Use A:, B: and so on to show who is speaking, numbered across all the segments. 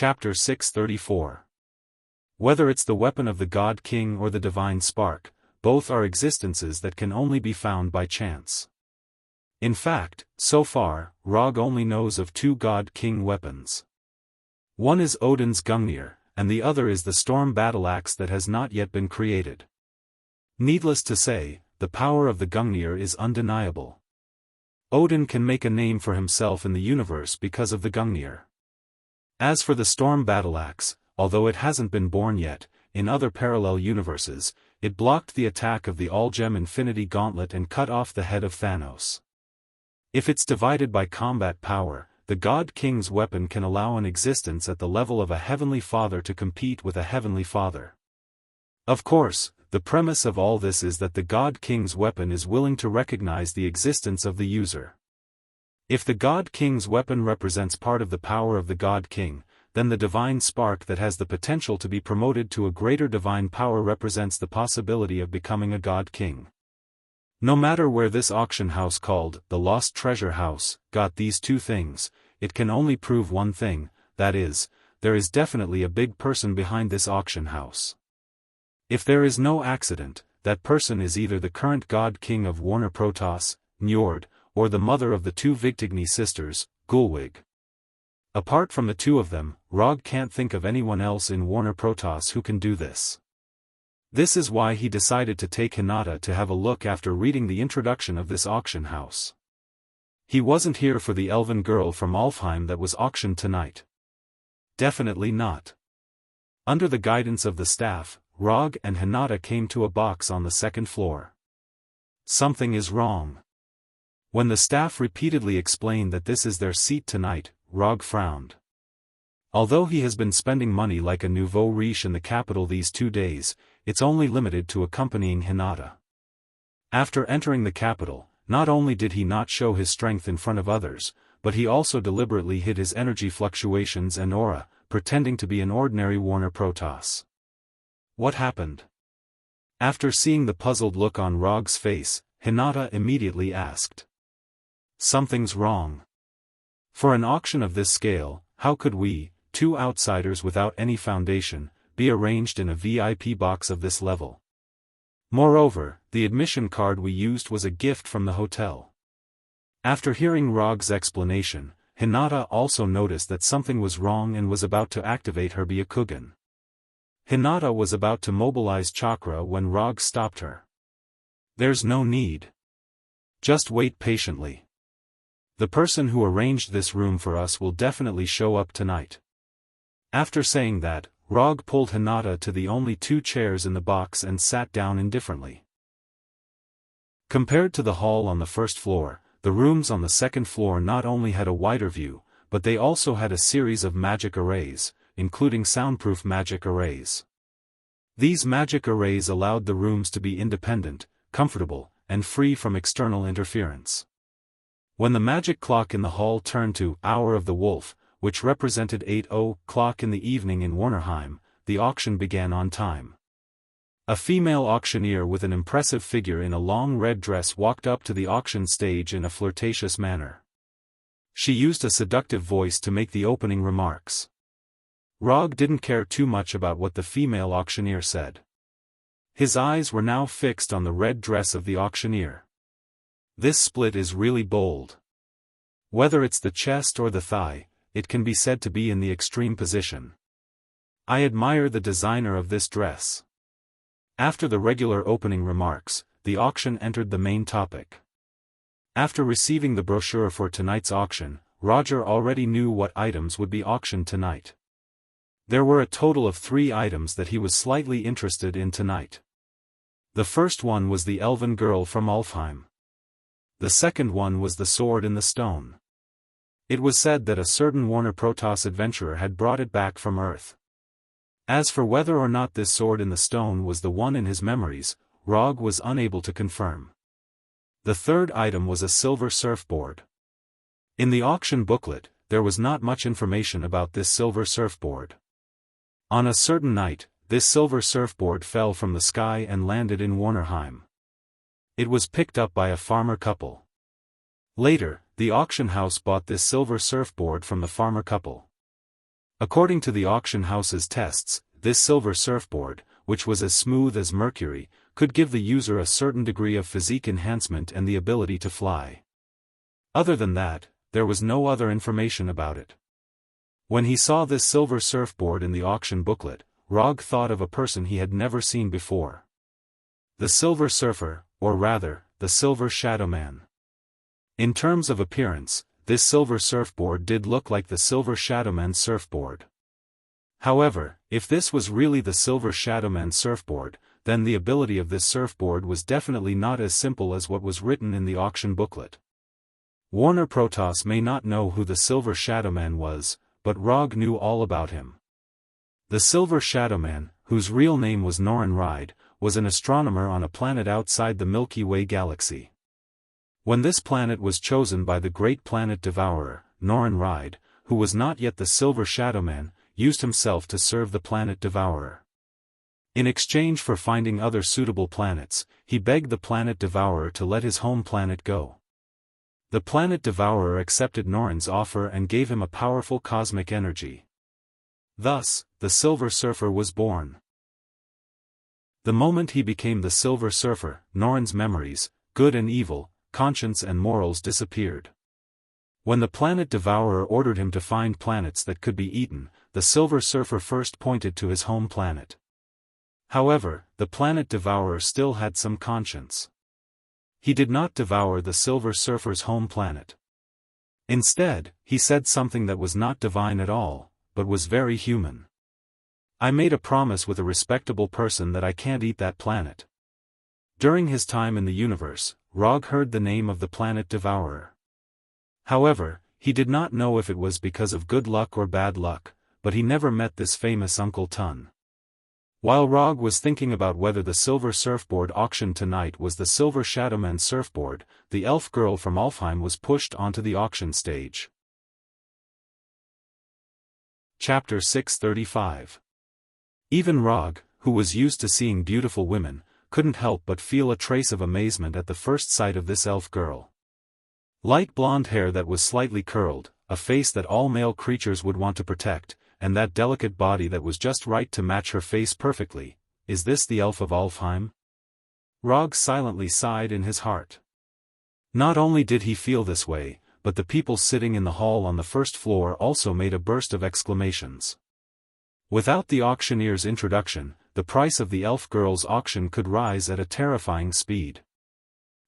A: Chapter 634. Whether it's the weapon of the God King or the divine spark, both are existences that can only be found by chance. In fact, so far, Rog only knows of two God King weapons. One is Odin's Gungnir, and the other is the storm battle axe that has not yet been created. Needless to say, the power of the Gungnir is undeniable. Odin can make a name for himself in the universe because of the Gungnir. As for the storm battle axe, although it hasn't been born yet, in other parallel universes, it blocked the attack of the All-Gem Infinity Gauntlet and cut off the head of Thanos. If it's divided by combat power, the God King's weapon can allow an existence at the level of a Heavenly Father to compete with a Heavenly Father. Of course, the premise of all this is that the God King's weapon is willing to recognize the existence of the user. If the God King's weapon represents part of the power of the God King, then the divine spark that has the potential to be promoted to a greater divine power represents the possibility of becoming a God King. No matter where this auction house called the Lost Treasure House got these two things, it can only prove one thing, that is, there is definitely a big person behind this auction house. If there is no accident, that person is either the current God King of Warner Protoss, Njord, or the mother of the two Vigtigny sisters, Gulwig. Apart from the two of them, Rog can't think of anyone else in Warner Protoss who can do this. This is why he decided to take Hinata to have a look after reading the introduction of this auction house. He wasn't here for the elven girl from Alfheim that was auctioned tonight. Definitely not. Under the guidance of the staff, Rog and Hinata came to a box on the second floor. Something is wrong. When the staff repeatedly explained that this is their seat tonight, Rog frowned. Although he has been spending money like a nouveau riche in the capital these 2 days, it's only limited to accompanying Hinata. After entering the capital, not only did he not show his strength in front of others, but he also deliberately hid his energy fluctuations and aura, pretending to be an ordinary Warner Protoss. What happened? After seeing the puzzled look on Rog's face, Hinata immediately asked. Something's wrong. For an auction of this scale, how could we, two outsiders without any foundation, be arranged in a VIP box of this level? Moreover, the admission card we used was a gift from the hotel. After hearing Rog's explanation, Hinata also noticed that something was wrong and was about to activate her Byakugan. Hinata was about to mobilize chakra when Rog stopped her. There's no need. Just wait patiently. The person who arranged this room for us will definitely show up tonight. After saying that, Rog pulled Hinata to the only 2 chairs in the box and sat down indifferently. Compared to the hall on the first floor, the rooms on the second floor not only had a wider view, but they also had a series of magic arrays, including soundproof magic arrays. These magic arrays allowed the rooms to be independent, comfortable, and free from external interference. When the magic clock in the hall turned to Hour of the Wolf, which represented 8:00 in the evening in Warnerheim, the auction began on time. A female auctioneer with an impressive figure in a long red dress walked up to the auction stage in a flirtatious manner. She used a seductive voice to make the opening remarks. Rog didn't care too much about what the female auctioneer said. His eyes were now fixed on the red dress of the auctioneer. This split is really bold. Whether it's the chest or the thigh, it can be said to be in the extreme position. I admire the designer of this dress. After the regular opening remarks, the auction entered the main topic. After receiving the brochure for tonight's auction, Roger already knew what items would be auctioned tonight. There were a total of 3 items that he was slightly interested in tonight. The first one was the elven girl from Alfheim. The second one was the sword in the stone. It was said that a certain Warner Protoss adventurer had brought it back from Earth. As for whether or not this sword in the stone was the one in his memories, Rog was unable to confirm. The third item was a silver surfboard. In the auction booklet, there was not much information about this silver surfboard. On a certain night, this silver surfboard fell from the sky and landed in Warnerheim. It was picked up by a farmer couple. Later, the auction house bought this silver surfboard from the farmer couple. According to the auction house's tests, this silver surfboard, which was as smooth as mercury, could give the user a certain degree of physique enhancement and the ability to fly. Other than that, there was no other information about it. When he saw this silver surfboard in the auction booklet, Rog thought of a person he had never seen before. The Silver Surfer, or rather, the Silver Shadow Man. In terms of appearance, this silver surfboard did look like the Silver Shadow Man's surfboard. However, if this was really the Silver Shadow Man's surfboard, then the ability of this surfboard was definitely not as simple as what was written in the auction booklet. Warner Protoss may not know who the Silver Shadow Man was, but Rog knew all about him. The Silver Shadow Man, whose real name was Norin Ride, was an astronomer on a planet outside the Milky Way galaxy. When this planet was chosen by the Great Planet Devourer, Norin Ride, who was not yet the Silver Shadow Man, used himself to serve the Planet Devourer. In exchange for finding other suitable planets, he begged the Planet Devourer to let his home planet go. The Planet Devourer accepted Norin's offer and gave him a powerful cosmic energy. Thus, the Silver Surfer was born. The moment he became the Silver Surfer, Norin's memories, good and evil, conscience and morals disappeared. When the Planet Devourer ordered him to find planets that could be eaten, the Silver Surfer first pointed to his home planet. However, the Planet Devourer still had some conscience. He did not devour the Silver Surfer's home planet. Instead, he said something that was not divine at all, but was very human. I made a promise with a respectable person that I can't eat that planet. During his time in the universe, Rog heard the name of the Planet Devourer. However, he did not know if it was because of good luck or bad luck, but he never met this famous Uncle Tun. While Rog was thinking about whether the silver surfboard auctioned tonight was the Silver Shadow Man's surfboard, the elf girl from Alfheim was pushed onto the auction stage. Chapter 635. Even Rog, who was used to seeing beautiful women, couldn't help but feel a trace of amazement at the first sight of this elf girl. Light blonde hair that was slightly curled, a face that all male creatures would want to protect, and that delicate body that was just right to match her face perfectly. Is this the elf of Alfheim? Rog silently sighed in his heart. Not only did he feel this way, but the people sitting in the hall on the first floor also made a burst of exclamations. Without the auctioneer's introduction, the price of the elf girl's auction could rise at a terrifying speed.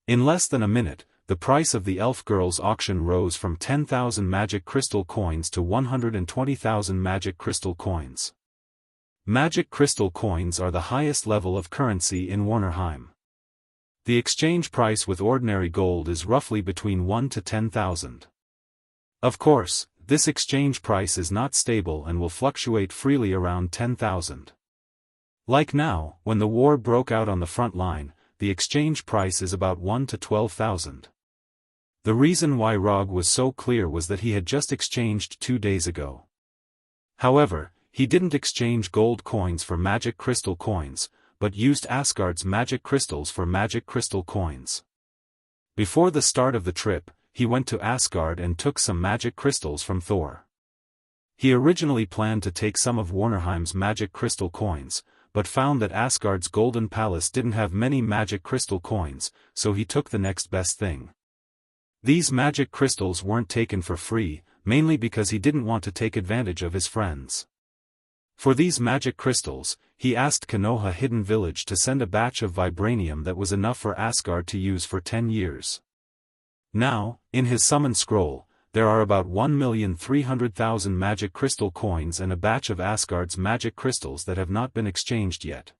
A: In less than a minute, the price of the elf girl's auction rose from 10,000 magic crystal coins to 120,000 magic crystal coins. Magic crystal coins are the highest level of currency in Warnerheim. The exchange price with ordinary gold is roughly between 1 to 10,000. Of course, this exchange price is not stable and will fluctuate freely around 10,000. Like now, when the war broke out on the front line, the exchange price is about 1 to 12,000. The reason why Rog was so clear was that he had just exchanged 2 days ago. However, he didn't exchange gold coins for magic crystal coins, but used Asgard's magic crystals for magic crystal coins. Before the start of the trip, he went to Asgard and took some magic crystals from Thor. He originally planned to take some of Warnerheim's magic crystal coins, but found that Asgard's golden palace didn't have many magic crystal coins, so he took the next best thing. These magic crystals weren't taken for free, mainly because he didn't want to take advantage of his friends. For these magic crystals, he asked Konoha Hidden Village to send a batch of vibranium that was enough for Asgard to use for 10 years. Now, in his summon scroll, there are about 1,300,000 magic crystal coins and a batch of Asgard's magic crystals that have not been exchanged yet.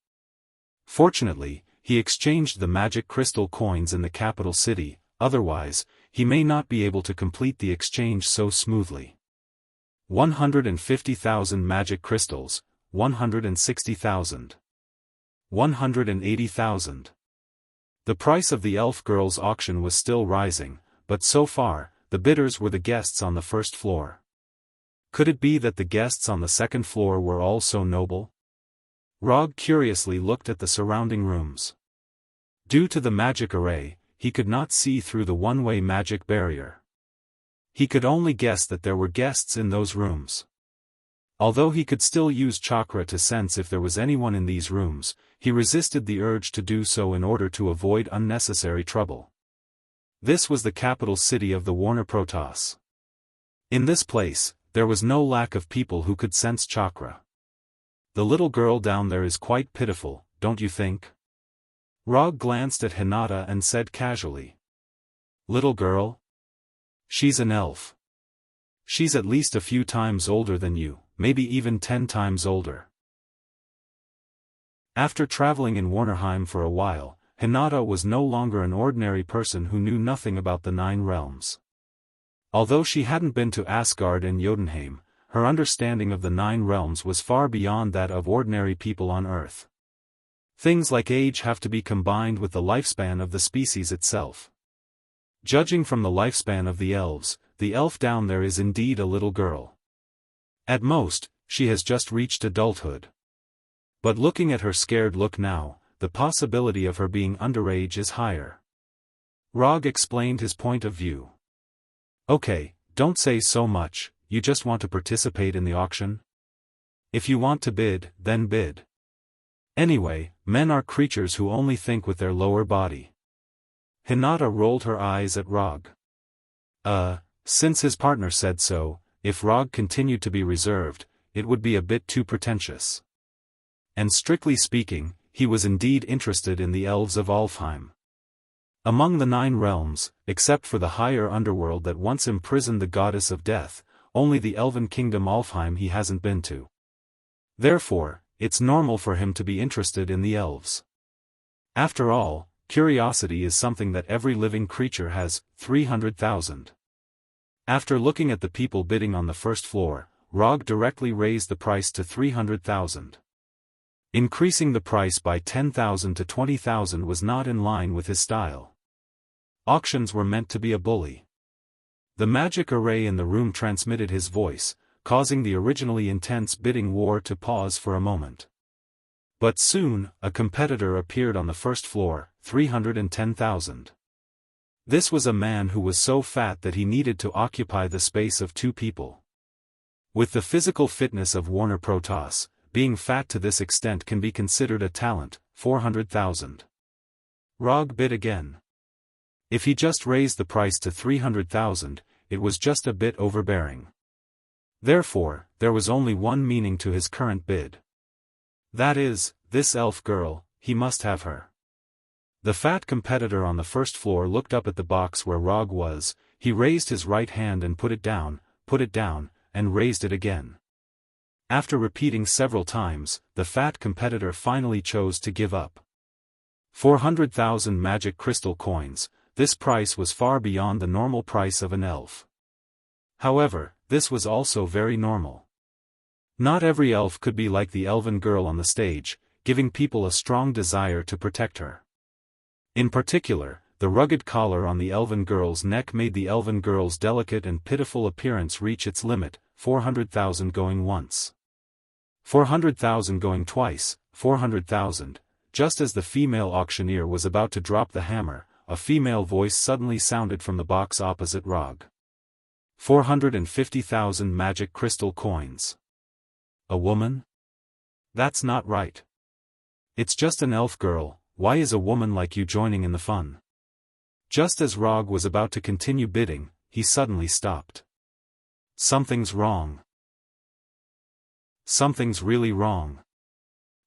A: Fortunately, he exchanged the magic crystal coins in the capital city, otherwise, he may not be able to complete the exchange so smoothly. 150,000 magic crystals, 160,000. 180,000. The price of the elf girl's auction was still rising, but so far, the bidders were the guests on the first floor. Could it be that the guests on the second floor were all so noble? Rog curiously looked at the surrounding rooms. Due to the magic array, he could not see through the one-way magic barrier. He could only guess that there were guests in those rooms. Although he could still use chakra to sense if there was anyone in these rooms, he resisted the urge to do so in order to avoid unnecessary trouble. This was the capital city of the Warner Protoss. In this place, there was no lack of people who could sense chakra. The little girl down there is quite pitiful, don't you think? Rog glanced at Hinata and said casually. Little girl? She's an elf. She's at least a few times older than you, maybe even 10 times older. After traveling in Warnerheim for a while, Hinata was no longer an ordinary person who knew nothing about the 9 realms. Although she hadn't been to Asgard and Jotunheim, her understanding of the 9 realms was far beyond that of ordinary people on Earth. Things like age have to be combined with the lifespan of the species itself. Judging from the lifespan of the elves, the elf down there is indeed a little girl. At most, she has just reached adulthood. But looking at her scared look now, the possibility of her being underage is higher. Rog explained his point of view. Okay, don't say so much, you just want to participate in the auction? If you want to bid, then bid. Anyway, men are creatures who only think with their lower body. Hinata rolled her eyes at Rog. Since his partner said so, if Rog continued to be reserved, it would be a bit too pretentious. And strictly speaking, he was indeed interested in the elves of Alfheim. Among the 9 realms, except for the higher underworld that once imprisoned the goddess of death, only the elven kingdom Alfheim he hasn't been to. Therefore, it's normal for him to be interested in the elves. After all, curiosity is something that every living creature has. 300,000. After looking at the people bidding on the first floor, Rog directly raised the price to 300,000. Increasing the price by 10,000 to 20,000 was not in line with his style. Auctions were meant to be a bully. The magic array in the room transmitted his voice, causing the originally intense bidding war to pause for a moment. But soon, a competitor appeared on the first floor, 310,000. This was a man who was so fat that he needed to occupy the space of 2 people. With the physical fitness of Warner Protoss, being fat to this extent can be considered a talent. 400,000. Rog bid again. If he just raised the price to 300,000, it was just a bit overbearing. Therefore, there was only one meaning to his current bid. That is, this elf girl, he must have her. The fat competitor on the first floor looked up at the box where Rog was, he raised his right hand and put it down, and raised it again. After repeating several times, the fat competitor finally chose to give up. 400,000 magic crystal coins. This price was far beyond the normal price of an elf. However, this was also very normal. Not every elf could be like the elven girl on the stage, giving people a strong desire to protect her. In particular, the rugged collar on the elven girl's neck made the elven girl's delicate and pitiful appearance reach its limit. 400,000 going once. 400,000 going twice. 400,000. Just as the female auctioneer was about to drop the hammer, a female voice suddenly sounded from the box opposite Rog. 450,000 magic crystal coins. A woman? That's not right. It's just an elf girl. Why is a woman like you joining in the fun? Just as Rog was about to continue bidding, he suddenly stopped. Something's wrong. Something's really wrong.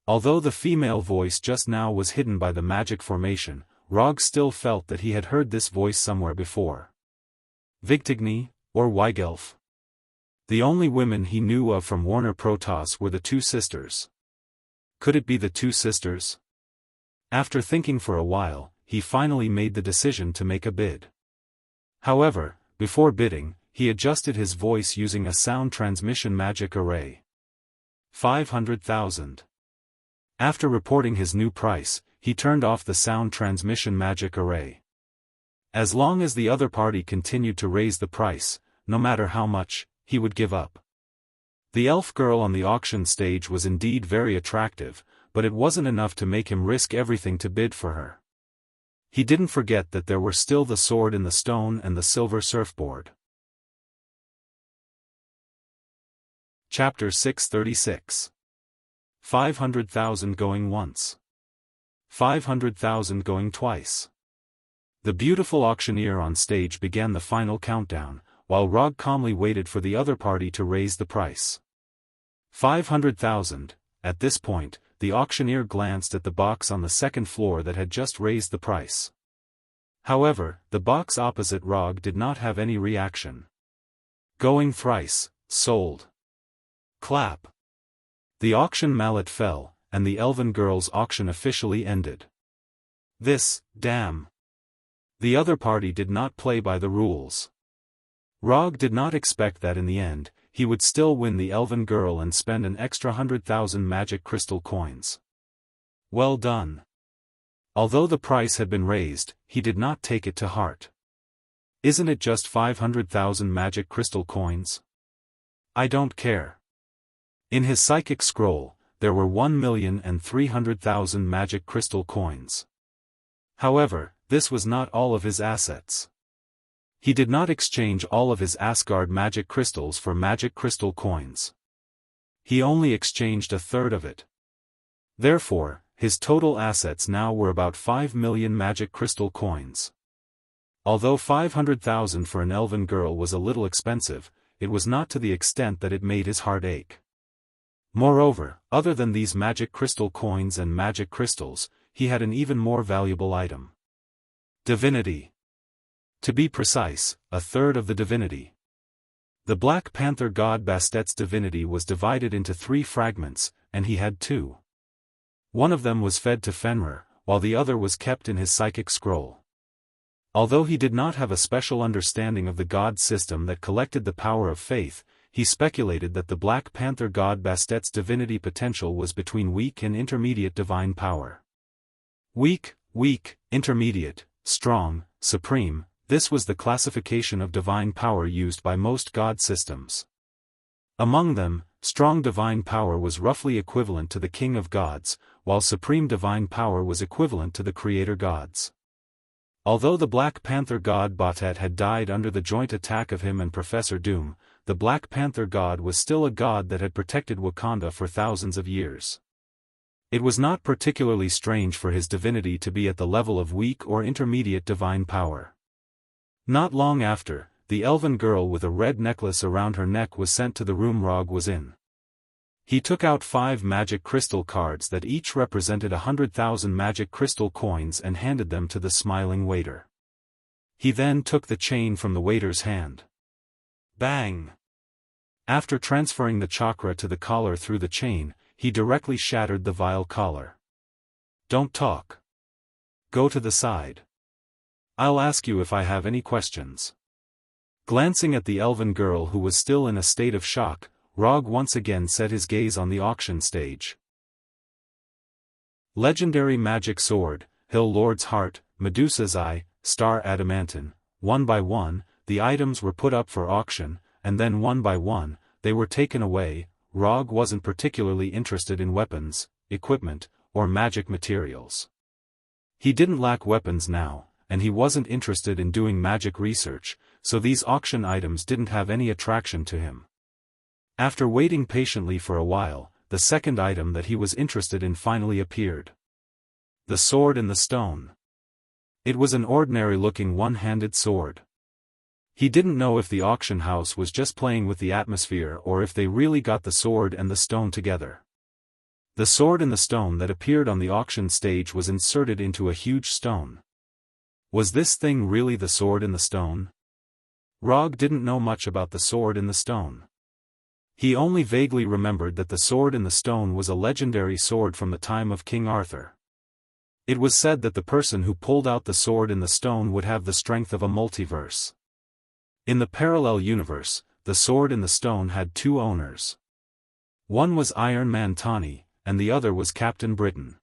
A: Although the female voice just now was hidden by the magic formation, Rog still felt that he had heard this voice somewhere before. Vigtigny, or Weigelf. The only women he knew of from Warner Protoss were the 2 sisters. Could it be the 2 sisters? After thinking for a while, he finally made the decision to make a bid. However, before bidding, he adjusted his voice using a sound transmission magic array. 500,000. After reporting his new price, he turned off the sound transmission magic array. As long as the other party continued to raise the price, no matter how much, he would give up. The elf girl on the auction stage was indeed very attractive, but it wasn't enough to make him risk everything to bid for her. He didn't forget that there were still the sword in the stone and the silver surfboard. Chapter 636. 500,000 going once. 500,000 going twice. The beautiful auctioneer on stage began the final countdown, while Rog calmly waited for the other party to raise the price. 500,000. At this point, the auctioneer glanced at the box on the second floor that had just raised the price. However, the box opposite Rog did not have any reaction. Going thrice, sold. Clap. The auction mallet fell, and the elven girl's auction officially ended. This, damn. The other party did not play by the rules. Rog did not expect that in the end, he would still win the elven girl and spend an extra 100,000 magic crystal coins. Well done. Although the price had been raised, he did not take it to heart. Isn't it just 500,000 magic crystal coins? I don't care. In his psychic scroll, there were 1,300,000 magic crystal coins. However, this was not all of his assets. He did not exchange all of his Asgard magic crystals for magic crystal coins. He only exchanged a third of it. Therefore, his total assets now were about 5 million magic crystal coins. Although 500,000 for an elven girl was a little expensive, it was not to the extent that it made his heart ache. Moreover, other than these magic crystal coins and magic crystals, he had an even more valuable item. Divinity. To be precise, a third of the divinity. The Black Panther god Bastet's divinity was divided into 3 fragments, and he had 2. One of them was fed to Fenrir, while the other was kept in his psychic scroll. Although he did not have a special understanding of the god system that collected the power of faith, he speculated that the Black Panther god Bastet's divinity potential was between weak and intermediate divine power. Weak, intermediate, strong, supreme, this was the classification of divine power used by most god systems. Among them, strong divine power was roughly equivalent to the king of gods, while supreme divine power was equivalent to the creator gods. Although the Black Panther god Bastet had died under the joint attack of him and Professor Doom, the Black Panther god was still a god that had protected Wakanda for thousands of years. It was not particularly strange for his divinity to be at the level of weak or intermediate divine power. Not long after, the elven girl with a red necklace around her neck was sent to the room Rog was in. He took out 5 magic crystal cards that each represented 100,000 magic crystal coins and handed them to the smiling waiter. He then took the chain from the waiter's hand. Bang! After transferring the chakra to the collar through the chain, he directly shattered the vile collar. Don't talk. Go to the side. I'll ask you if I have any questions. Glancing at the elven girl who was still in a state of shock, Rog once again set his gaze on the auction stage. Legendary Magic Sword, Hill Lord's Heart, Medusa's Eye, Star Adamantine. One by one, the items were put up for auction, and then one by one, they were taken away. Rog wasn't particularly interested in weapons, equipment, or magic materials. He didn't lack weapons now, and he wasn't interested in doing magic research, so these auction items didn't have any attraction to him. After waiting patiently for a while, the second item that he was interested in finally appeared. The sword in the stone. It was an ordinary-looking one-handed sword. He didn't know if the auction house was just playing with the atmosphere or if they really got the sword and the stone together. The sword in the stone that appeared on the auction stage was inserted into a huge stone. Was this thing really the sword in the stone? Rog didn't know much about the sword in the stone. He only vaguely remembered that the sword in the stone was a legendary sword from the time of King Arthur. It was said that the person who pulled out the sword in the stone would have the strength of a multiverse. In the parallel universe, the sword in the stone had 2 owners. One was Iron Man Tawny, and the other was Captain Britain.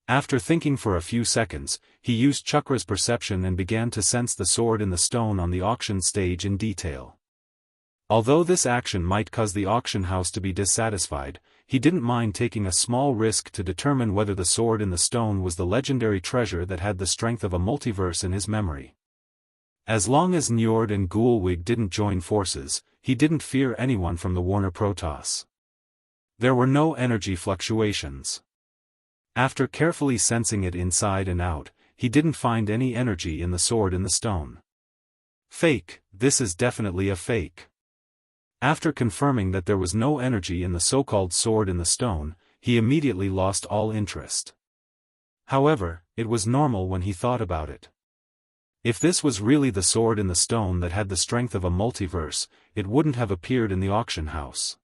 A: After thinking for a few seconds, he used Chakra's perception and began to sense the sword in the stone on the auction stage in detail. Although this action might cause the auction house to be dissatisfied, he didn't mind taking a small risk to determine whether the sword in the stone was the legendary treasure that had the strength of a multiverse in his memory. As long as Njord and Gulwig didn't join forces, he didn't fear anyone from the Warner Protoss. There were no energy fluctuations. After carefully sensing it inside and out, he didn't find any energy in the sword in the stone. Fake, this is definitely a fake. After confirming that there was no energy in the so-called sword in the stone, he immediately lost all interest. However, it was normal when he thought about it. If this was really the sword in the stone that had the strength of a multiverse, it wouldn't have appeared in the auction house.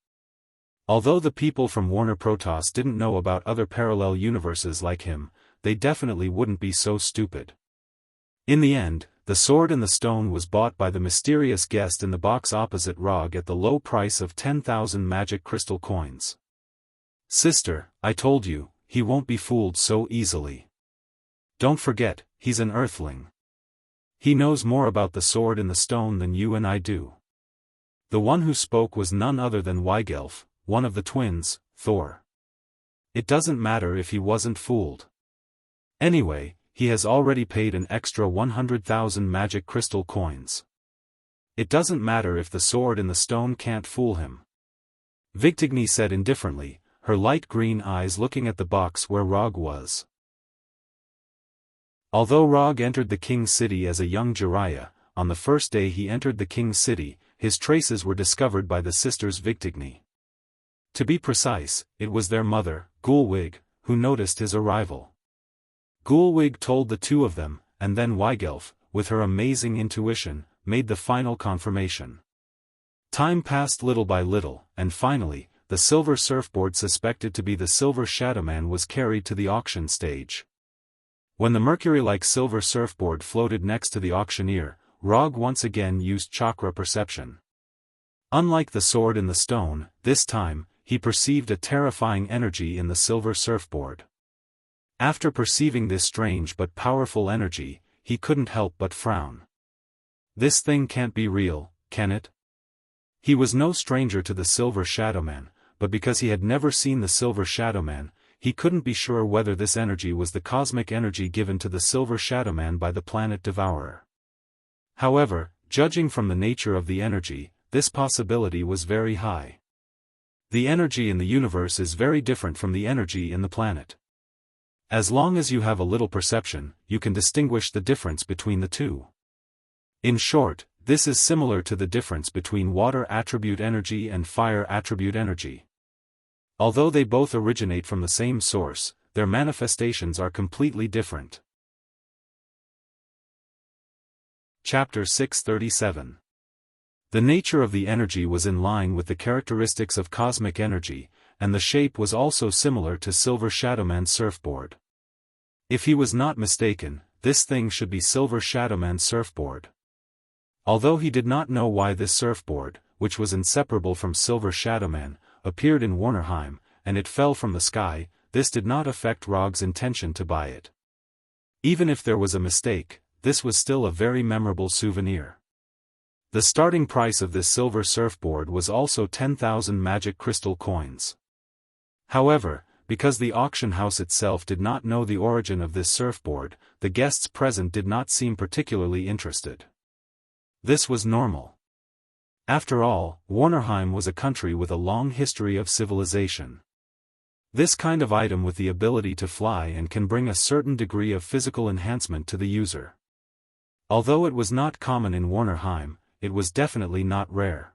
A: Although the people from Warner Protoss didn't know about other parallel universes like him, they definitely wouldn't be so stupid. In the end, the sword in the stone was bought by the mysterious guest in the box opposite Rog at the low price of 10,000 magic crystal coins. Sister, I told you, he won't be fooled so easily. Don't forget, he's an earthling. He knows more about the sword in the stone than you and I do. The one who spoke was none other than Weigelf, one of the twins, Thor. It doesn't matter if he wasn't fooled. Anyway, he has already paid an extra 100,000 magic crystal coins. It doesn't matter if the sword in the stone can't fool him. Victigny said indifferently, her light green eyes looking at the box where Rog was. Although Rog entered the king's city as a young Jiraiya, on the first day he entered the king's city, his traces were discovered by the sisters Victigny. To be precise, it was their mother, Gulwig, who noticed his arrival. Gulwig told the two of them, and then Weigelf, with her amazing intuition, made the final confirmation. Time passed little by little, and finally, the silver surfboard suspected to be the Silver Shadowman was carried to the auction stage. When the mercury-like silver surfboard floated next to the auctioneer, Rog once again used chakra perception. Unlike the sword in the stone, this time, he perceived a terrifying energy in the silver surfboard. After perceiving this strange but powerful energy, he couldn't help but frown. This thing can't be real, can it? He was no stranger to the Silver Shadowman, but because he had never seen the Silver Shadowman, he couldn't be sure whether this energy was the cosmic energy given to the Silver Shadowman by the planet Devourer. However, judging from the nature of the energy, this possibility was very high. The energy in the universe is very different from the energy in the planet. As long as you have a little perception, you can distinguish the difference between the two. In short, this is similar to the difference between water attribute energy and fire attribute energy. Although they both originate from the same source, their manifestations are completely different. Chapter 637. The nature of the energy was in line with the characteristics of cosmic energy, and the shape was also similar to Silver Shadowman's surfboard. If he was not mistaken, this thing should be Silver Shadowman's surfboard. Although he did not know why this surfboard, which was inseparable from Silver Shadowman, appeared in Warnerheim, and it fell from the sky, this did not affect Rog's intention to buy it. Even if there was a mistake, this was still a very memorable souvenir. The starting price of this silver surfboard was also 10,000 magic crystal coins. However, because the auction house itself did not know the origin of this surfboard, the guests present did not seem particularly interested. This was normal. After all, Warnerheim was a country with a long history of civilization. This kind of item with the ability to fly and can bring a certain degree of physical enhancement to the user. Although it was not common in Warnerheim, it was definitely not rare.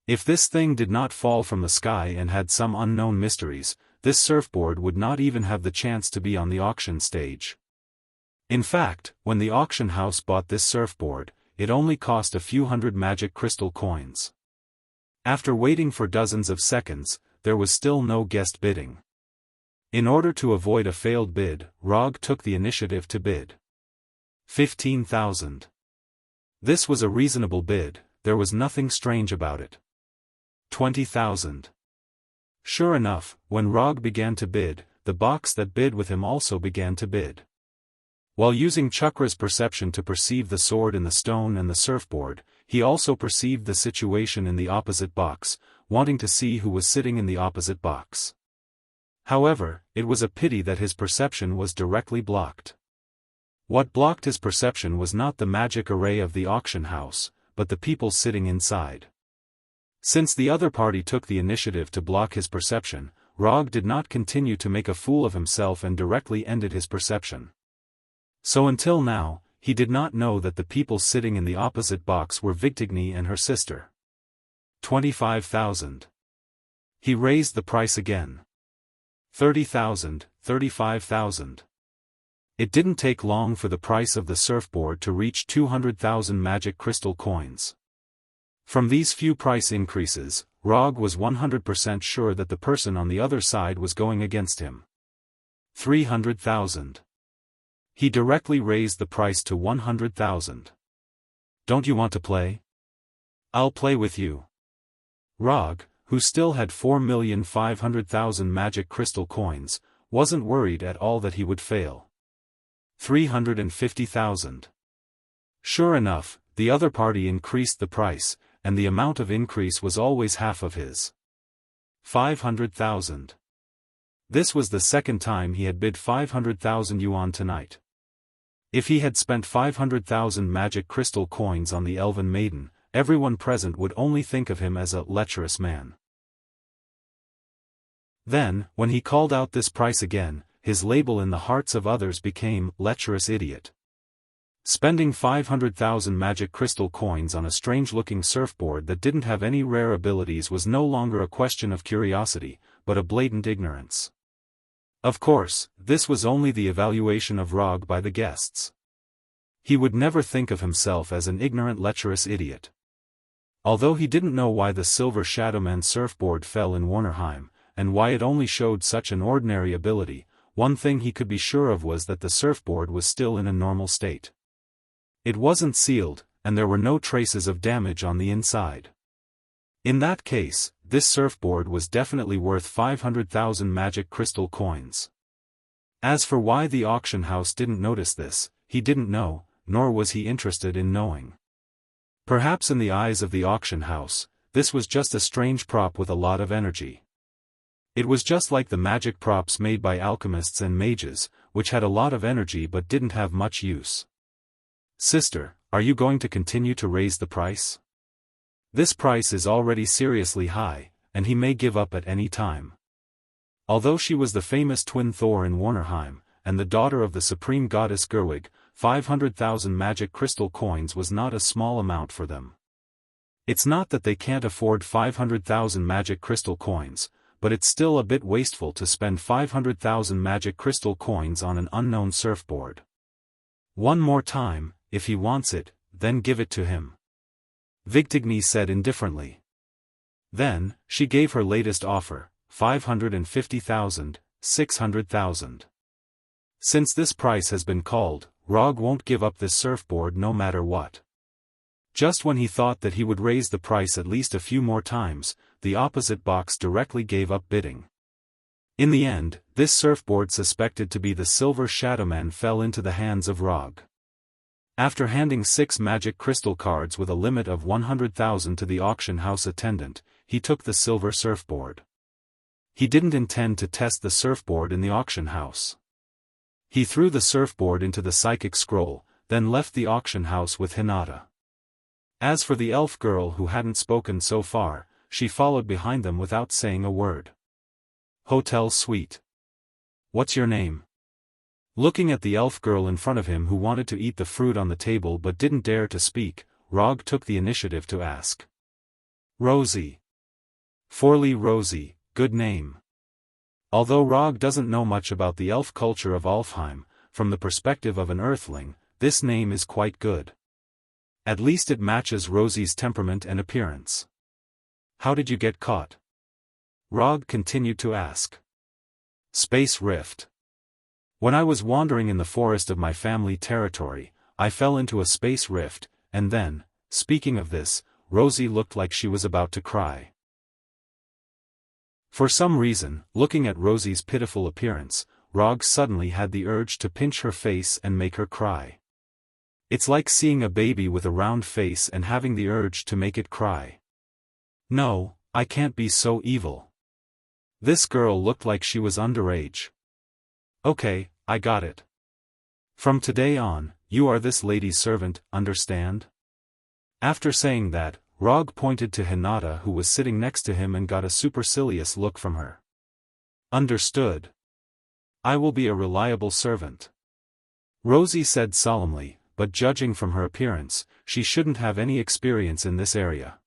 A: If this thing did not fall from the sky and had some unknown mysteries, this surfboard would not even have the chance to be on the auction stage. In fact, when the auction house bought this surfboard, it only cost a few hundred magic crystal coins. After waiting for dozens of seconds, there was still no guest bidding. In order to avoid a failed bid, Rog took the initiative to bid. 15,000. This was a reasonable bid, there was nothing strange about it. 20,000. Sure enough, when Rog began to bid, the box that bid with him also began to bid. While using Chakra's perception to perceive the sword in the stone and the surfboard, he also perceived the situation in the opposite box, wanting to see who was sitting in the opposite box. However, it was a pity that his perception was directly blocked. What blocked his perception was not the magic array of the auction house, but the people sitting inside. Since the other party took the initiative to block his perception, Rog did not continue to make a fool of himself and directly ended his perception. So until now, he did not know that the people sitting in the opposite box were Victigny and her sister. 25,000. He raised the price again. 30,000, 35,000. It didn't take long for the price of the surfboard to reach 200,000 magic crystal coins. From these few price increases, Rog was 100% sure that the person on the other side was going against him. 300,000. He directly raised the price to 100,000. Don't you want to play? I'll play with you. Rog, who still had 4,500,000 magic crystal coins, wasn't worried at all that he would fail. 350,000. Sure enough, the other party increased the price, and the amount of increase was always half of his. 500,000. This was the second time he had bid 500,000 yuan tonight. If he had spent 500,000 magic crystal coins on the elven maiden, everyone present would only think of him as a lecherous man. Then, when he called out this price again, his label in the hearts of others became lecherous idiot. Spending 500,000 magic crystal coins on a strange-looking surfboard that didn't have any rare abilities was no longer a question of curiosity, but a blatant ignorance. Of course, this was only the evaluation of Rog by the guests. He would never think of himself as an ignorant lecherous idiot. Although he didn't know why the Silver Shadowman surfboard fell in Warnerheim, and why it only showed such an ordinary ability, one thing he could be sure of was that the surfboard was still in a normal state. It wasn't sealed, and there were no traces of damage on the inside. In that case, this surfboard was definitely worth 500,000 magic crystal coins. As for why the auction house didn't notice this, he didn't know, nor was he interested in knowing. Perhaps in the eyes of the auction house, this was just a strange prop with a lot of energy. It was just like the magic props made by alchemists and mages, which had a lot of energy but didn't have much use. Sister, are you going to continue to raise the price? This price is already seriously high, and he may give up at any time. Although she was the famous twin Thor in Warnerheim, and the daughter of the supreme goddess Gerwig, 500,000 magic crystal coins was not a small amount for them. It's not that they can't afford 500,000 magic crystal coins, but it's still a bit wasteful to spend 500,000 magic crystal coins on an unknown surfboard. One more time, if he wants it, then give it to him. Victigny said indifferently. Then, she gave her latest offer, 550,000, 600,000. Since this price has been called, Rog won't give up this surfboard no matter what. Just when he thought that he would raise the price at least a few more times, the opposite box directly gave up bidding. In the end, this surfboard suspected to be the Silver Shadowman fell into the hands of Rog. After handing 6 magic crystal cards with a limit of 100,000 to the auction house attendant, he took the silver surfboard. He didn't intend to test the surfboard in the auction house. He threw the surfboard into the psychic scroll, then left the auction house with Hinata. As for the elf girl who hadn't spoken so far, she followed behind them without saying a word. Hotel suite. What's your name? Looking at the elf girl in front of him who wanted to eat the fruit on the table but didn't dare to speak, Rog took the initiative to ask. Rosie. Forley Rosie, good name. Although Rog doesn't know much about the elf culture of Alfheim, from the perspective of an earthling, this name is quite good. At least it matches Rosie's temperament and appearance. How did you get caught? Rog continued to ask. Space rift. When I was wandering in the forest of my family territory, I fell into a space rift, and then, speaking of this, Rosie looked like she was about to cry. For some reason, looking at Rosie's pitiful appearance, Rog suddenly had the urge to pinch her face and make her cry. It's like seeing a baby with a round face and having the urge to make it cry. No, I can't be so evil. This girl looked like she was underage. Okay, I got it. From today on, you are this lady's servant, understand? After saying that, Rog pointed to Hinata, who was sitting next to him, and got a supercilious look from her. "Understood. I will be a reliable servant," Rosie said solemnly, but judging from her appearance, she shouldn't have any experience in this area.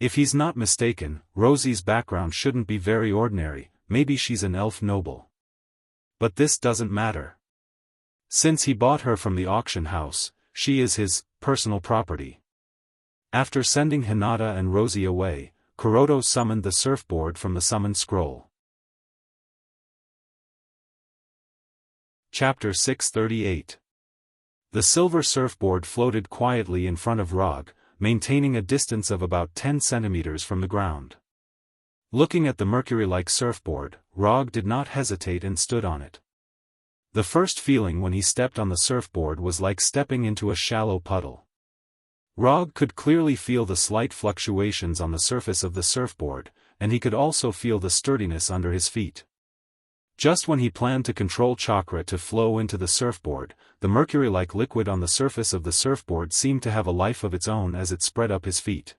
A: If he's not mistaken, Rosie's background shouldn't be very ordinary, maybe she's an elf noble. But this doesn't matter. Since he bought her from the auction house, she is his personal property. After sending Hinata and Rosie away, Kuroto summoned the surfboard from the summon scroll. Chapter 638. The silver surfboard floated quietly in front of Rog, maintaining a distance of about 10 centimeters from the ground. Looking at the mercury-like surfboard, Rog did not hesitate and stood on it. The first feeling when he stepped on the surfboard was like stepping into a shallow puddle. Rog could clearly feel the slight fluctuations on the surface of the surfboard, and he could also feel the sturdiness under his feet. Just when he planned to control chakra to flow into the surfboard, the mercury-like liquid on the surface of the surfboard seemed to have a life of its own as it spread up his feet.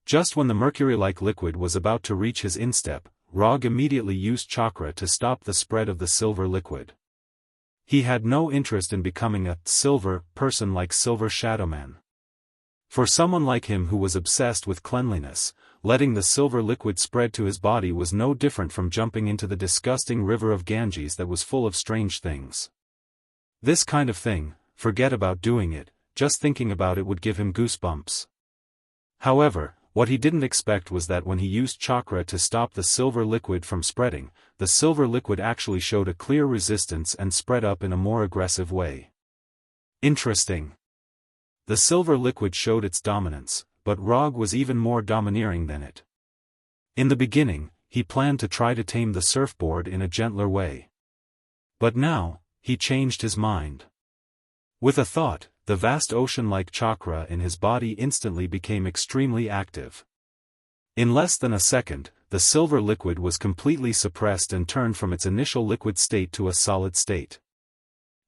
A: Just when the mercury-like liquid was about to reach his instep, Rog immediately used chakra to stop the spread of the silver liquid. He had no interest in becoming a silver person like Silver Shadowman. For someone like him who was obsessed with cleanliness, letting the silver liquid spread to his body was no different from jumping into the disgusting river of Ganges that was full of strange things. This kind of thing, forget about doing it, just thinking about it would give him goosebumps. However, what he didn't expect was that when he used chakra to stop the silver liquid from spreading, the silver liquid actually showed a clear resistance and spread up in a more aggressive way. Interesting. The silver liquid showed its dominance, but Rog was even more domineering than it. In the beginning, he planned to try to tame the surfboard in a gentler way. But now, he changed his mind. With a thought, the vast ocean-like chakra in his body instantly became extremely active. In less than a second, the silver liquid was completely suppressed and turned from its initial liquid state to a solid state.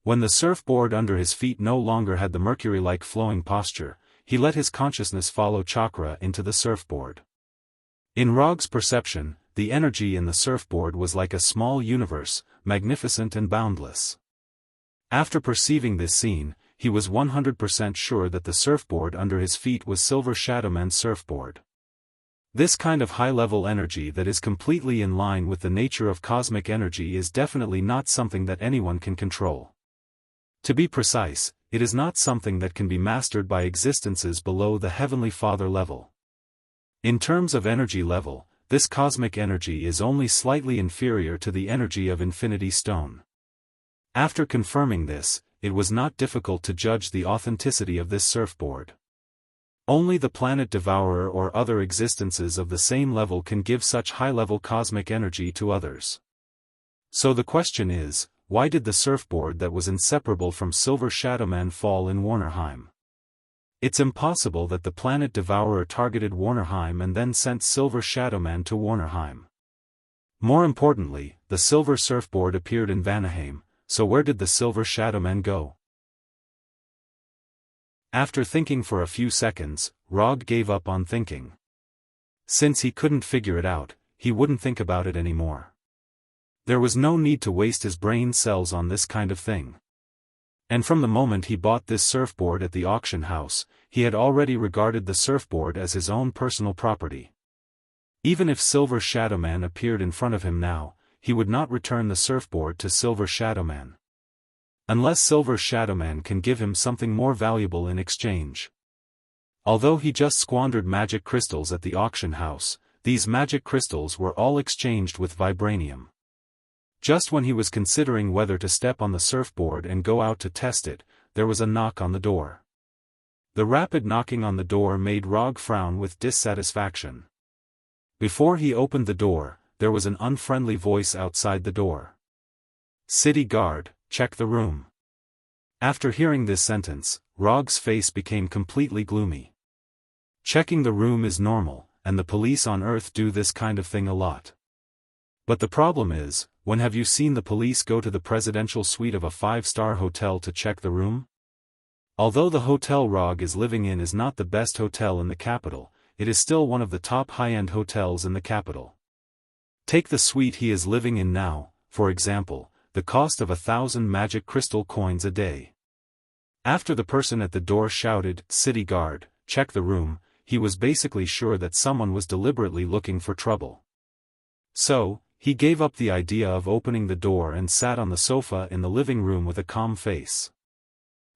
A: When the surfboard under his feet no longer had the mercury-like flowing posture, he let his consciousness follow chakra into the surfboard. In Rog's perception, the energy in the surfboard was like a small universe, magnificent and boundless. After perceiving this scene, he was 100% sure that the surfboard under his feet was Silver Shadowman's surfboard. This kind of high-level energy that is completely in line with the nature of cosmic energy is definitely not something that anyone can control. To be precise, it is not something that can be mastered by existences below the Heavenly Father level. In terms of energy level, this cosmic energy is only slightly inferior to the energy of Infinity Stone. After confirming this, it was not difficult to judge the authenticity of this surfboard. Only the planet Devourer or other existences of the same level can give such high-level cosmic energy to others. So the question is, why did the surfboard that was inseparable from Silver Shadowman fall in Warnerheim? It's impossible that the planet Devourer targeted Warnerheim and then sent Silver Shadowman to Warnerheim. More importantly, the silver surfboard appeared in Vanaheim, so where did the Silver Shadowman go? After thinking for a few seconds, Rog gave up on thinking. Since he couldn't figure it out, he wouldn't think about it anymore. There was no need to waste his brain cells on this kind of thing. And from the moment he bought this surfboard at the auction house, he had already regarded the surfboard as his own personal property. Even if Silver Shadowman appeared in front of him now, he would not return the surfboard to Silver Shadowman. Unless Silver Shadowman can give him something more valuable in exchange. Although he just squandered magic crystals at the auction house, these magic crystals were all exchanged with vibranium. Just when he was considering whether to step on the surfboard and go out to test it, there was a knock on the door. The rapid knocking on the door made Rog frown with dissatisfaction. Before he opened the door, there was an unfriendly voice outside the door. "City guard, check the room." After hearing this sentence, Rog's face became completely gloomy. Checking the room is normal, and the police on Earth do this kind of thing a lot. But the problem is, when have you seen the police go to the presidential suite of a 5-star hotel to check the room? Although the hotel Rog is living in is not the best hotel in the capital, it is still one of the top high-end hotels in the capital. Take the suite he is living in now, for example, the cost of 1,000 magic crystal coins a day. After the person at the door shouted, "City guard, check the room," he was basically sure that someone was deliberately looking for trouble. So, he gave up the idea of opening the door and sat on the sofa in the living room with a calm face.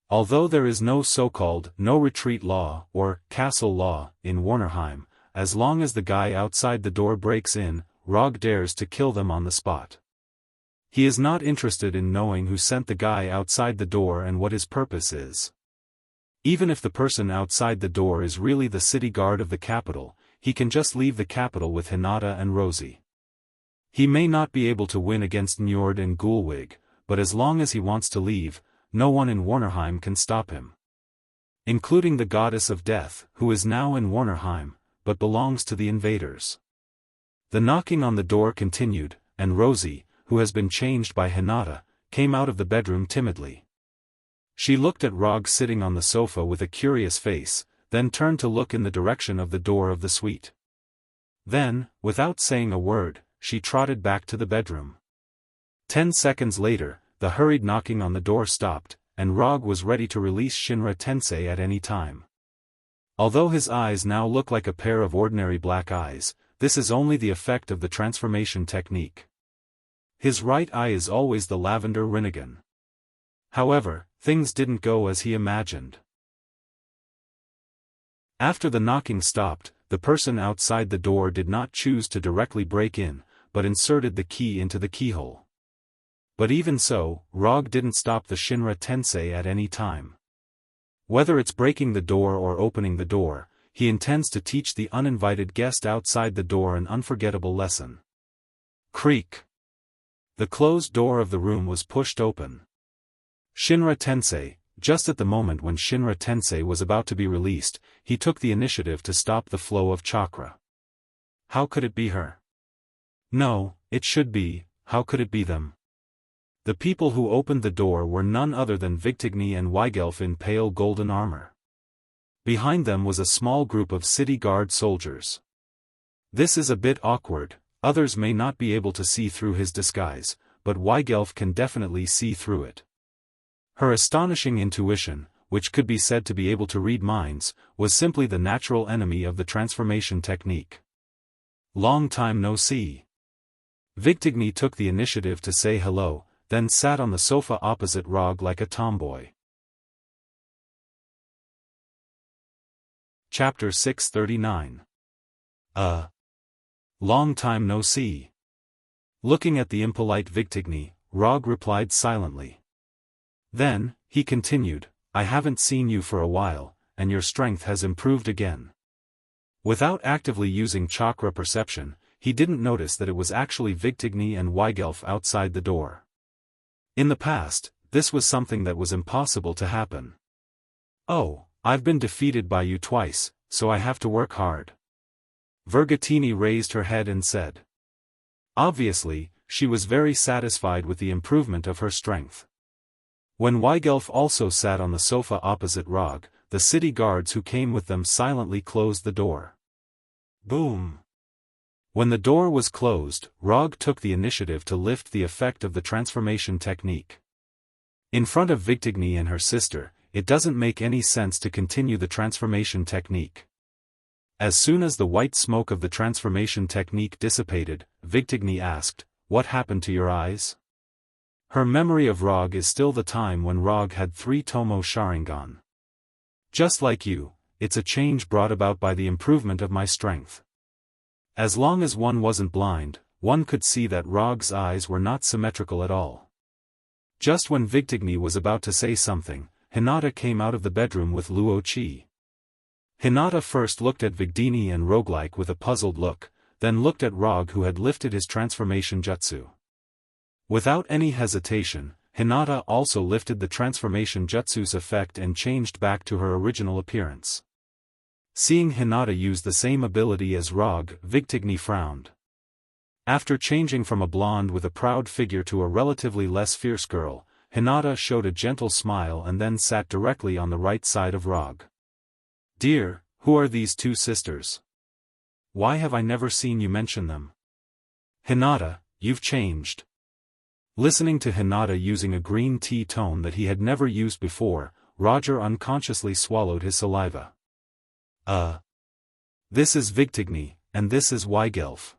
A: Although there is no so-called no-retreat law or castle law in Warnerheim, as long as the guy outside the door breaks in, Rog dares to kill them on the spot. He is not interested in knowing who sent the guy outside the door and what his purpose is. Even if the person outside the door is really the city guard of the capital, he can just leave the capital with Hinata and Rosie. He may not be able to win against Njord and Gulwig, but as long as he wants to leave, no one in Warnerheim can stop him. Including the goddess of death, who is now in Warnerheim, but belongs to the invaders. The knocking on the door continued, and Rosie, who has been changed by Hinata, came out of the bedroom timidly. She looked at Rog sitting on the sofa with a curious face, then turned to look in the direction of the door of the suite. Then, without saying a word, she trotted back to the bedroom. 10 seconds later, the hurried knocking on the door stopped, and Rog was ready to release Shinra Tensei at any time. Although his eyes now look like a pair of ordinary black eyes, this is only the effect of the transformation technique. His right eye is always the lavender Rinnegan. However, things didn't go as he imagined. After the knocking stopped, the person outside the door did not choose to directly break in, but inserted the key into the keyhole. But even so, Rog didn't stop the Shinra Tensei at any time. Whether it's breaking the door or opening the door, he intends to teach the uninvited guest outside the door an unforgettable lesson. Creak. The closed door of the room was pushed open. Shinra Tensei, just at the moment when Shinra Tensei was about to be released, he took the initiative to stop the flow of chakra. How could it be her? No, it should be, how could it be them? The people who opened the door were none other than Vigtigny and Weigelf in pale golden armor. Behind them was a small group of city guard soldiers. This is a bit awkward, others may not be able to see through his disguise, but Weigelf can definitely see through it. Her astonishing intuition, which could be said to be able to read minds, was simply the natural enemy of the transformation technique. Long time no see. Vigtigny took the initiative to say hello, then sat on the sofa opposite Rog like a tomboy. Chapter 639. Long time no see. Looking at the impolite Vigtigny, Rog replied silently. Then, he continued, I haven't seen you for a while, and your strength has improved again. Without actively using chakra perception, he didn't notice that it was actually Vigtigny and Weigelf outside the door. In the past, this was something that was impossible to happen. Oh, I've been defeated by you twice, so I have to work hard. Vergatini raised her head and said. Obviously, she was very satisfied with the improvement of her strength. When Weigelf also sat on the sofa opposite Rog, the city guards who came with them silently closed the door. Boom! When the door was closed, Rog took the initiative to lift the effect of the transformation technique. In front of Vigtigny and her sister, it doesn't make any sense to continue the transformation technique. As soon as the white smoke of the transformation technique dissipated, Vigtigny asked, What happened to your eyes? Her memory of Rog is still the time when Rog had 3 Tomo Sharingan. Just like you, it's a change brought about by the improvement of my strength. As long as one wasn't blind, one could see that Rog's eyes were not symmetrical at all. Just when Vigtigny was about to say something, Hinata came out of the bedroom with Luo Qi. Hinata first looked at Vigdini and Roguelike with a puzzled look, then looked at Rog who had lifted his transformation jutsu. Without any hesitation, Hinata also lifted the transformation jutsu's effect and changed back to her original appearance. Seeing Hinata use the same ability as Rog, Vigtigny frowned. After changing from a blonde with a proud figure to a relatively less fierce girl, Hinata showed a gentle smile and then sat directly on the right side of Rog. "Dear, who are these two sisters? Why have I never seen you mention them? Hinata, you've changed." Listening to Hinata using a green tea tone that he had never used before, Roger unconsciously swallowed his saliva. This is Vigtigny, and this is Weigelf.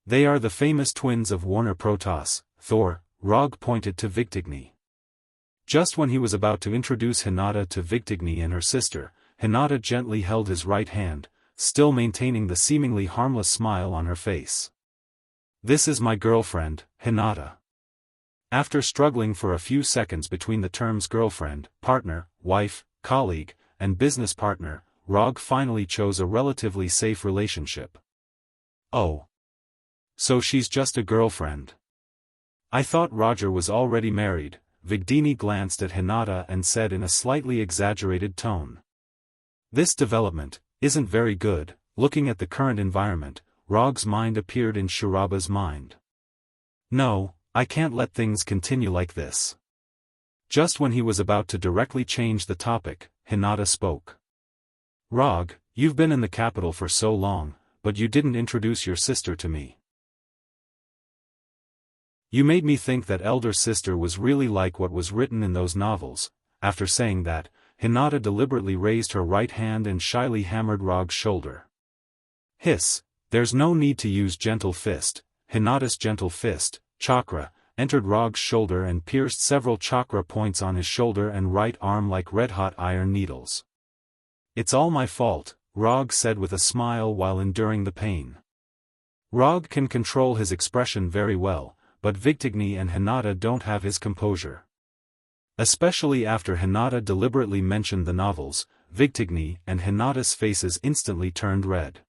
A: They are the famous twins of Warner Protoss, Thor. Rog pointed to Vigtigny. Just when he was about to introduce Hinata to Vigtigny and her sister, Hinata gently held his right hand, still maintaining the seemingly harmless smile on her face. "This is my girlfriend, Hinata." After struggling for a few seconds between the terms girlfriend, partner, wife, colleague, and business partner, Rog finally chose a relatively safe relationship. "Oh. So she's just a girlfriend. I thought Roger was already married." Vigtigny glanced at Hinata and said in a slightly exaggerated tone. "This development isn't very good." Looking at the current environment, Rog's mind appeared in Shiraba's mind. "No, I can't let things continue like this." Just when he was about to directly change the topic, Hinata spoke. "Rog, you've been in the capital for so long, but you didn't introduce your sister to me. You made me think that elder sister was really like what was written in those novels." After saying that, Hinata deliberately raised her right hand and shyly hammered Rog's shoulder. "Hiss, there's no need to use gentle fist." Hinata's gentle fist, chakra, entered Rog's shoulder and pierced several chakra points on his shoulder and right arm like red-hot iron needles. "It's all my fault," Rog said with a smile while enduring the pain. Rog can control his expression very well, but Vigtigny and Hinata don't have his composure. Especially after Hinata deliberately mentioned the novels, Vigtigny and Hinata's faces instantly turned red.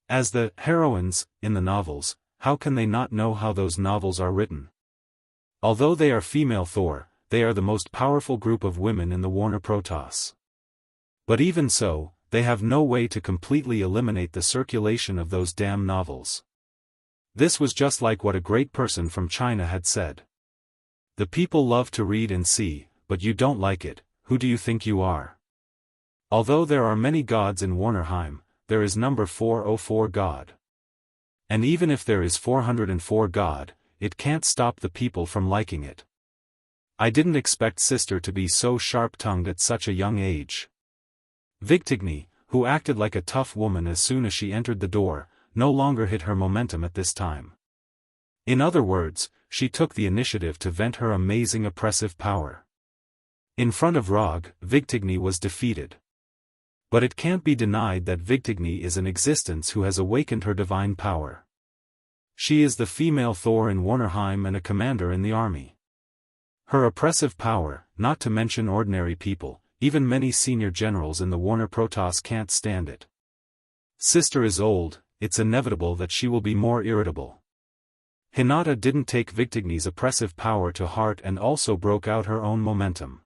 A: As the heroines in the novels, how can they not know how those novels are written? Although they are female Thor, they are the most powerful group of women in the Warner Protoss. But even so, they have no way to completely eliminate the circulation of those damn novels. This was just like what a great person from China had said. "The people love to read and see, but you don't like it. Who do you think you are?" Although there are many gods in Warnerheim, there is number 404 God. And even if there is 404 God, it can't stop the people from liking it. "I didn't expect sister to be so sharp-tongued at such a young age." Vigtigny, who acted like a tough woman as soon as she entered the door, no longer hid her momentum at this time. In other words, she took the initiative to vent her amazing oppressive power. In front of Rog, Vigtigny was defeated. But it can't be denied that Vigtigny is an existence who has awakened her divine power. She is the female Thor in Warnerheim and a commander in the army. Her oppressive power, not to mention ordinary people, even many senior generals in the Warner Protoss can't stand it. Sister is old, it's inevitable that she will be more irritable. Hinata didn't take Vigtigny's oppressive power to heart and also broke out her own momentum.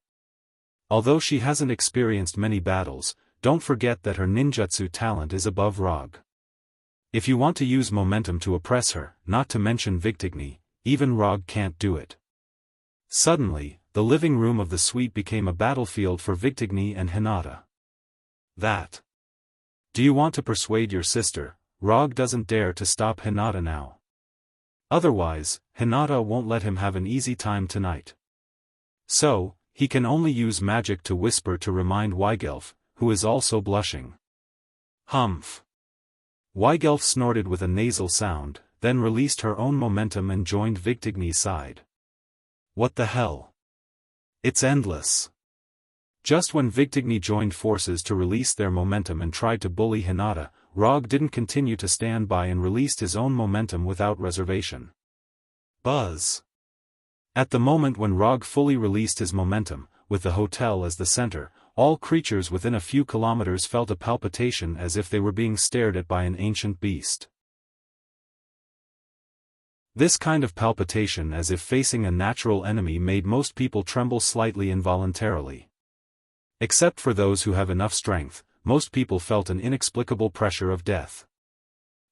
A: Although she hasn't experienced many battles, don't forget that her ninjutsu talent is above Rog. If you want to use momentum to oppress her, not to mention Vigtigny, even Rog can't do it. Suddenly, the living room of the suite became a battlefield for Vigtigny and Hinata. "That. Do you want to persuade your sister?" Rog doesn't dare to stop Hinata now. Otherwise, Hinata won't let him have an easy time tonight. So, he can only use magic to whisper to remind Weigelf, who is also blushing. "Humph." Weigelf snorted with a nasal sound, then released her own momentum and joined Vigtigny's side. "What the hell? It's endless." Just when Vigtigny joined forces to release their momentum and tried to bully Hinata, Rog didn't continue to stand by and released his own momentum without reservation. Buzz. At the moment when Rog fully released his momentum, with the hotel as the center, all creatures within a few kilometers felt a palpitation as if they were being stared at by an ancient beast. This kind of palpitation as if facing a natural enemy made most people tremble slightly involuntarily. Except for those who have enough strength, most people felt an inexplicable pressure of death.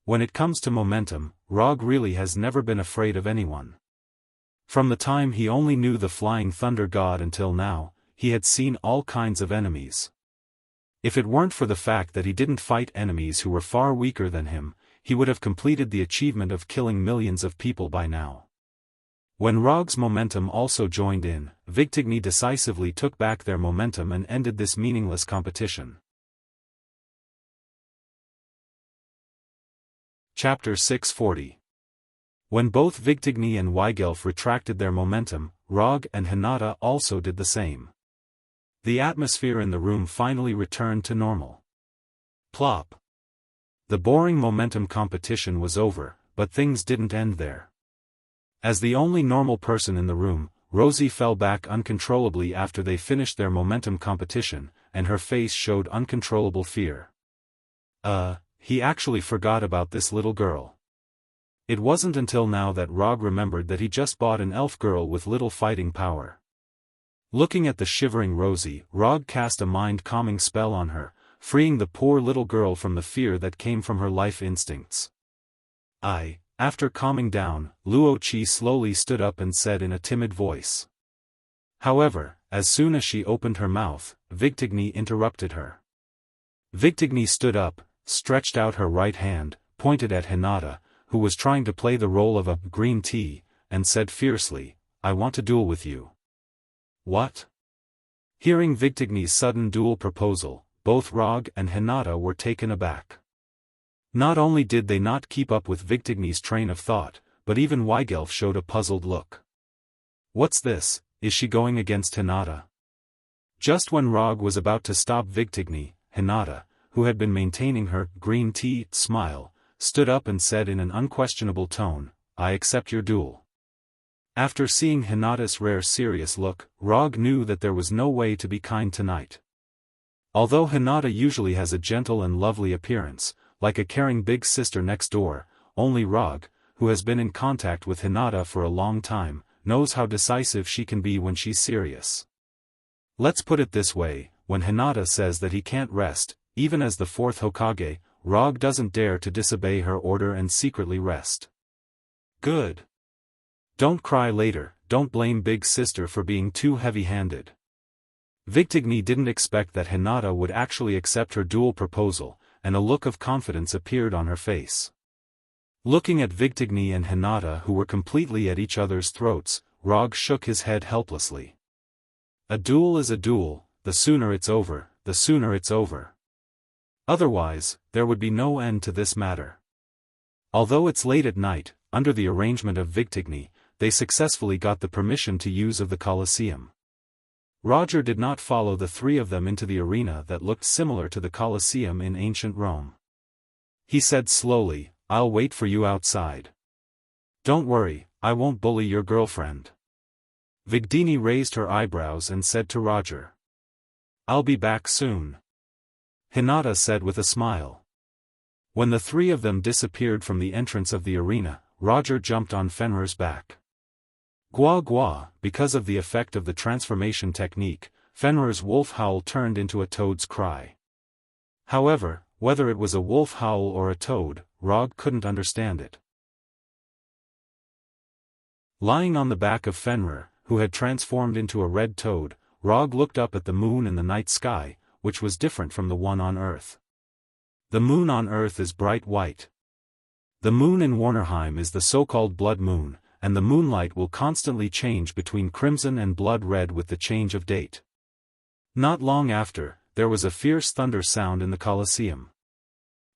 A: When it comes to momentum, Rog really has never been afraid of anyone. From the time he only knew the flying thunder god until now, he had seen all kinds of enemies. If it weren't for the fact that he didn't fight enemies who were far weaker than him, he would have completed the achievement of killing millions of people by now. When Rog's momentum also joined in, Victigny decisively took back their momentum and ended this meaningless competition. Chapter 640. When both Victigny and Weigelf retracted their momentum, Rog and Hinata also did the same. The atmosphere in the room finally returned to normal. Plop. The boring momentum competition was over, but things didn't end there. As the only normal person in the room, Rosie fell back uncontrollably after they finished their momentum competition, and her face showed uncontrollable fear. He actually forgot about this little girl. It wasn't until now that Rog remembered that he just bought an elf girl with little fighting power. Looking at the shivering Rosie, Rog cast a mind-calming spell on her, freeing the poor little girl from the fear that came from her life instincts. After calming down, Luo Qi slowly stood up and said in a timid voice. However, as soon as she opened her mouth, Victigny interrupted her. Victigny stood up, stretched out her right hand, pointed at Hinata, who was trying to play the role of a green tea, and said fiercely, "I want to duel with you." What? Hearing Victigny's sudden duel proposal, both Rog and Hinata were taken aback. Not only did they not keep up with Victigny's train of thought, but even Weigelf showed a puzzled look. What's this? Is she going against Hinata? Just when Rog was about to stop Victigny, Hinata, who had been maintaining her green tea smile, stood up and said in an unquestionable tone, "I accept your duel." After seeing Hinata's rare serious look, Rog knew that there was no way to be kind tonight. Although Hinata usually has a gentle and lovely appearance, like a caring big sister next door, only Rog, who has been in contact with Hinata for a long time, knows how decisive she can be when she's serious. Let's put it this way, when Hinata says that he can't rest, even as the fourth Hokage, Rog doesn't dare to disobey her order and secretly rest. Good. Don't cry later, don't blame big sister for being too heavy-handed. Victigny didn't expect that Hinata would actually accept her duel proposal, and a look of confidence appeared on her face. Looking at Victigny and Hinata who were completely at each other's throats, Rog shook his head helplessly. A duel is a duel, the sooner it's over, the sooner it's over. Otherwise, there would be no end to this matter. Although it's late at night, under the arrangement of Victigny, they successfully got the permission to use of the Colosseum. Roger did not follow the three of them into the arena that looked similar to the Colosseum in ancient Rome. He said slowly, "I'll wait for you outside. Don't worry, I won't bully your girlfriend." Victigny raised her eyebrows and said to Roger, "I'll be back soon," Hinata said with a smile. When the three of them disappeared from the entrance of the arena, Roger jumped on Fenrir's back. Gua gua, because of the effect of the transformation technique, Fenrir's wolf howl turned into a toad's cry. However, whether it was a wolf howl or a toad, Rog couldn't understand it. Lying on the back of Fenrir, who had transformed into a red toad, Rog looked up at the moon in the night sky, which was different from the one on Earth. The moon on Earth is bright white. The moon in Warnerheim is the so-called blood moon, and the moonlight will constantly change between crimson and blood red with the change of date. Not long after, there was a fierce thunder sound in the Colosseum.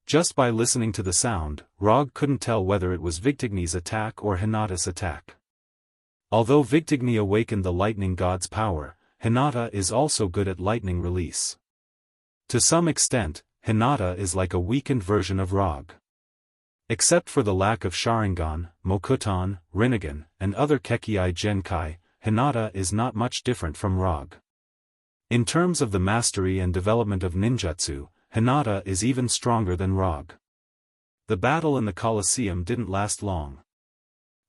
A: Just by listening to the sound, Rog couldn't tell whether it was Victigny's attack or Hinata's attack. Although Victigny awakened the lightning god's power, Hinata is also good at lightning release. To some extent, Hinata is like a weakened version of Rog. Except for the lack of Sharingan, Mokuton, Rinnegan, and other Kekkai Genkai, Hinata is not much different from Rog. In terms of the mastery and development of ninjutsu, Hinata is even stronger than Rog. The battle in the Colosseum didn't last long.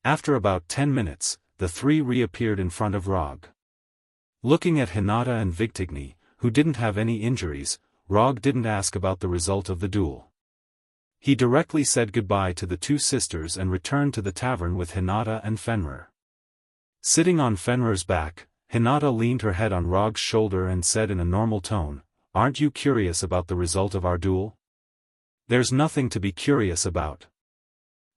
A: After about 10 minutes, the three reappeared in front of Rog. Looking at Hinata and Victigny, who didn't have any injuries, Rog didn't ask about the result of the duel. He directly said goodbye to the two sisters and returned to the tavern with Hinata and Fenrir. Sitting on Fenrir's back, Hinata leaned her head on Rog's shoulder and said in a normal tone, "Aren't you curious about the result of our duel?" "There's nothing to be curious about.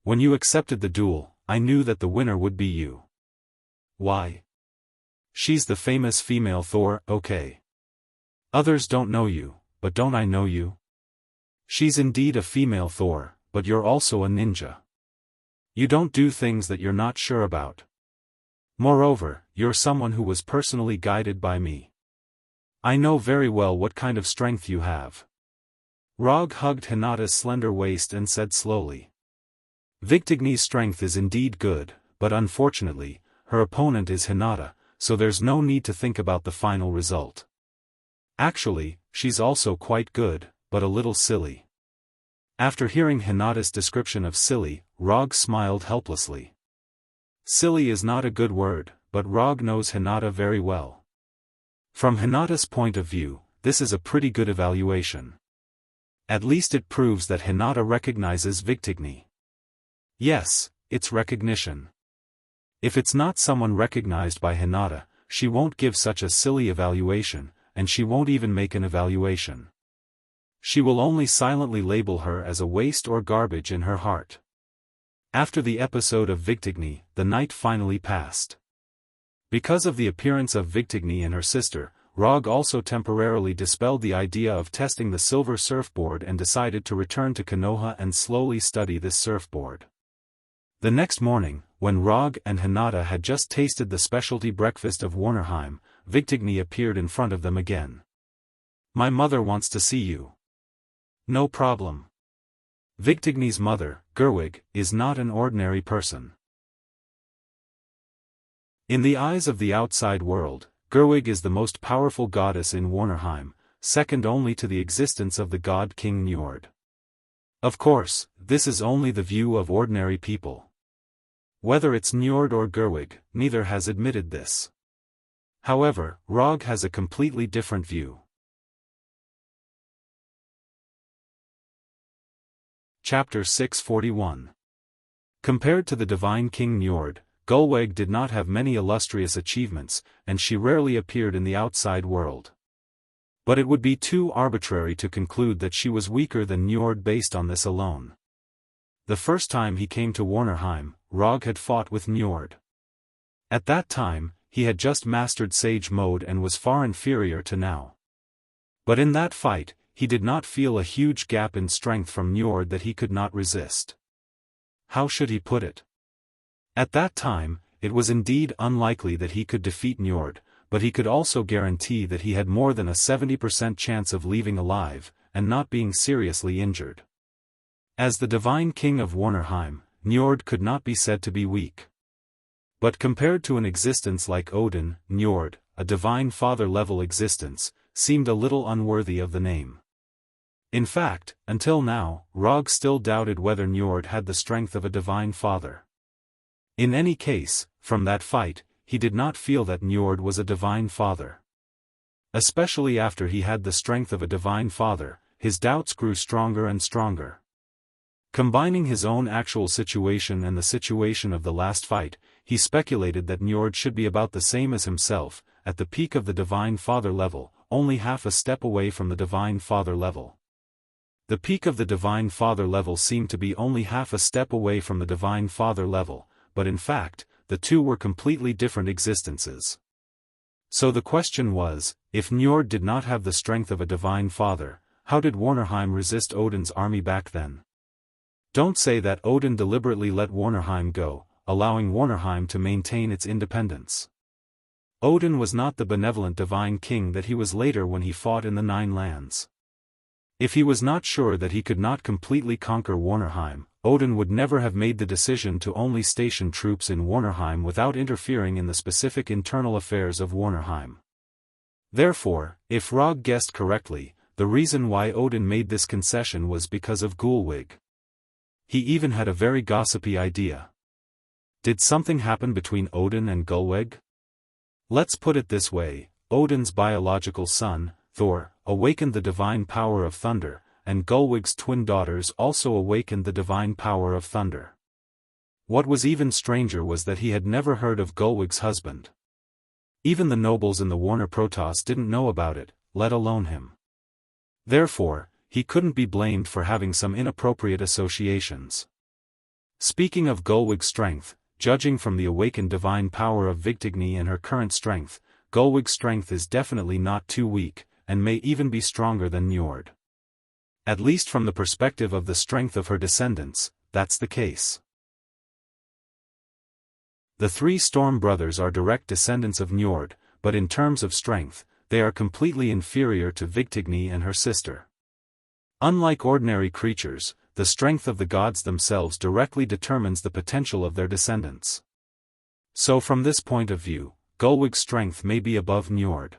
A: When you accepted the duel, I knew that the winner would be you." "Why?" "She's the famous female Thor, okay. Others don't know you, but don't I know you? She's indeed a female Thor, but you're also a ninja. You don't do things that you're not sure about. Moreover, you're someone who was personally guided by me. I know very well what kind of strength you have." Rog hugged Hinata's slender waist and said slowly. "Victigni's strength is indeed good, but unfortunately, her opponent is Hinata, so there's no need to think about the final result. Actually, she's also quite good, but a little silly." After hearing Hinata's description of silly, Rog smiled helplessly. Silly is not a good word, but Rog knows Hinata very well. From Hinata's point of view, this is a pretty good evaluation. At least it proves that Hinata recognizes Victigni. Yes, it's recognition. If it's not someone recognized by Hinata, she won't give such a silly evaluation, and she won't even make an evaluation. She will only silently label her as a waste or garbage in her heart. After the episode of Victigni, the night finally passed. Because of the appearance of Victigni and her sister, Rog also temporarily dispelled the idea of testing the silver surfboard and decided to return to Konoha and slowly study this surfboard. The next morning, when Rog and Hinata had just tasted the specialty breakfast of Warnerheim, Victigni appeared in front of them again. "My mother wants to see you." "No problem." Victigni's mother, Gerwig, is not an ordinary person. In the eyes of the outside world, Gerwig is the most powerful goddess in Warnerheim, second only to the existence of the god King Njord. Of course, this is only the view of ordinary people. Whether it's Njord or Gerwig, neither has admitted this. However, Rog has a completely different view. Chapter 641. Compared to the divine King Njord, Gulweg did not have many illustrious achievements, and she rarely appeared in the outside world. But it would be too arbitrary to conclude that she was weaker than Njord based on this alone. The first time he came to Warnerheim, Rog had fought with Njord. At that time, he had just mastered Sage Mode and was far inferior to now. But in that fight, he did not feel a huge gap in strength from Njord that he could not resist. How should he put it? At that time, it was indeed unlikely that he could defeat Njord, but he could also guarantee that he had more than a 70% chance of leaving alive, and not being seriously injured. As the divine king of Warnerheim, Njord could not be said to be weak. But compared to an existence like Odin, Njord, a divine father-level existence, seemed a little unworthy of the name. In fact, until now, Rog still doubted whether Njord had the strength of a divine father. In any case, from that fight, he did not feel that Njord was a divine father. Especially after he had the strength of a divine father, his doubts grew stronger and stronger. Combining his own actual situation and the situation of the last fight, he speculated that Njord should be about the same as himself, at the peak of the divine father level, only half a step away from the divine father level. The peak of the divine father level seemed to be only half a step away from the divine father level, but in fact, the two were completely different existences. So the question was, if Njord did not have the strength of a divine father, how did Warnerheim resist Odin's army back then? Don't say that Odin deliberately let Warnerheim go, allowing Warnerheim to maintain its independence. Odin was not the benevolent divine king that he was later when he fought in the Nine Lands. If he was not sure that he could not completely conquer Warnerheim, Odin would never have made the decision to only station troops in Warnerheim without interfering in the specific internal affairs of Warnerheim. Therefore, if Rog guessed correctly, the reason why Odin made this concession was because of Gulwig. He even had a very gossipy idea. Did something happen between Odin and Gulwig? Let's put it this way, Odin's biological son, Thor, awakened the divine power of thunder, and Gulwig's twin daughters also awakened the divine power of thunder. What was even stranger was that he had never heard of Gulwig's husband. Even the nobles in the Warner Protoss didn't know about it, let alone him. Therefore, he couldn't be blamed for having some inappropriate associations. Speaking of Gulwig's strength, judging from the awakened divine power of Victigny and her current strength, Gulwig's strength is definitely not too weak, and may even be stronger than Njord. At least from the perspective of the strength of her descendants, that's the case. The three Storm brothers are direct descendants of Njord, but in terms of strength, they are completely inferior to Victigny and her sister. Unlike ordinary creatures, the strength of the gods themselves directly determines the potential of their descendants. So from this point of view, Gulwig's strength may be above Njord.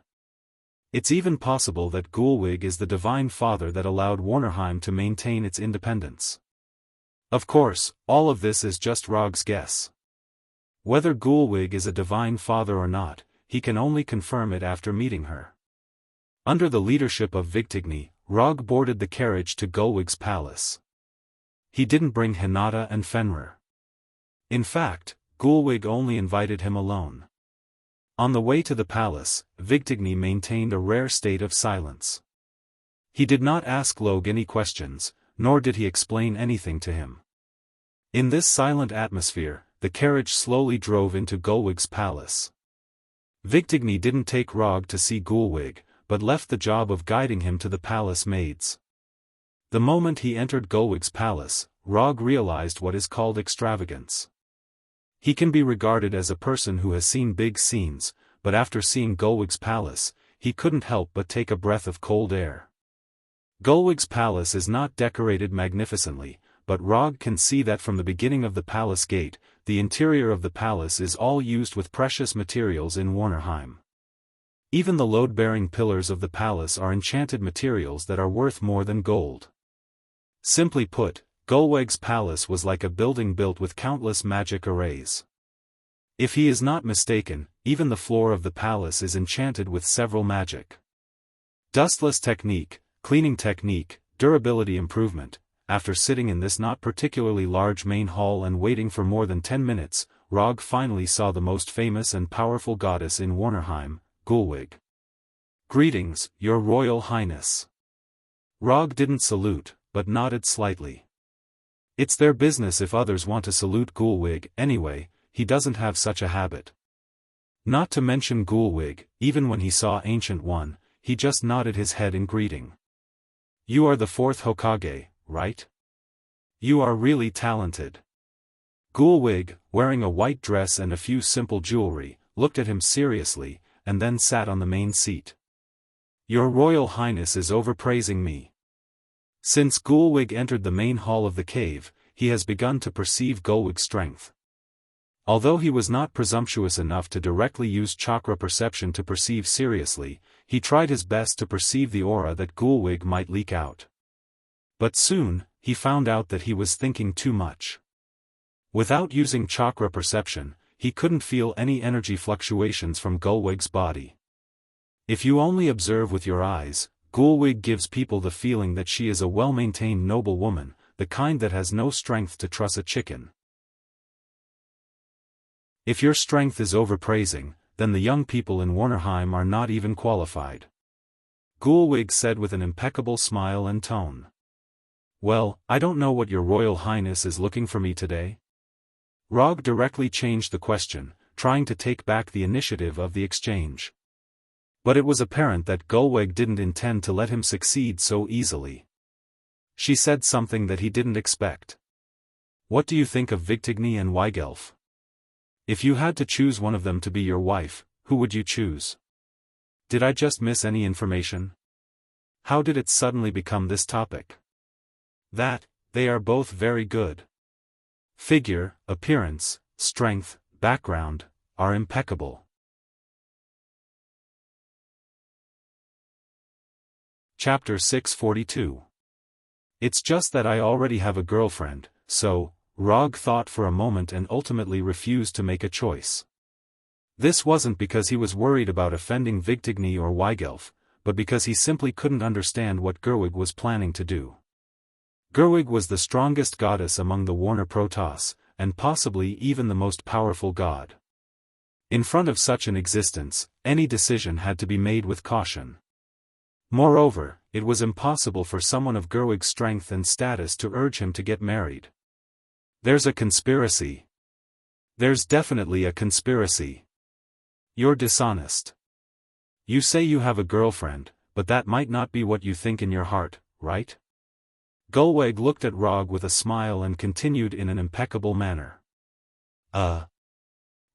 A: It's even possible that Gulwig is the divine father that allowed Warnerheim to maintain its independence. Of course, all of this is just Rog's guess. Whether Gulwig is a divine father or not, he can only confirm it after meeting her. Under the leadership of Victigny, Rog boarded the carriage to Gulwig's palace. He didn't bring Hinata and Fenrir. In fact, Gulwig only invited him alone. On the way to the palace, Victigny maintained a rare state of silence. He did not ask Log any questions, nor did he explain anything to him. In this silent atmosphere, the carriage slowly drove into Gulwig's palace. Victigny didn't take Rog to see Gulwig, but left the job of guiding him to the palace maids. The moment he entered Gulwig's palace, Rog realized what is called extravagance. He can be regarded as a person who has seen big scenes, but after seeing Gulwig's palace, he couldn't help but take a breath of cold air. Gulwig's palace is not decorated magnificently, but Rog can see that from the beginning of the palace gate, the interior of the palace is all used with precious materials in Warnerheim. Even the load-bearing pillars of the palace are enchanted materials that are worth more than gold. Simply put, Gulwig's palace was like a building built with countless magic arrays. If he is not mistaken, even the floor of the palace is enchanted with several magic. Dustless technique, cleaning technique, durability improvement. After sitting in this not particularly large main hall and waiting for more than 10 minutes, Rog finally saw the most famous and powerful goddess in Warnerheim, Gulwig. "Greetings, Your Royal Highness." Rog didn't salute, but nodded slightly. It's their business if others want to salute Gulwig anyway, he doesn't have such a habit. Not to mention Gulwig, even when he saw Ancient One, he just nodded his head in greeting. "You are the fourth Hokage, right? You are really talented." Gulwig, wearing a white dress and a few simple jewelry, looked at him seriously, and then sat on the main seat. "Your Royal Highness is overpraising me." Since Gulwig entered the main hall of the cave, he has begun to perceive Gulwig's strength. Although he was not presumptuous enough to directly use chakra perception to perceive seriously, he tried his best to perceive the aura that Gulwig might leak out. But soon, he found out that he was thinking too much. Without using chakra perception, he couldn't feel any energy fluctuations from Gulwig's body. If you only observe with your eyes, Gulwig gives people the feeling that she is a well-maintained noble woman, the kind that has no strength to truss a chicken. If your strength is overpraising, then the young people in Warnerheim are not even qualified. Gulwig said with an impeccable smile and tone. "Well, I don't know what your Royal Highness is looking for me today." Rog directly changed the question, trying to take back the initiative of the exchange. But it was apparent that Gulwig didn't intend to let him succeed so easily. She said something that he didn't expect. "What do you think of Victigny and Weigelf? If you had to choose one of them to be your wife, who would you choose? Did I just miss any information? How did it suddenly become this topic?" "That, they are both very good. Figure, appearance, strength, background, are impeccable." Chapter 642. It's just that I already have a girlfriend, so, Rog thought for a moment and ultimately refused to make a choice. This wasn't because he was worried about offending Victigny or Weigelf, but because he simply couldn't understand what Gulwig was planning to do. Gulwig was the strongest goddess among the Warner Protoss, and possibly even the most powerful god. In front of such an existence, any decision had to be made with caution. Moreover, it was impossible for someone of Gerwig's strength and status to urge him to get married. There's a conspiracy. There's definitely a conspiracy. You're dishonest. You say you have a girlfriend, but that might not be what you think in your heart, right? Gerwig looked at Rog with a smile and continued in an impeccable manner.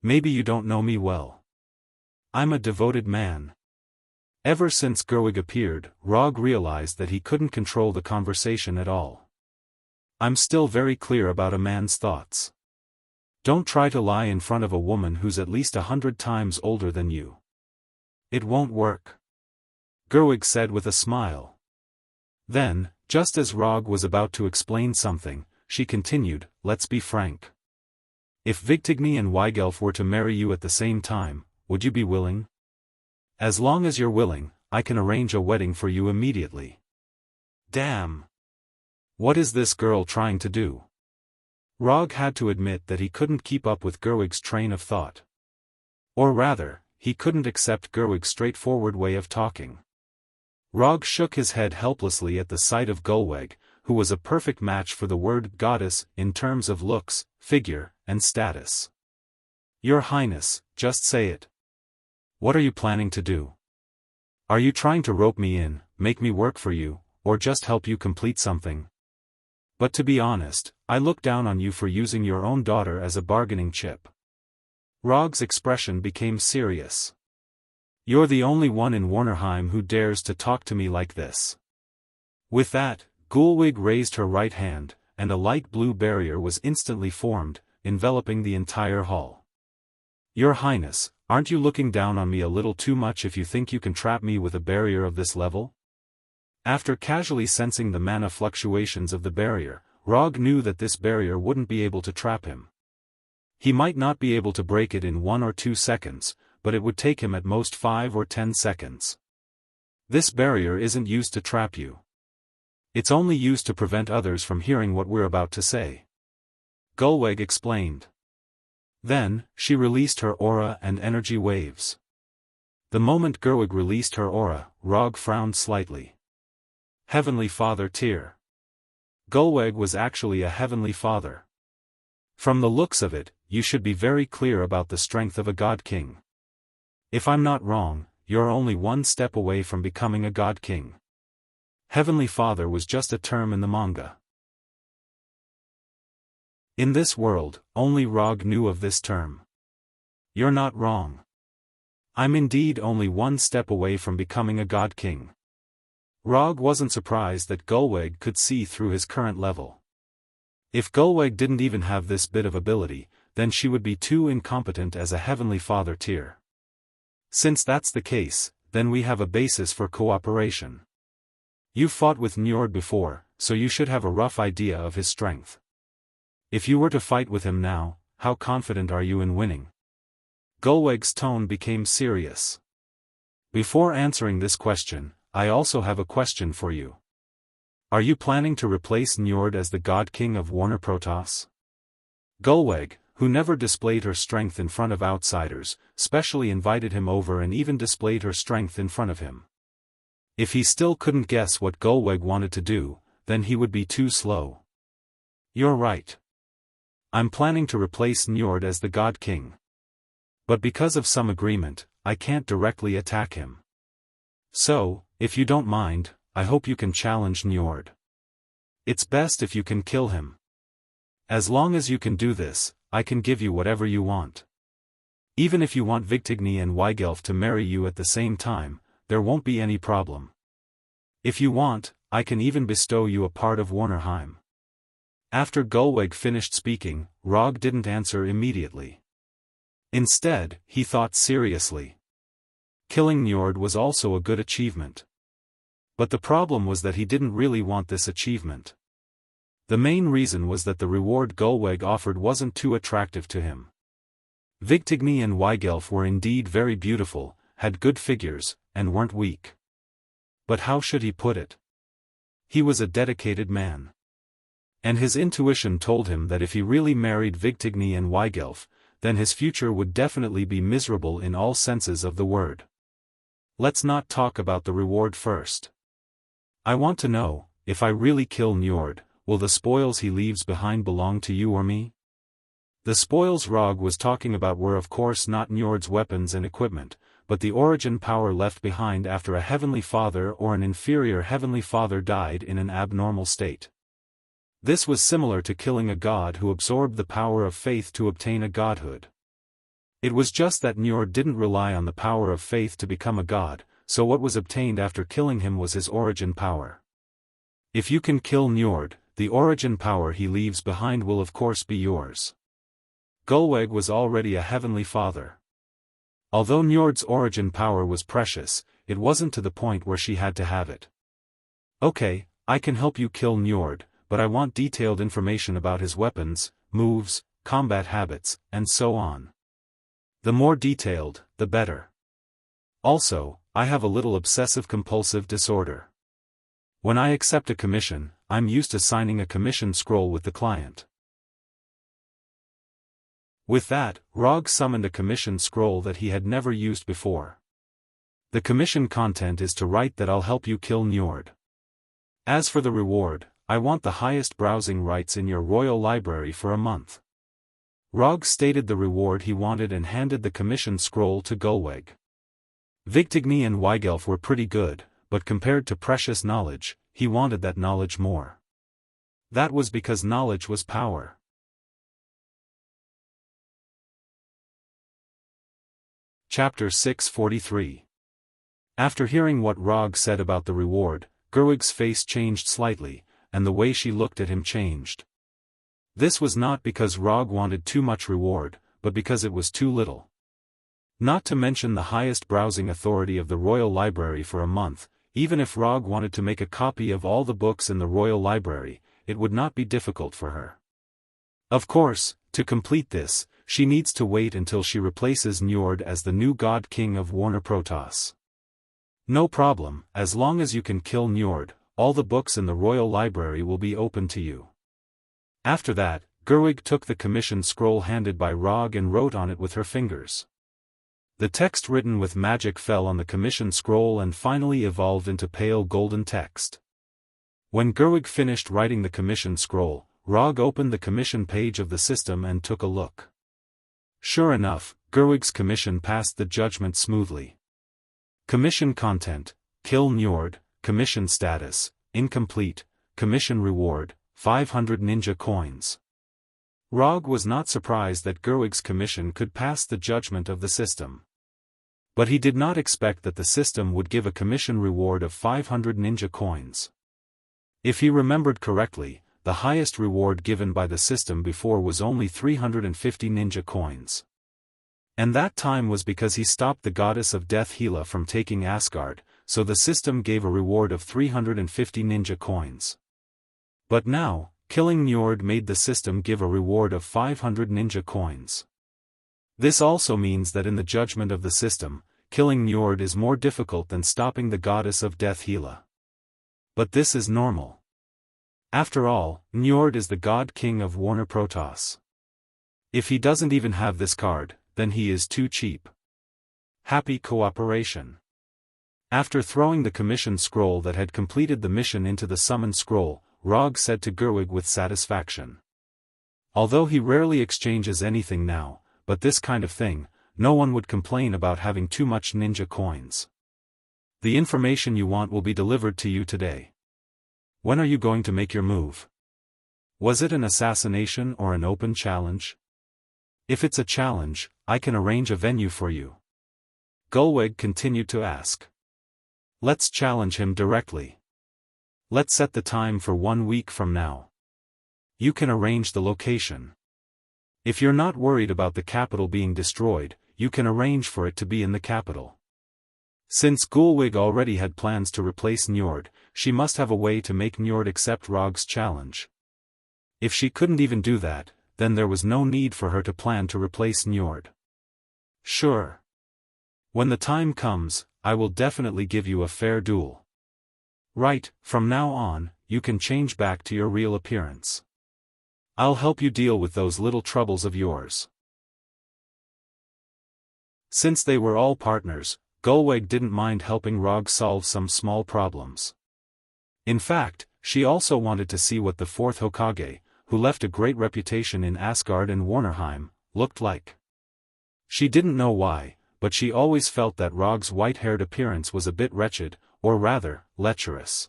A: Maybe you don't know me well. I'm a devoted man. Ever since Gerwig appeared, Rog realized that he couldn't control the conversation at all. I'm still very clear about a man's thoughts. Don't try to lie in front of a woman who's at least 100 times older than you. It won't work. Gerwig said with a smile. Then, just as Rog was about to explain something, she continued, let's be frank. If Vigtigny and Weigelf were to marry you at the same time, would you be willing? As long as you're willing, I can arrange a wedding for you immediately. Damn! What is this girl trying to do? Rog had to admit that he couldn't keep up with Gerwig's train of thought. Or rather, he couldn't accept Gerwig's straightforward way of talking. Rog shook his head helplessly at the sight of Gerwig, who was a perfect match for the word goddess in terms of looks, figure, and status. Your Highness, just say it. What are you planning to do? Are you trying to rope me in, make me work for you, or just help you complete something? But to be honest, I look down on you for using your own daughter as a bargaining chip. Rog's expression became serious. You're the only one in Warnerheim who dares to talk to me like this. With that, Gerwig raised her right hand, and a light blue barrier was instantly formed, enveloping the entire hall. Your Highness, aren't you looking down on me a little too much if you think you can trap me with a barrier of this level? After casually sensing the mana fluctuations of the barrier, Rog knew that this barrier wouldn't be able to trap him. He might not be able to break it in 1 or 2 seconds, but it would take him at most 5 or 10 seconds. This barrier isn't used to trap you. It's only used to prevent others from hearing what we're about to say. Gerwig explained. Then, she released her aura and energy waves. The moment Gerwig released her aura, Rog frowned slightly. Heavenly Father tier. Gerwig was actually a Heavenly Father. From the looks of it, you should be very clear about the strength of a God King. If I'm not wrong, you're only 1 step away from becoming a God King. Heavenly Father was just a term in the manga. In this world, only Rog knew of this term. You're not wrong. I'm indeed only 1 step away from becoming a God King. Rog wasn't surprised that Gerwig could see through his current level. If Gerwig didn't even have this bit of ability, then she would be too incompetent as a Heavenly Father tier. Since that's the case, then we have a basis for cooperation. You fought with Njord before, so you should have a rough idea of his strength. If you were to fight with him now, how confident are you in winning? Gerwig's tone became serious. Before answering this question, I also have a question for you. Are you planning to replace Njord as the God King of Warner Protoss? Gerwig, who never displayed her strength in front of outsiders, specially invited him over and even displayed her strength in front of him. If he still couldn't guess what Gerwig wanted to do, then he would be too slow. You're right. I'm planning to replace Njord as the God King. But because of some agreement, I can't directly attack him. So, if you don't mind, I hope you can challenge Njord. It's best if you can kill him. As long as you can do this, I can give you whatever you want. Even if you want Vigtigny and Weigelf to marry you at the same time, there won't be any problem. If you want, I can even bestow you a part of Warnerheim. After Gerwig finished speaking, Rog didn't answer immediately. Instead, he thought seriously. Killing Njord was also a good achievement. But the problem was that he didn't really want this achievement. The main reason was that the reward Gerwig offered wasn't too attractive to him. Vigtigny and Weigelf were indeed very beautiful, had good figures, and weren't weak. But how should he put it? He was a dedicated man. And his intuition told him that if he really married Vigtigny and Weigelf, then his future would definitely be miserable in all senses of the word. Let's not talk about the reward first. I want to know, if I really kill Njord, will the spoils he leaves behind belong to you or me? The spoils Rog was talking about were of course not Njord's weapons and equipment, but the origin power left behind after a heavenly father or an inferior heavenly father died in an abnormal state. This was similar to killing a god who absorbed the power of faith to obtain a godhood. It was just that Njord didn't rely on the power of faith to become a god, so what was obtained after killing him was his origin power. If you can kill Njord, the origin power he leaves behind will of course be yours. Gulweg was already a heavenly father. Although Njord's origin power was precious, it wasn't to the point where she had to have it. Okay, I can help you kill Njord, but I want detailed information about his weapons, moves, combat habits, and so on. The more detailed, the better. Also, I have a little obsessive-compulsive disorder. When I accept a commission, I'm used to signing a commission scroll with the client. With that, Rog summoned a commission scroll that he had never used before. The commission content is to write that I'll help you kill Njord. As for the reward, I want the highest browsing rights in your royal library for a month. Rog stated the reward he wanted and handed the commission scroll to Gulweg. Vigtigny and Weigelf were pretty good, but compared to precious knowledge, he wanted that knowledge more. That was because knowledge was power. Chapter 643. After hearing what Rog said about the reward, Gerwig's face changed slightly, and the way she looked at him changed. This was not because Rog wanted too much reward, but because it was too little. Not to mention the highest browsing authority of the Royal Library for a month, even if Rog wanted to make a copy of all the books in the Royal Library, it would not be difficult for her. Of course, to complete this, she needs to wait until she replaces Njord as the new God King of Warner Protoss. No problem, as long as you can kill Njord, all the books in the Royal Library will be open to you. After that, Gerwig took the commission scroll handed by Rog and wrote on it with her fingers. The text written with magic fell on the commission scroll and finally evolved into pale golden text. When Gerwig finished writing the commission scroll, Rog opened the commission page of the system and took a look. Sure enough, Gerwig's commission passed the judgment smoothly. Commission content: kill Njord. Commission status: incomplete. Commission reward: 500 ninja coins. Rog was not surprised that Gerwig's commission could pass the judgment of the system. But he did not expect that the system would give a commission reward of 500 ninja coins. If he remembered correctly, the highest reward given by the system before was only 350 ninja coins. And that time was because he stopped the goddess of death Hela from taking Asgard, so the system gave a reward of 350 ninja coins. But now, killing Njord made the system give a reward of 500 ninja coins. This also means that in the judgment of the system, killing Njord is more difficult than stopping the goddess of death Hela. But this is normal. After all, Njord is the God King of Warner Protoss. If he doesn't even have this card, then he is too cheap. Happy cooperation. After throwing the commission scroll that had completed the mission into the summon scroll, Rog said to Gerwig with satisfaction. Although he rarely exchanges anything now, but this kind of thing, no one would complain about having too much ninja coins. The information you want will be delivered to you today. When are you going to make your move? Was it an assassination or an open challenge? If it's a challenge, I can arrange a venue for you. Gulweg continued to ask. Let's challenge him directly. Let's set the time for 1 week from now. You can arrange the location. If you're not worried about the capital being destroyed, you can arrange for it to be in the capital. Since Gulweg already had plans to replace Njord, she must have a way to make Njord accept Rog's challenge. If she couldn't even do that, then there was no need for her to plan to replace Njord. Sure. When the time comes, I will definitely give you a fair duel. Right, from now on, you can change back to your real appearance. I'll help you deal with those little troubles of yours. Since they were all partners, Gulweg didn't mind helping Rog solve some small problems. In fact, she also wanted to see what the fourth Hokage, who left a great reputation in Asgard and Warnerheim, looked like. She didn't know why, but she always felt that Rog's white-haired appearance was a bit wretched, or rather, lecherous.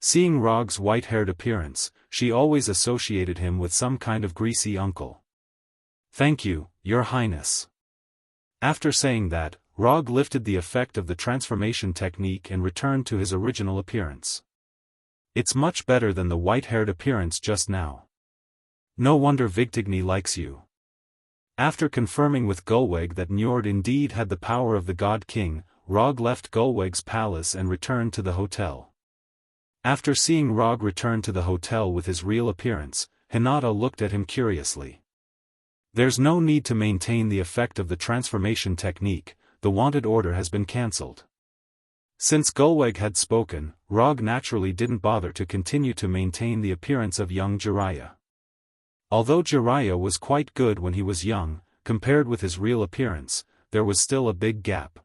A: Seeing Rog's white-haired appearance, she always associated him with some kind of greasy uncle. "Thank you, Your Highness." After saying that, Rog lifted the effect of the transformation technique and returned to his original appearance. It's much better than the white-haired appearance just now. No wonder Vigtigny likes you. After confirming with Gulweg that Njord indeed had the power of the God King, Rog left Gulweg's palace and returned to the hotel. After seeing Rog return to the hotel with his real appearance, Hinata looked at him curiously. There's no need to maintain the effect of the transformation technique, the wanted order has been cancelled. Since Gulweg had spoken, Rog naturally didn't bother to continue to maintain the appearance of young Jiraiya. Although Jiraiya was quite good when he was young, compared with his real appearance, there was still a big gap.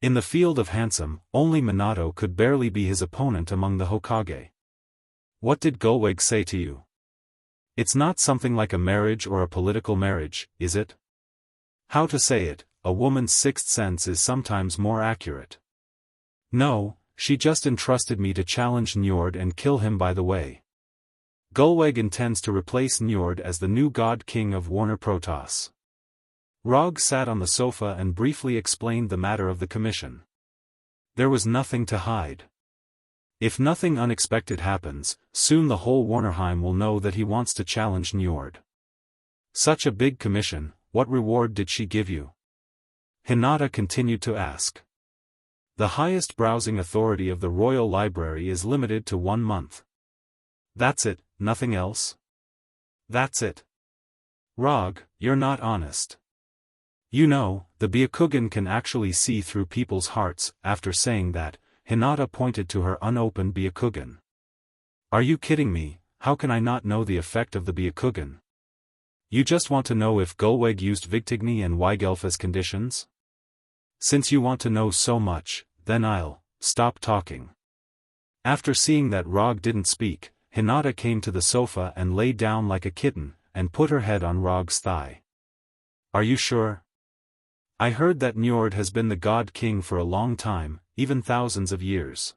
A: In the field of handsome, only Minato could barely be his opponent among the Hokage. What did Gulweg say to you? It's not something like a marriage or a political marriage, is it? How to say it, a woman's sixth sense is sometimes more accurate. No, she just entrusted me to challenge Njord and kill him by the way. Gulweg intends to replace Njord as the new God King of Warner Protoss. Rog sat on the sofa and briefly explained the matter of the commission. There was nothing to hide. If nothing unexpected happens, soon the whole Warnerheim will know that he wants to challenge Njord. Such a big commission, what reward did she give you? Hinata continued to ask. The highest browsing authority of the Royal Library is limited to 1 month. That's it, nothing else? That's it. Rog, you're not honest. You know, the Byakugan can actually see through people's hearts. After saying that, Hinata pointed to her unopened Byakugan. Are you kidding me? How can I not know the effect of the Byakugan? You just want to know if Gulweg used Vigtigny and Weigelf as conditions? Since you want to know so much, then I'll stop talking. After seeing that Rog didn't speak, Hinata came to the sofa and lay down like a kitten, and put her head on Rog's thigh. Are you sure? I heard that Njord has been the God King for a long time, even thousands of years.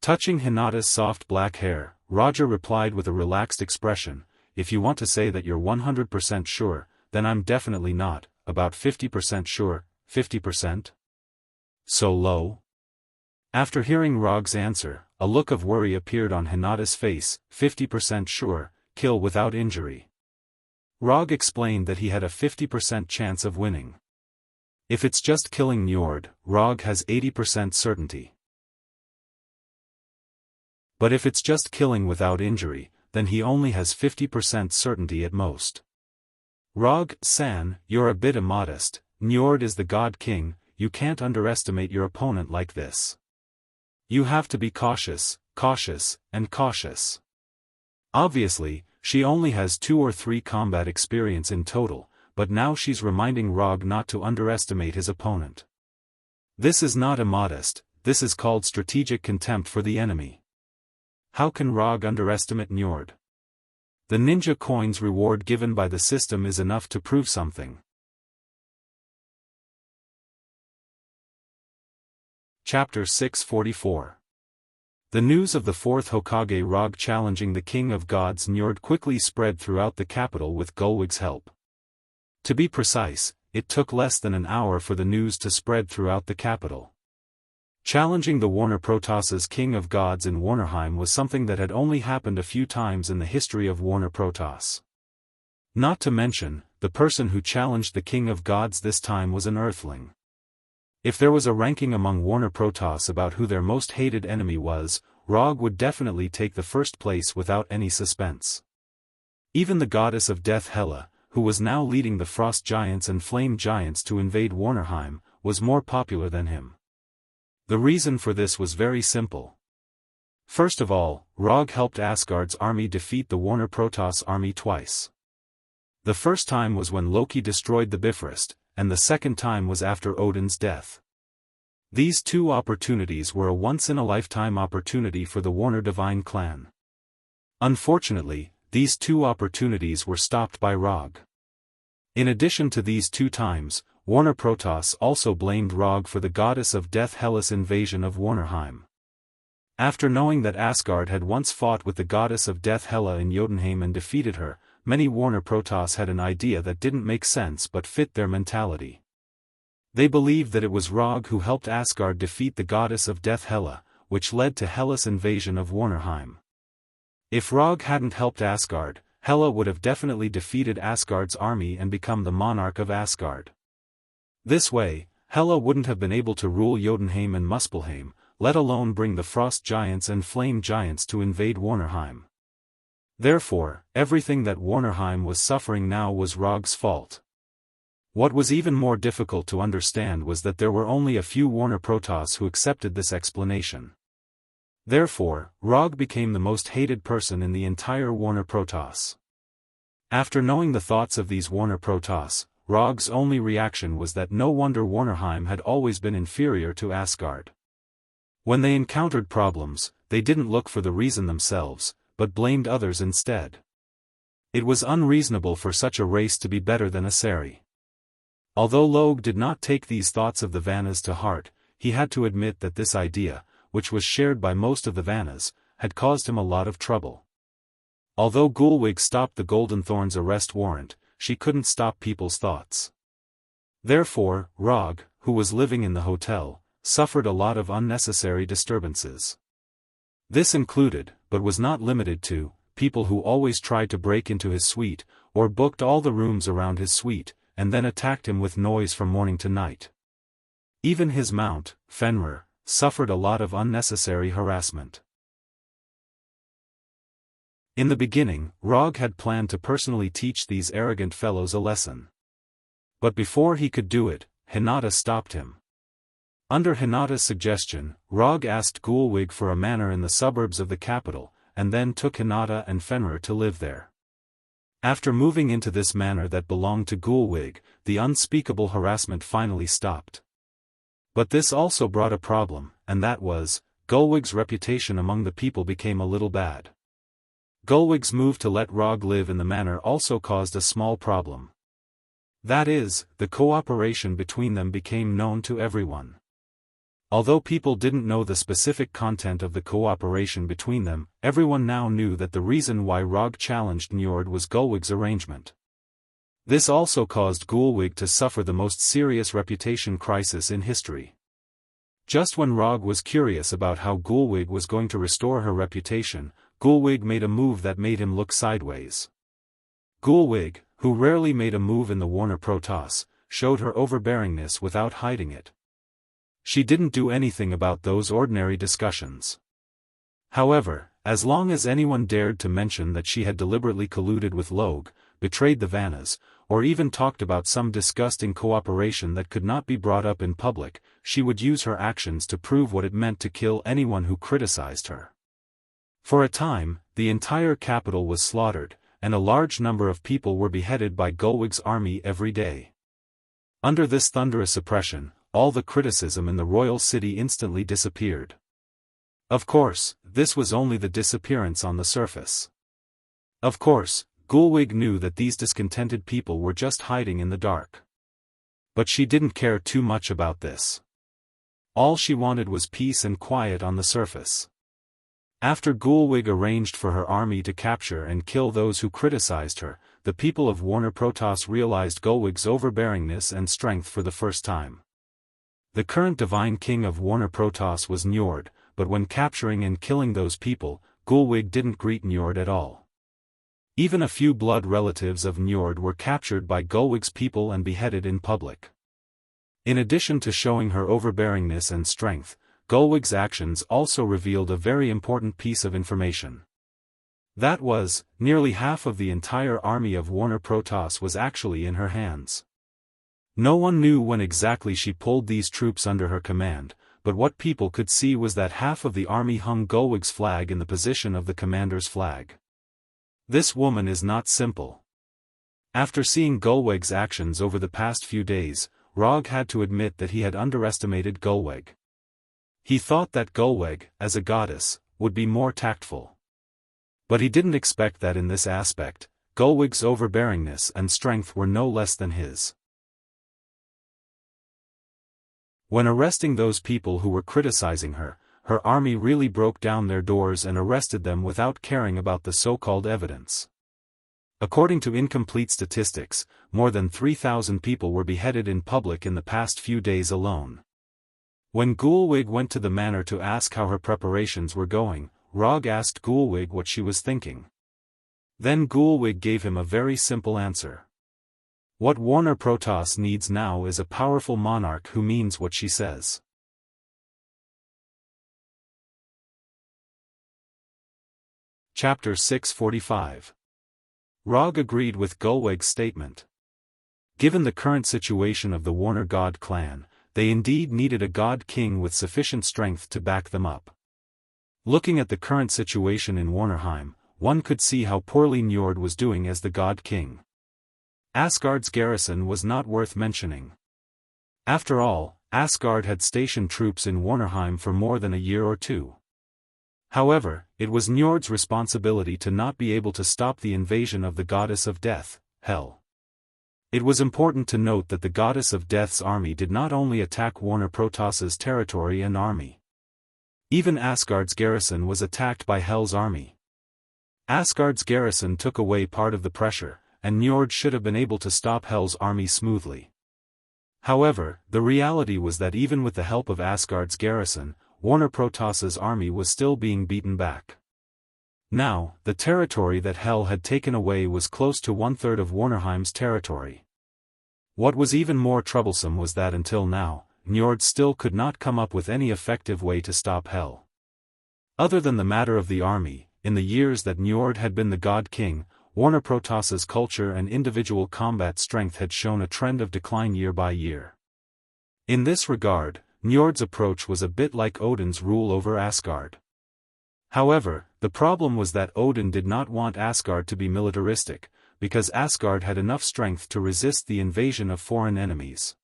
A: Touching Hinata's soft black hair, Roger replied with a relaxed expression, if you want to say that you're 100% sure, then I'm definitely not, about 50% sure, 50%? So low? After hearing Rog's answer, a look of worry appeared on Hinata's face. 50% sure, kill without injury. Rog explained that he had a 50% chance of winning. If it's just killing Njord, Rog has 80% certainty. But if it's just killing without injury, then he only has 50% certainty at most. Rog-san, you're a bit immodest. Njord is the God King, you can't underestimate your opponent like this. You have to be cautious, cautious, and cautious. Obviously, she only has 2 or 3 combat experience in total, but now she's reminding Rog not to underestimate his opponent. This is not immodest, this is called strategic contempt for the enemy. How can Rog underestimate Njord? The ninja coins reward given by the system is enough to prove something. Chapter 644. The news of the fourth Hokage Rog challenging the King of Gods Njord quickly spread throughout the capital with Gulweg's help. To be precise, it took less than an hour for the news to spread throughout the capital. Challenging the Warner Protoss's King of Gods in Warnerheim was something that had only happened a few times in the history of Warner Protoss. Not to mention, the person who challenged the King of Gods this time was an Earthling. If there was a ranking among Warner Protoss about who their most hated enemy was, Rog would definitely take the first place without any suspense. Even the goddess of death Hela, who was now leading the Frost Giants and Flame Giants to invade Warnerheim, was more popular than him. The reason for this was very simple. First of all, Rog helped Asgard's army defeat the Warner Protoss army twice. The first time was when Loki destroyed the Bifrost, and the second time was after Odin's death. These two opportunities were a once-in-a-lifetime opportunity for the Warner Divine clan. Unfortunately, these two opportunities were stopped by Rog. In addition to these two times, Warner Protoss also blamed Rog for the goddess of death Hela's invasion of Warnerheim. After knowing that Asgard had once fought with the goddess of death Hela in Jotunheim and defeated her, many Warner Protoss had an idea that didn't make sense but fit their mentality. They believed that it was Rog who helped Asgard defeat the goddess of death Hela, which led to Hela's invasion of Warnerheim. If Rog hadn't helped Asgard, Hela would have definitely defeated Asgard's army and become the monarch of Asgard. This way, Hela wouldn't have been able to rule Jotunheim and Muspelheim, let alone bring the Frost Giants and Flame Giants to invade Warnerheim. Therefore, everything that Warnerheim was suffering now was Rog's fault. What was even more difficult to understand was that there were only a few Warner Protoss who accepted this explanation. Therefore, Rog became the most hated person in the entire Warner Protoss. After knowing the thoughts of these Warner Protoss, Rog's only reaction was that no wonder Warnerheim had always been inferior to Asgard. When they encountered problems, they didn't look for the reason themselves, but blamed others instead. It was unreasonable for such a race to be better than Asari. Although Loge did not take these thoughts of the Vannas to heart, he had to admit that this idea, which was shared by most of the Vannas, had caused him a lot of trouble. Although Gulwig stopped the Golden Thorn's arrest warrant, she couldn't stop people's thoughts. Therefore, Rog, who was living in the hotel, suffered a lot of unnecessary disturbances. This included, but was not limited to, people who always tried to break into his suite, or booked all the rooms around his suite, and then attacked him with noise from morning to night. Even his mount, Fenrir, suffered a lot of unnecessary harassment. In the beginning, Rog had planned to personally teach these arrogant fellows a lesson. But before he could do it, Hinata stopped him. Under Hinata's suggestion, Rog asked Gulwig for a manor in the suburbs of the capital, and then took Hinata and Fenrir to live there. After moving into this manor that belonged to Gulwig, the unspeakable harassment finally stopped. But this also brought a problem, and that was, Gulwig's reputation among the people became a little bad. Gulwig's move to let Rog live in the manor also caused a small problem. That is, the cooperation between them became known to everyone. Although people didn't know the specific content of the cooperation between them, everyone now knew that the reason why Rog challenged Njord was Gulwig's arrangement. This also caused Gulwig to suffer the most serious reputation crisis in history. Just when Rog was curious about how Gulwig was going to restore her reputation, Gulwig made a move that made him look sideways. Gulwig, who rarely made a move in the Warner Protoss, showed her overbearingness without hiding it. She didn't do anything about those ordinary discussions. However, as long as anyone dared to mention that she had deliberately colluded with Loge, betrayed the Vannas, or even talked about some disgusting cooperation that could not be brought up in public, she would use her actions to prove what it meant to kill anyone who criticized her. For a time, the entire capital was slaughtered, and a large number of people were beheaded by Gulwig's army every day. Under this thunderous oppression, all the criticism in the royal city instantly disappeared. Of course, this was only the disappearance on the surface. Of course, Gulwig knew that these discontented people were just hiding in the dark. But she didn't care too much about this. All she wanted was peace and quiet on the surface. After Gulwig arranged for her army to capture and kill those who criticized her, the people of Warner Protoss realized Gulwig's overbearingness and strength for the first time. The current divine king of Warner Protoss was Njord, but when capturing and killing those people, Gulwig didn't greet Njord at all. Even a few blood relatives of Njord were captured by Gulwig's people and beheaded in public. In addition to showing her overbearingness and strength, Gulwig's actions also revealed a very important piece of information. That was, nearly half of the entire army of Warner Protoss was actually in her hands. No one knew when exactly she pulled these troops under her command, but what people could see was that half of the army hung Gulwig's flag in the position of the commander's flag. This woman is not simple. After seeing Gulwig's actions over the past few days, Rog had to admit that he had underestimated Gulwig. He thought that Gulwig, as a goddess, would be more tactful. But he didn't expect that in this aspect, Gulwig's overbearingness and strength were no less than his. When arresting those people who were criticizing her, her army really broke down their doors and arrested them without caring about the so-called evidence. According to incomplete statistics, more than 3,000 people were beheaded in public in the past few days alone. When Gulwig went to the manor to ask how her preparations were going, Rog asked Gulwig what she was thinking. Then Gulwig gave him a very simple answer. What Warner Protoss needs now is a powerful monarch who means what she says. Chapter 645. Rog agreed with Gulwig's statement. Given the current situation of the Warner God clan, they indeed needed a god king with sufficient strength to back them up. Looking at the current situation in Warnerheim, one could see how poorly Njord was doing as the god king. Asgard's garrison was not worth mentioning. After all, Asgard had stationed troops in Warnerheim for more than a year or two. However, it was Njord's responsibility to not be able to stop the invasion of the goddess of death, Hel. It was important to note that the goddess of death's army did not only attack Warner Protoss's territory and army. Even Asgard's garrison was attacked by Hel's army. Asgard's garrison took away part of the pressure, and Njord should have been able to stop Hel's army smoothly. However, the reality was that even with the help of Asgard's garrison, Warner Protoss's army was still being beaten back. Now, the territory that Hel had taken away was close to one-third of Warnerheim's territory. What was even more troublesome was that until now, Njord still could not come up with any effective way to stop Hel. Other than the matter of the army, in the years that Njord had been the God King, Warner Protoss's culture and individual combat strength had shown a trend of decline year by year. In this regard, Njord's approach was a bit like Odin's rule over Asgard. However, the problem was that Odin did not want Asgard to be militaristic, because Asgard had enough strength to resist the invasion of foreign enemies.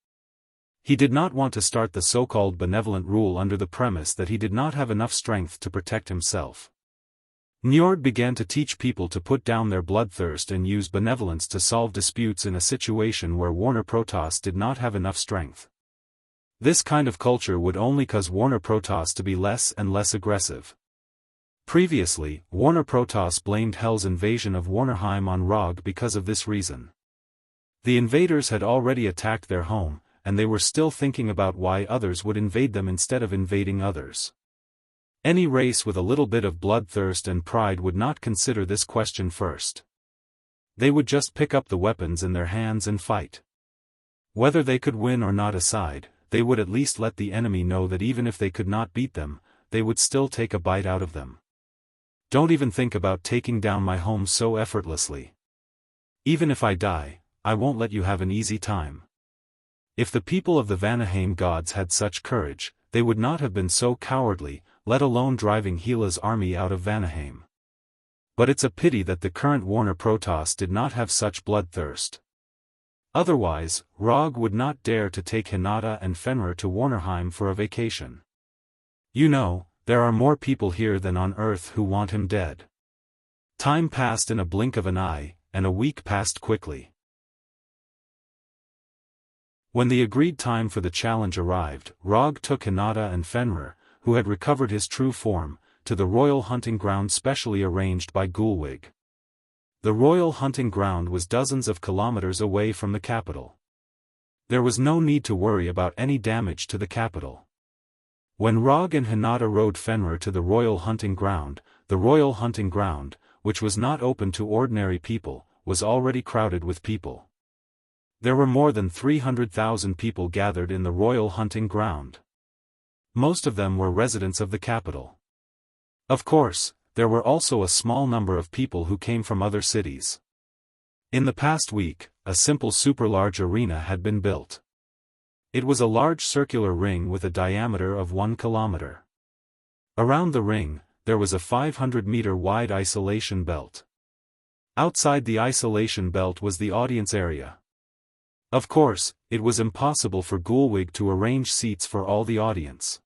A: He did not want to start the so-called benevolent rule under the premise that he did not have enough strength to protect himself. Njord began to teach people to put down their bloodthirst and use benevolence to solve disputes in a situation where Warner Protoss did not have enough strength. This kind of culture would only cause Warner Protoss to be less and less aggressive. Previously, Warner Protoss blamed Hel's invasion of Warnerheim on Rog because of this reason. The invaders had already attacked their home, and they were still thinking about why others would invade them instead of invading others. Any race with a little bit of bloodthirst and pride would not consider this question first. They would just pick up the weapons in their hands and fight. Whether they could win or not aside, they would at least let the enemy know that even if they could not beat them, they would still take a bite out of them. Don't even think about taking down my home so effortlessly. Even if I die, I won't let you have an easy time. If the people of the Vanaheim gods had such courage, they would not have been so cowardly, let alone driving Hela's army out of Vanaheim. But it's a pity that the current Warner Protoss did not have such bloodthirst. Otherwise, Rog would not dare to take Hinata and Fenrir to Warnerheim for a vacation. You know, there are more people here than on Earth who want him dead. Time passed in a blink of an eye, and a week passed quickly. When the agreed time for the challenge arrived, Rog took Hinata and Fenrir, who had recovered his true form, to the royal hunting ground specially arranged by Gulwig. The royal hunting ground was dozens of kilometers away from the capital. There was no need to worry about any damage to the capital. When Rog and Hinata rode Fenrir to the royal hunting ground, which was not open to ordinary people, was already crowded with people. There were more than 300,000 people gathered in the royal hunting ground. Most of them were residents of the capital. Of course, there were also a small number of people who came from other cities. In the past week, a simple super-large arena had been built. It was a large circular ring with a diameter of 1 kilometer. Around the ring, there was a 500-meter-wide isolation belt. Outside the isolation belt was the audience area. Of course, it was impossible for Gulwig to arrange seats for all the audience.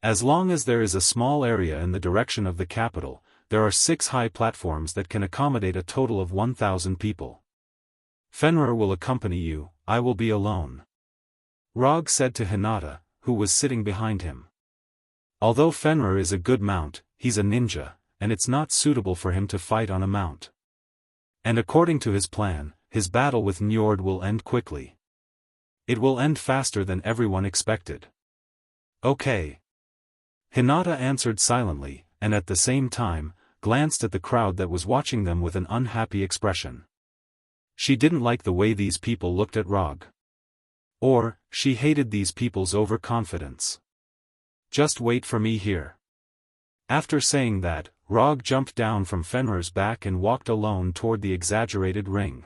A: As long as there is a small area in the direction of the capital, there are 6 high platforms that can accommodate a total of 1,000 people. Fenrir will accompany you, I will be alone. Rog said to Hinata, who was sitting behind him. Although Fenrir is a good mount, he's a ninja, and it's not suitable for him to fight on a mount. And according to his plan, his battle with Njord will end quickly. It will end faster than everyone expected. Okay. Hinata answered silently, and at the same time, glanced at the crowd that was watching them with an unhappy expression. She didn't like the way these people looked at Rog. Or, she hated these people's overconfidence. Just wait for me here. After saying that, Rog jumped down from Fenrir's back and walked alone toward the exaggerated ring.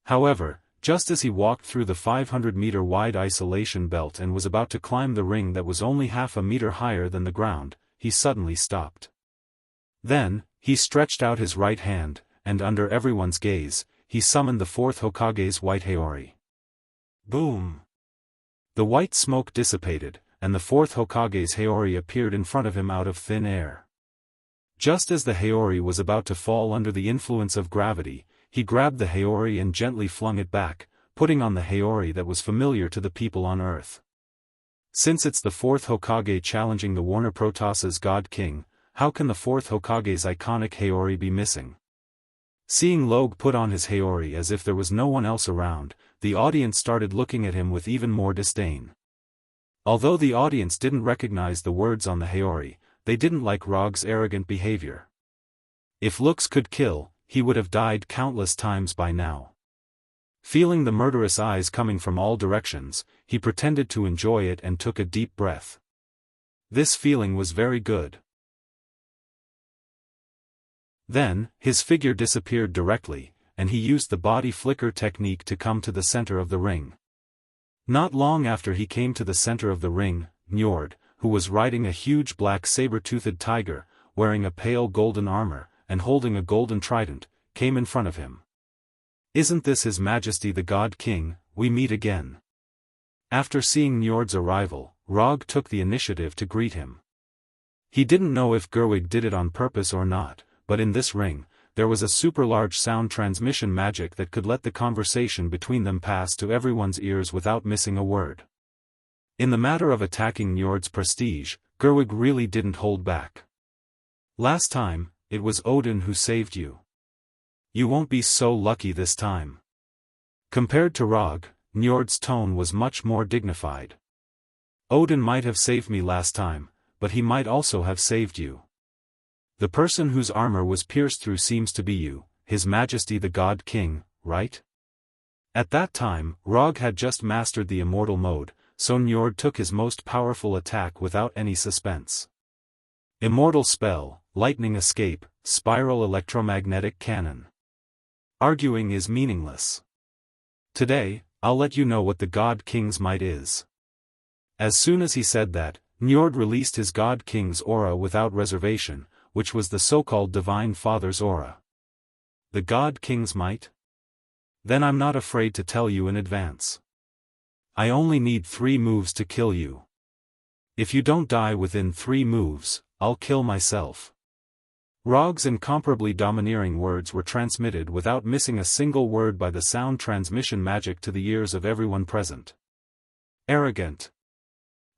A: However, just as he walked through the 500-meter-wide isolation belt and was about to climb the ring that was only half a meter higher than the ground, he suddenly stopped. Then, he stretched out his right hand, and under everyone's gaze, he summoned the 4th Hokage's white Haori. Boom! The white smoke dissipated, and the 4th Hokage's Haori appeared in front of him out of thin air. Just as the Haori was about to fall under the influence of gravity, he grabbed the Haori and gently flung it back, putting on the Haori that was familiar to the people on Earth. Since it's the 4th Hokage challenging the Warner Protoss's God King, how can the 4th Hokage's iconic Haori be missing? Seeing Log put on his Haori as if there was no one else around, the audience started looking at him with even more disdain. Although the audience didn't recognize the words on the Haori, they didn't like Rog's arrogant behavior. If looks could kill, he would have died countless times by now. Feeling the murderous eyes coming from all directions, he pretended to enjoy it and took a deep breath. This feeling was very good. Then, his figure disappeared directly, and he used the body flicker technique to come to the center of the ring. Not long after he came to the center of the ring, Njord, who was riding a huge black saber-toothed tiger, wearing a pale golden armor, and holding a golden trident, came in front of him. Isn't this His Majesty the God King? We meet again. After seeing Njord's arrival, Rog took the initiative to greet him. He didn't know if Gerwig did it on purpose or not, but in this ring, there was a super-large sound transmission magic that could let the conversation between them pass to everyone's ears without missing a word. In the matter of attacking Njord's prestige, Gerwig really didn't hold back. Last time, it was Odin who saved you. You won't be so lucky this time. Compared to Rog, Njord's tone was much more dignified. Odin might have saved me last time, but he might also have saved you. The person whose armor was pierced through seems to be you, His Majesty the God King, right? At that time, Rog had just mastered the immortal mode, so Njord took his most powerful attack without any suspense. Immortal spell, lightning escape, spiral electromagnetic cannon. Arguing is meaningless. Today, I'll let you know what the God King's might is. As soon as he said that, Njord released his God King's aura without reservation, which was the so-called Divine Father's aura. The God King's might? Then I'm not afraid to tell you in advance. I only need 3 moves to kill you. If you don't die within 3 moves, I'll kill myself. Rog's incomparably domineering words were transmitted without missing a single word by the sound transmission magic to the ears of everyone present. Arrogant.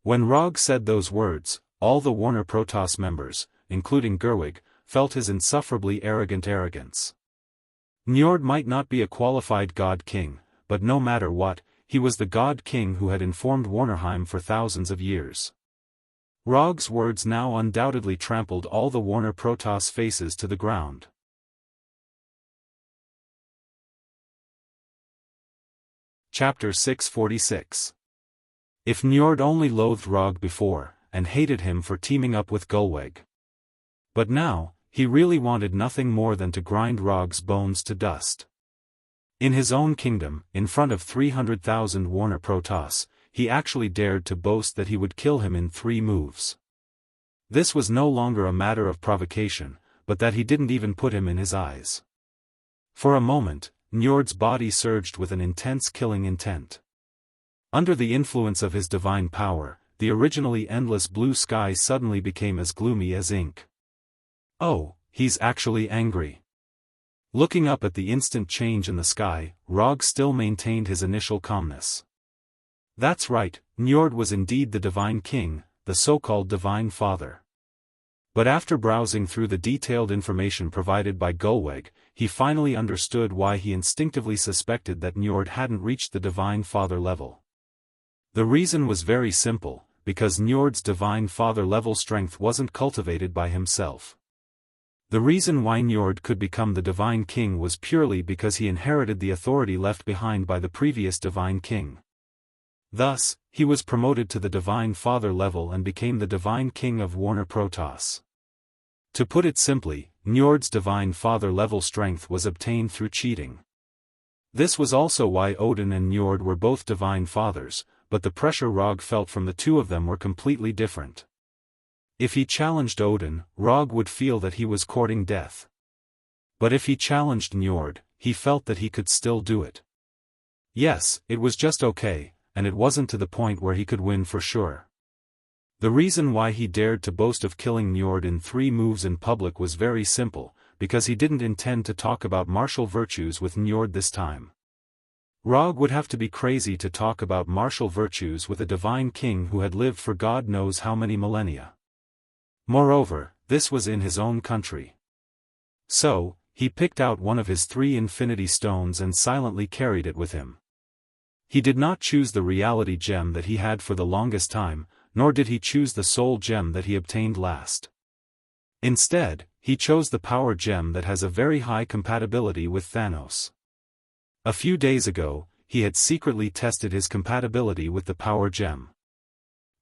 A: When Rog said those words, all the Warner Protoss members, including Gerwig, felt his insufferably arrogant arrogance. Njord might not be a qualified God King, but no matter what, he was the God King who had informed Warnerheim for thousands of years. Rog's words now undoubtedly trampled all the Warner Protoss faces to the ground. Chapter 646. If Njord only loathed Rog before, and hated him for teaming up with Gulweg. But now, he really wanted nothing more than to grind Rog's bones to dust. In his own kingdom, in front of 300,000 Warner Protoss, he actually dared to boast that he would kill him in 3 moves. This was no longer a matter of provocation, but that he didn't even put him in his eyes. For a moment, Njord's body surged with an intense killing intent. Under the influence of his divine power, the originally endless blue sky suddenly became as gloomy as ink. Oh, he's actually angry. Looking up at the instant change in the sky, Rog still maintained his initial calmness. That's right, Njord was indeed the Divine King, the so-called Divine Father. But after browsing through the detailed information provided by Gulweg, he finally understood why he instinctively suspected that Njord hadn't reached the Divine Father level. The reason was very simple, because Njord's Divine Father level strength wasn't cultivated by himself. The reason why Njord could become the Divine King was purely because he inherited the authority left behind by the previous Divine King. Thus, he was promoted to the Divine Father level and became the Divine King of Warner Protoss. To put it simply, Njord's Divine Father level strength was obtained through cheating. This was also why Odin and Njord were both Divine Fathers, but the pressure Rog felt from the two of them were completely different. If he challenged Odin, Rog would feel that he was courting death. But if he challenged Njord, he felt that he could still do it. Yes, it was just okay, and it wasn't to the point where he could win for sure. The reason why he dared to boast of killing Njord in 3 moves in public was very simple, because he didn't intend to talk about martial virtues with Njord this time. Rog would have to be crazy to talk about martial virtues with a divine king who had lived for God knows how many millennia. Moreover, this was in his own country. So, he picked out one of his 3 infinity stones and silently carried it with him. He did not choose the reality gem that he had for the longest time, nor did he choose the soul gem that he obtained last. Instead, he chose the power gem that has a very high compatibility with Thanos. A few days ago, he had secretly tested his compatibility with the power gem.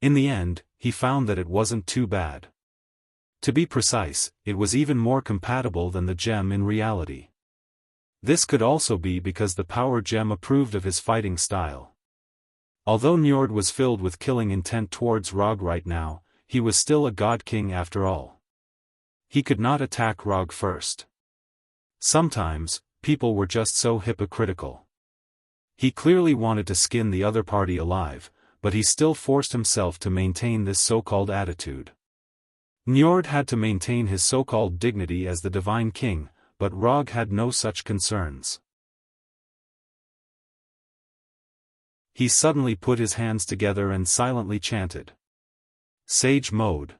A: In the end, he found that it wasn't too bad. To be precise, it was even more compatible than the gem in reality. This could also be because the power gem approved of his fighting style. Although Njord was filled with killing intent towards Rog right now, he was still a god king after all. He could not attack Rog first. Sometimes, people were just so hypocritical. He clearly wanted to skin the other party alive, but he still forced himself to maintain this so-called attitude. Njord had to maintain his so-called dignity as the Divine King, but Rog had no such concerns. He suddenly put his hands together and silently chanted. Sage mode.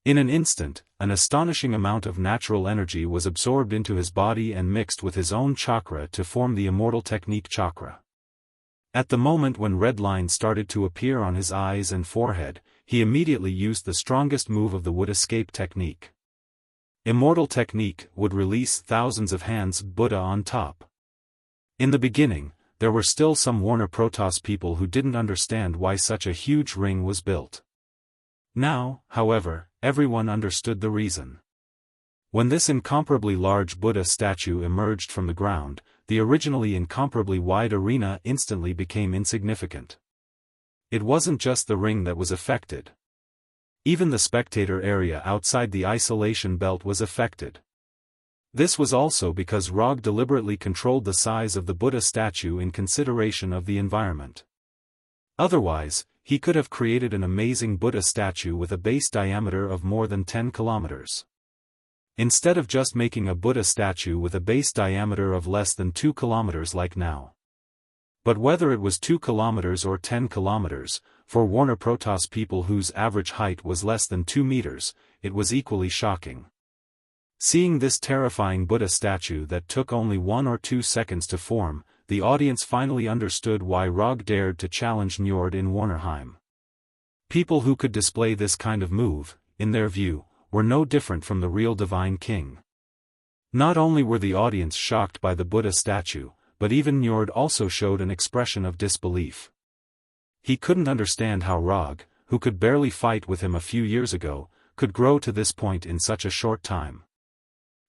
A: In an instant, an astonishing amount of natural energy was absorbed into his body and mixed with his own chakra to form the Immortal Technique chakra. At the moment when red lines started to appear on his eyes and forehead, he immediately used the strongest move of the Would Escape technique. Immortal Technique would release thousands of hands Buddha on top. In the beginning, there were still some Warner Protoss people who didn't understand why such a huge ring was built. Now, however, everyone understood the reason. When this incomparably large Buddha statue emerged from the ground, the originally incomparably wide arena instantly became insignificant. It wasn't just the ring that was affected. Even the spectator area outside the isolation belt was affected. This was also because Rog deliberately controlled the size of the Buddha statue in consideration of the environment. Otherwise, he could have created an amazing Buddha statue with a base diameter of more than 10 kilometers. Instead of just making a Buddha statue with a base diameter of less than 2 kilometers like now. But whether it was 2 kilometers or 10 kilometers, for Warner Protoss people whose average height was less than 2 meters, it was equally shocking. Seeing this terrifying Buddha statue that took only 1 or 2 seconds to form, the audience finally understood why Rog dared to challenge Njord in Warnerheim. People who could display this kind of move, in their view, were no different from the real Divine King. Not only were the audience shocked by the Buddha statue, but even Njord also showed an expression of disbelief. He couldn't understand how Rog, who could barely fight with him a few years ago, could grow to this point in such a short time.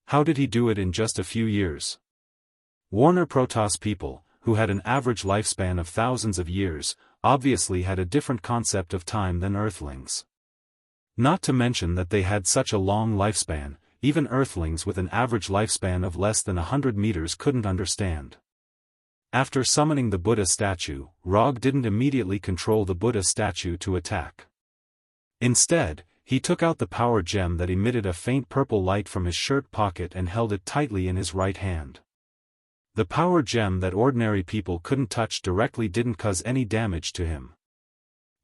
A: How did he do it in just a few years? Warner Protoss people, who had an average lifespan of thousands of years, obviously had a different concept of time than Earthlings. Not to mention that they had such a long lifespan, even Earthlings with an average lifespan of less than 100 meters couldn't understand. After summoning the Buddha statue, Rog didn't immediately control the Buddha statue to attack. Instead, he took out the power gem that emitted a faint purple light from his shirt pocket and held it tightly in his right hand. The power gem that ordinary people couldn't touch directly didn't cause any damage to him.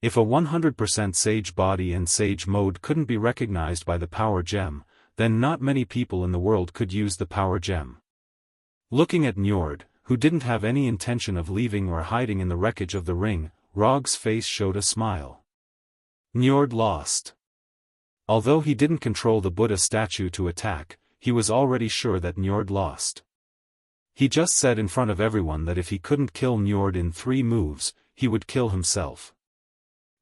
A: If a 100% sage body and sage mode couldn't be recognized by the power gem, then not many people in the world could use the power gem. Looking at Njord, who didn't have any intention of leaving or hiding in the wreckage of the ring, Rog's face showed a smile. Njord lost. Although he didn't control the Buddha statue to attack, he was already sure that Njord lost. He just said in front of everyone that if he couldn't kill Njord in 3 moves, he would kill himself.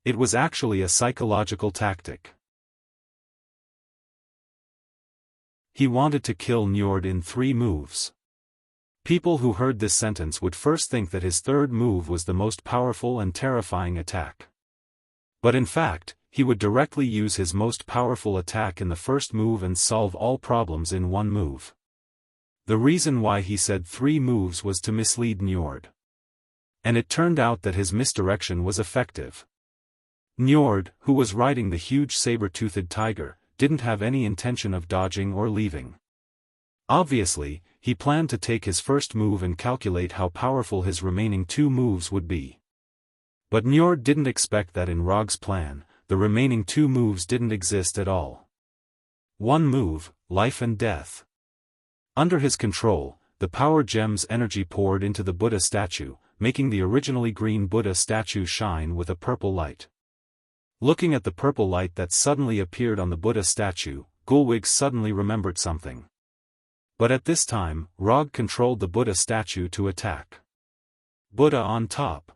A: It was actually a psychological tactic. He wanted to kill Njord in 3 moves. People who heard this sentence would first think that his 3rd move was the most powerful and terrifying attack. But in fact, he would directly use his most powerful attack in the 1st move and solve all problems in 1 move. The reason why he said 3 moves was to mislead Njord. And it turned out that his misdirection was effective. Njord, who was riding the huge saber-toothed tiger, didn't have any intention of dodging or leaving. Obviously, he planned to take his 1st move and calculate how powerful his remaining 2 moves would be. But Njord didn't expect that in Rog's plan, the remaining 2 moves didn't exist at all. 1 move, life and death. Under his control, the power gem's energy poured into the Buddha statue, making the originally green Buddha statue shine with a purple light. Looking at the purple light that suddenly appeared on the Buddha statue, Gulwig suddenly remembered something. But at this time, Rog controlled the Buddha statue to attack. Buddha on top.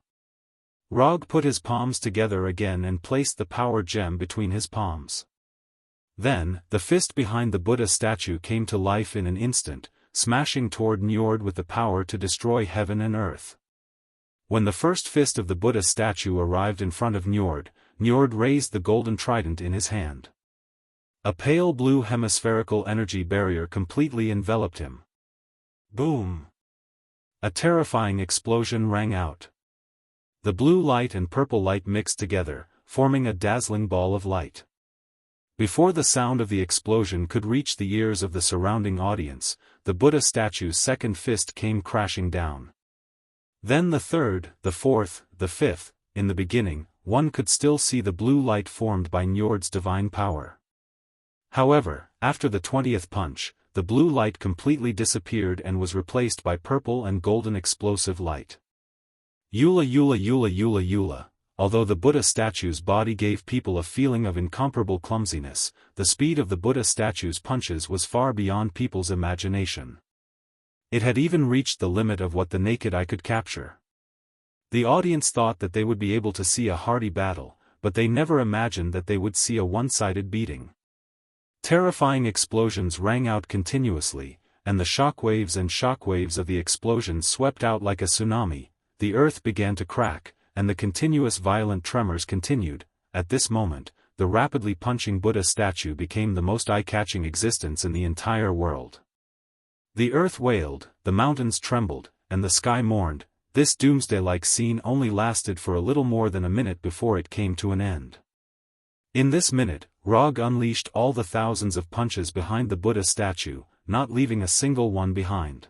A: Rog put his palms together again and placed the power gem between his palms. Then, the fist behind the Buddha statue came to life in an instant, smashing toward Njord with the power to destroy heaven and earth. When the first fist of the Buddha statue arrived in front of Njord, Njord raised the golden trident in his hand. A pale blue hemispherical energy barrier completely enveloped him. Boom! A terrifying explosion rang out. The blue light and purple light mixed together, forming a dazzling ball of light. Before the sound of the explosion could reach the ears of the surrounding audience, the Buddha statue's 2nd fist came crashing down. Then the 3rd, the 4th, the 5th, in the beginning, one could still see the blue light formed by Njord's divine power. However, after the 20th punch, the blue light completely disappeared and was replaced by purple and golden explosive light. Eula Eula Eula Eula Eula. Although the Buddha statue's body gave people a feeling of incomparable clumsiness, the speed of the Buddha statue's punches was far beyond people's imagination. It had even reached the limit of what the naked eye could capture. The audience thought that they would be able to see a hearty battle, but they never imagined that they would see a one-sided beating. Terrifying explosions rang out continuously, and the shockwaves and shockwaves of the explosions swept out like a tsunami. The earth began to crack, and the continuous violent tremors continued. At this moment, the rapidly punching Buddha statue became the most eye-catching existence in the entire world. The earth wailed, the mountains trembled, and the sky mourned. This doomsday-like scene only lasted for a little more than a minute before it came to an end. In this minute, Rog unleashed all the thousands of punches behind the Buddha statue, not leaving a single one behind.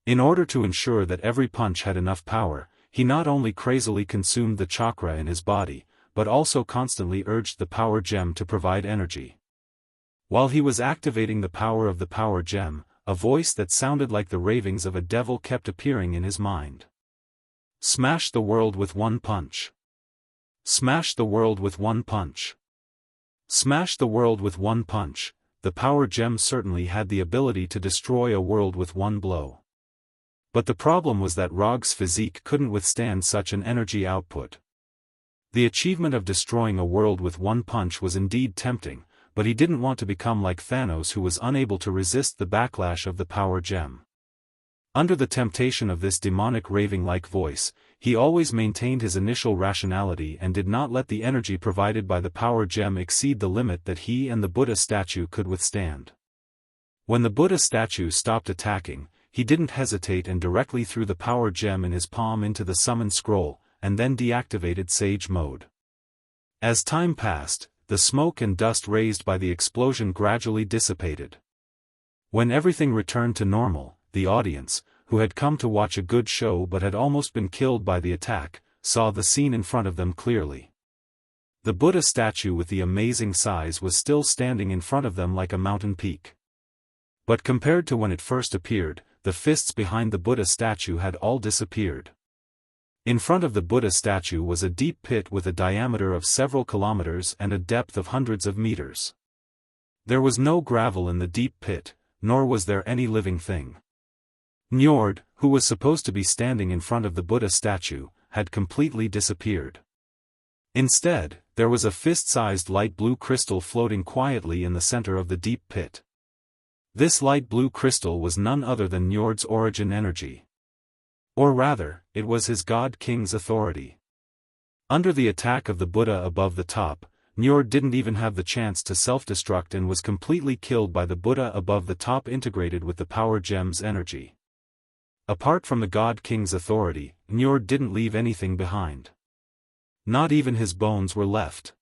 A: In order to ensure that every punch had enough power, he not only crazily consumed the chakra in his body, but also constantly urged the power gem to provide energy. While he was activating the power of the power gem, a voice that sounded like the ravings of a devil kept appearing in his mind. Smash the world with 1 punch. Smash the world with 1 punch. Smash the world with 1 punch. The power gem certainly had the ability to destroy a world with 1 blow. But the problem was that Rog's physique couldn't withstand such an energy output. The achievement of destroying a world with 1 punch was indeed tempting, but he didn't want to become like Thanos, who was unable to resist the backlash of the power gem. Under the temptation of this demonic raving-like voice, he always maintained his initial rationality and did not let the energy provided by the power gem exceed the limit that he and the Buddha statue could withstand. When the Buddha statue stopped attacking, he didn't hesitate and directly threw the power gem in his palm into the summon scroll, and then deactivated Sage mode. As time passed, the smoke and dust raised by the explosion gradually dissipated. When everything returned to normal, the audience, who had come to watch a good show but had almost been killed by the attack, saw the scene in front of them clearly. The Buddha statue with the amazing size was still standing in front of them like a mountain peak. But compared to when it first appeared, the fists behind the Buddha statue had all disappeared. In front of the Buddha statue was a deep pit with a diameter of several kilometers and a depth of hundreds of meters. There was no gravel in the deep pit, nor was there any living thing. Njord, who was supposed to be standing in front of the Buddha statue, had completely disappeared. Instead, there was a fist-sized light blue crystal floating quietly in the center of the deep pit. This light blue crystal was none other than Njord's origin energy. Or rather, it was his God King's authority. Under the attack of the Buddha above the top, Njord didn't even have the chance to self-destruct and was completely killed by the Buddha above the top integrated with the power gem's energy. Apart from the God King's authority, Njord didn't leave anything behind. Not even his bones were left.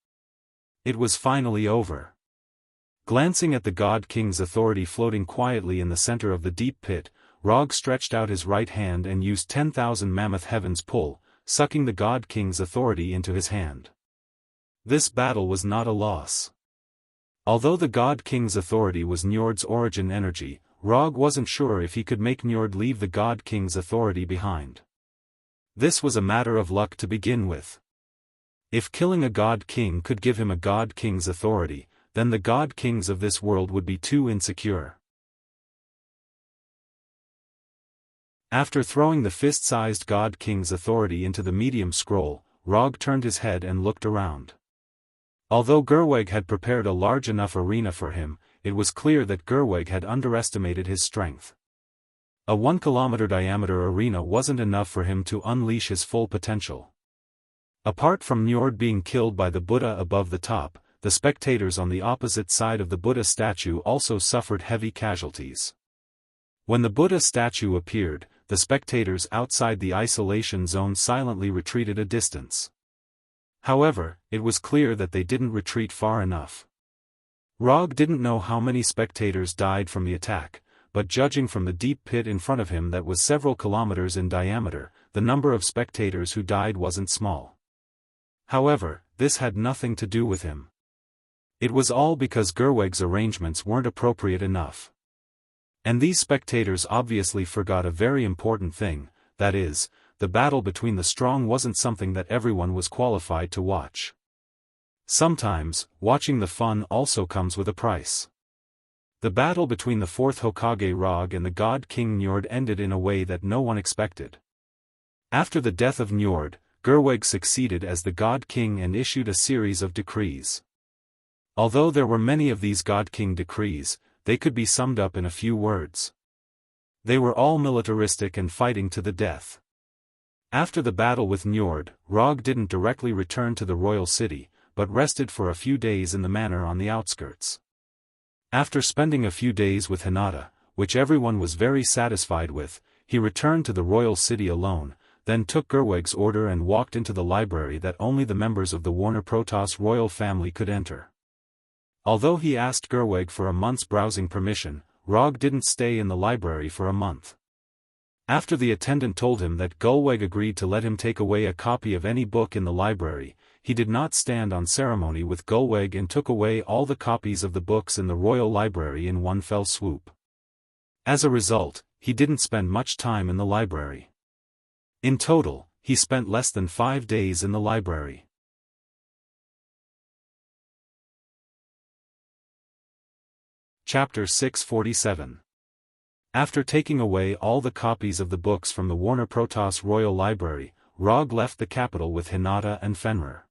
A: It was finally over. Glancing at the God King's authority floating quietly in the center of the deep pit, Rog stretched out his right hand and used 10,000 mammoth heavens pull, sucking the God King's authority into his hand. This battle was not a loss. Although the God King's authority was Njord's origin energy, Rog wasn't sure if he could make Njord leave the God King's authority behind. This was a matter of luck to begin with. If killing a God King could give him a God King's authority, then the God Kings of this world would be too insecure. After throwing the fist-sized God King's authority into the medium scroll, Rog turned his head and looked around. Although Gerweg had prepared a large enough arena for him, it was clear that Gerweg had underestimated his strength. A 1-kilometer diameter arena wasn't enough for him to unleash his full potential. Apart from Njord being killed by the Buddha above the top, the spectators on the opposite side of the Buddha statue also suffered heavy casualties. When the Buddha statue appeared, the spectators outside the isolation zone silently retreated a distance. However, it was clear that they didn't retreat far enough. Rog didn't know how many spectators died from the attack, but judging from the deep pit in front of him that was several kilometers in diameter, the number of spectators who died wasn't small. However, this had nothing to do with him. It was all because Gerweg's arrangements weren't appropriate enough. And these spectators obviously forgot a very important thing, that is, the battle between the strong wasn't something that everyone was qualified to watch. Sometimes, watching the fun also comes with a price. The battle between the fourth Hokage Rog and the God King Njord ended in a way that no one expected. After the death of Njord, Gerweg succeeded as the God King and issued a series of decrees. Although there were many of these God King decrees, they could be summed up in a few words. They were all militaristic and fighting to the death. After the battle with Njord, Rog didn't directly return to the royal city, but rested for a few days in the manor on the outskirts. After spending a few days with Hinata, which everyone was very satisfied with, he returned to the royal city alone, then took Gerweg's order and walked into the library that only the members of the Warner Protoss royal family could enter. Although he asked Gerweg for a month's browsing permission, Rog didn't stay in the library for a month. After the attendant told him that Gerweg agreed to let him take away a copy of any book in the library, he did not stand on ceremony with Gerweg and took away all the copies of the books in the royal library in one fell swoop. As a result, he didn't spend much time in the library. In total, he spent less than 5 days in the library. Chapter 647. After taking away all the copies of the books from the Warner Protoss Royal Library, Rog left the capital with Hinata and Fenrir.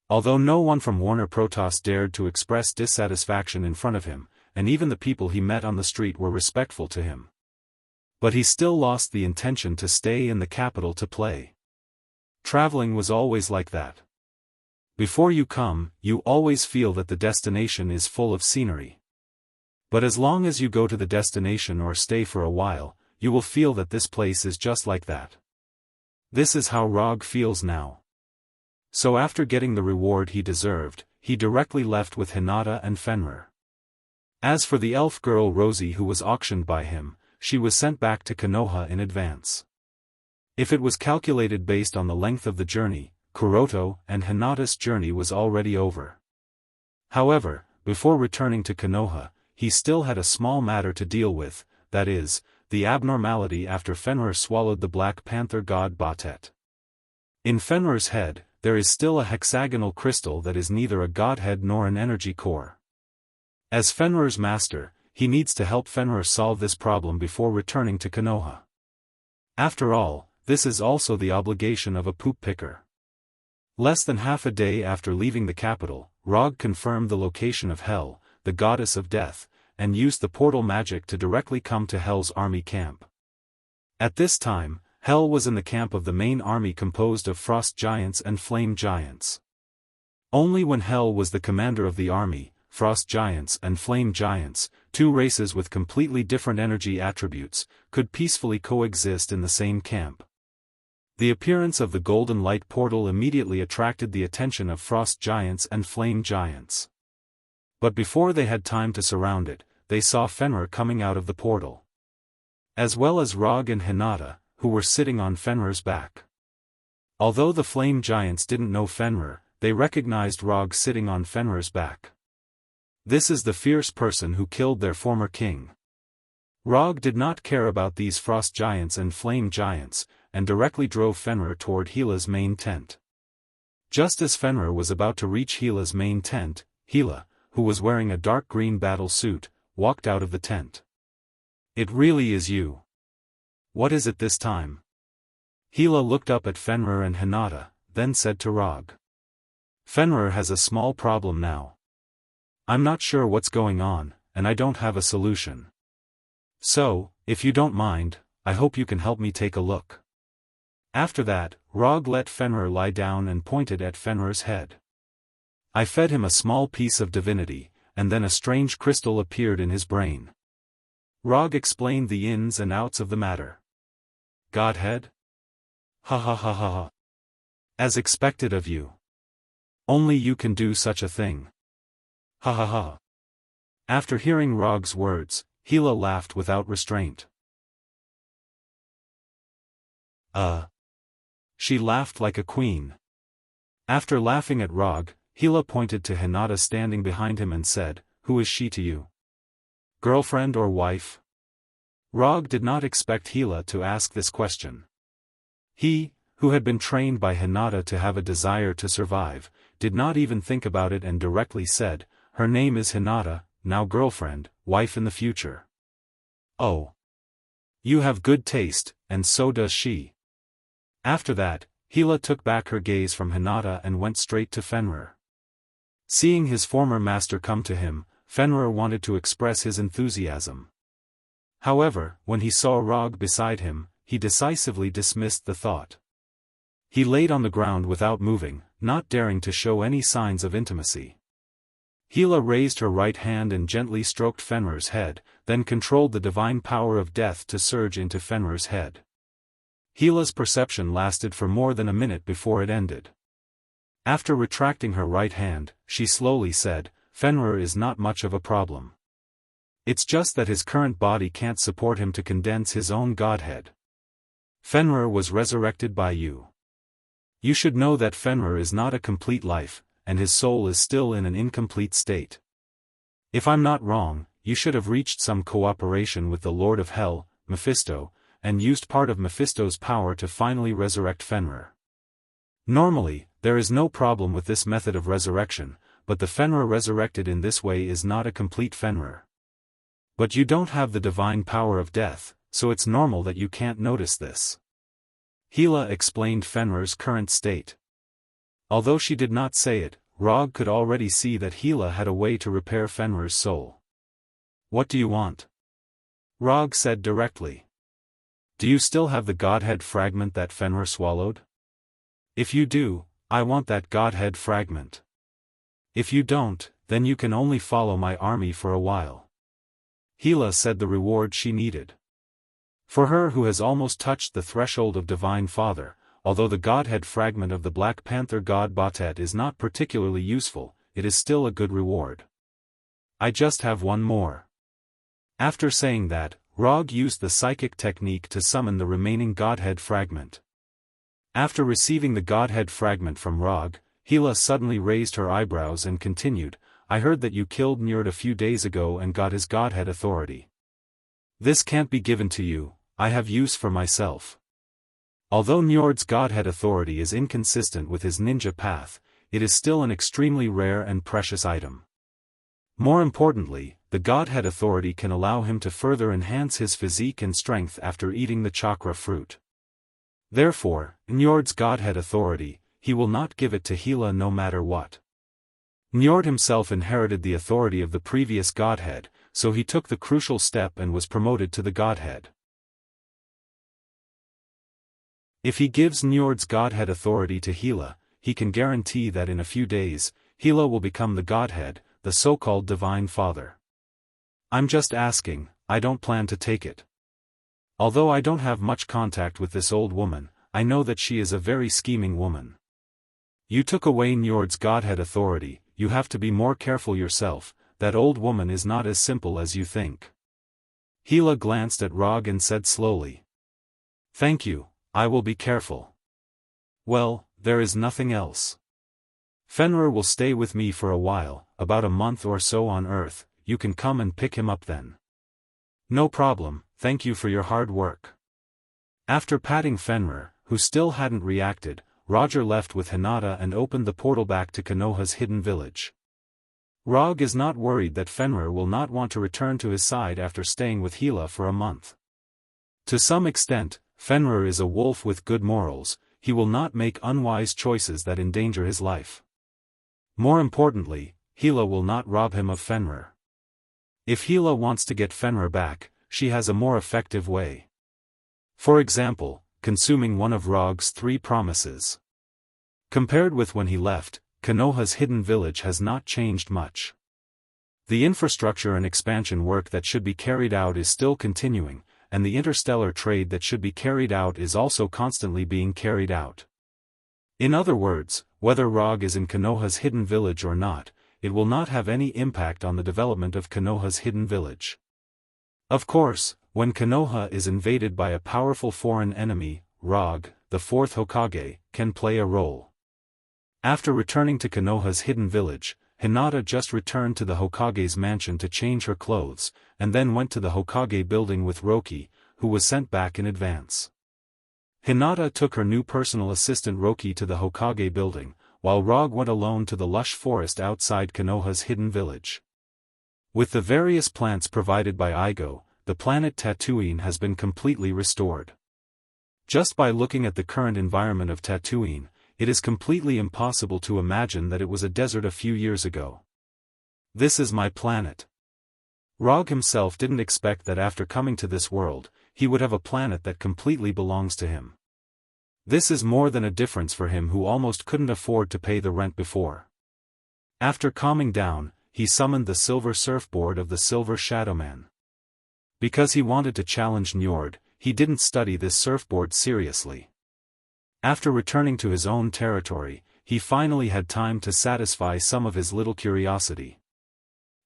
A: Although no one from Warner Protoss dared to express dissatisfaction in front of him, and even the people he met on the street were respectful to him. But he still lost the intention to stay in the capital to play. Traveling was always like that. Before you come, you always feel that the destination is full of scenery. But as long as you go to the destination or stay for a while, you will feel that this place is just like that. This is how Rog feels now. So after getting the reward he deserved, he directly left with Hinata and Fenrir. As for the elf girl Rosie who was auctioned by him, she was sent back to Konoha in advance. If it was calculated based on the length of the journey, Kuroto and Hinata's journey was already over. However, before returning to Konoha, he still had a small matter to deal with, that is, the abnormality after Fenrir swallowed the Black Panther god Batet. In Fenrir's head, there is still a hexagonal crystal that is neither a godhead nor an energy core. As Fenrir's master, he needs to help Fenrir solve this problem before returning to Konoha. After all, this is also the obligation of a poop picker. Less than half a day after leaving the capital, Rog confirmed the location of Hel, the goddess of death, and used the portal magic to directly come to Hel's army camp. At this time, Hel was in the camp of the main army composed of frost giants and flame giants. Only when Hel was the commander of the army, frost giants and flame giants, two races with completely different energy attributes, could peacefully coexist in the same camp. The appearance of the golden light portal immediately attracted the attention of frost giants and flame giants. But before they had time to surround it, they saw Fenrir coming out of the portal. As well as Rog and Hinata, who were sitting on Fenrir's back. Although the flame giants didn't know Fenrir, they recognized Rog sitting on Fenrir's back. This is the fierce person who killed their former king. Rog did not care about these frost giants and flame giants, and directly drove Fenrir toward Hila's main tent. Just as Fenrir was about to reach Hila's main tent, Hila, who was wearing a dark green battle suit, walked out of the tent. "It really is you. What is it this time?" Hila looked up at Fenrir and Hinata, then said to Rog. "Fenrir has a small problem now. I'm not sure what's going on, and I don't have a solution. So, if you don't mind, I hope you can help me take a look." After that, Rog let Fenrir lie down and pointed at Fenrir's head. "I fed him a small piece of divinity, and then a strange crystal appeared in his brain." Rog explained the ins and outs of the matter. "Godhead? Ha ha ha ha ha. As expected of you. Only you can do such a thing. Ha ha ha." After hearing Rog's words, Hila laughed without restraint. She laughed like a queen. After laughing at Rog, Hila pointed to Hinata standing behind him and said, "Who is she to you? Girlfriend or wife?" Rog did not expect Hila to ask this question. He, who had been trained by Hinata to have a desire to survive, did not even think about it and directly said, "Her name is Hinata, now girlfriend, wife in the future." "Oh. You have good taste, and so does she." After that, Hila took back her gaze from Hinata and went straight to Fenrir. Seeing his former master come to him, Fenrir wanted to express his enthusiasm. However, when he saw Rog beside him, he decisively dismissed the thought. He laid on the ground without moving, not daring to show any signs of intimacy. Hila raised her right hand and gently stroked Fenrir's head, then controlled the divine power of death to surge into Fenrir's head. Hila's perception lasted for more than a minute before it ended. After retracting her right hand, she slowly said, "Fenrir is not much of a problem. It's just that his current body can't support him to condense his own godhead. Fenrir was resurrected by you. You should know that Fenrir is not a complete life, and his soul is still in an incomplete state. If I'm not wrong, you should have reached some cooperation with the Lord of Hell, Mephisto, and used part of Mephisto's power to finally resurrect Fenrir. Normally, there is no problem with this method of resurrection, but the Fenrir resurrected in this way is not a complete Fenrir. But you don't have the divine power of death, so it's normal that you can't notice this." Hila explained Fenrir's current state. Although she did not say it, Rog could already see that Hila had a way to repair Fenrir's soul. "What do you want?" Rog said directly. Do you still have the Godhead fragment that Fenrir swallowed? If you do, I want that Godhead fragment. If you don't, then you can only follow my army for a while. Hela said the reward she needed. For her who has almost touched the threshold of Divine Father, although the Godhead fragment of the Black Panther god Batet is not particularly useful, it is still a good reward. I just have one more. After saying that, Rog used the psychic technique to summon the remaining Godhead fragment. After receiving the Godhead fragment from Rog, Hela suddenly raised her eyebrows and continued, I heard that you killed Njord a few days ago and got his Godhead authority. This can't be given to you, I have use for myself. Although Njord's Godhead authority is inconsistent with his ninja path, it is still an extremely rare and precious item. More importantly, the Godhead authority can allow him to further enhance his physique and strength after eating the chakra fruit. Therefore, Njord's Godhead authority, he will not give it to Hela no matter what. Njord himself inherited the authority of the previous Godhead, so he took the crucial step and was promoted to the Godhead. If he gives Njord's Godhead authority to Hela, he can guarantee that in a few days, Hela will become the Godhead, the so-called Divine Father. I'm just asking, I don't plan to take it. Although I don't have much contact with this old woman, I know that she is a very scheming woman. You took away Njord's Godhead authority, you have to be more careful yourself, that old woman is not as simple as you think. Hela glanced at Rog and said slowly. Thank you, I will be careful. Well, there is nothing else. Fenrir will stay with me for a while, about a month or so on Earth, you can come and pick him up then. No problem, thank you for your hard work. After patting Fenrir, who still hadn't reacted, Roger left with Hinata and opened the portal back to Konoha's hidden village. Rog is not worried that Fenrir will not want to return to his side after staying with Hela for a month. To some extent, Fenrir is a wolf with good morals, he will not make unwise choices that endanger his life. More importantly, Hela will not rob him of Fenrir. If Hela wants to get Fenrir back, she has a more effective way. For example, consuming one of Rog's 3 promises. Compared with when he left, Konoha's hidden village has not changed much. The infrastructure and expansion work that should be carried out is still continuing, and the interstellar trade that should be carried out is also constantly being carried out. In other words, whether Rog is in Konoha's hidden village or not, it will not have any impact on the development of Konoha's hidden village. Of course, when Konoha is invaded by a powerful foreign enemy, Rog, the 4th Hokage, can play a role. After returning to Konoha's hidden village, Hinata just returned to the Hokage's mansion to change her clothes, and then went to the Hokage building with Roki, who was sent back in advance. Hinata took her new personal assistant Roki to the Hokage building, while Rog went alone to the lush forest outside Konoha's hidden village. With the various plants provided by Igo, the planet Tatooine has been completely restored. Just by looking at the current environment of Tatooine, it is completely impossible to imagine that it was a desert a few years ago. This is my planet. Rog himself didn't expect that after coming to this world, he would have a planet that completely belongs to him. This is more than a difference for him who almost couldn't afford to pay the rent before. After calming down, he summoned the silver surfboard of the Silver Shadowman. Because he wanted to challenge Njord, he didn't study this surfboard seriously. After returning to his own territory, he finally had time to satisfy some of his little curiosity.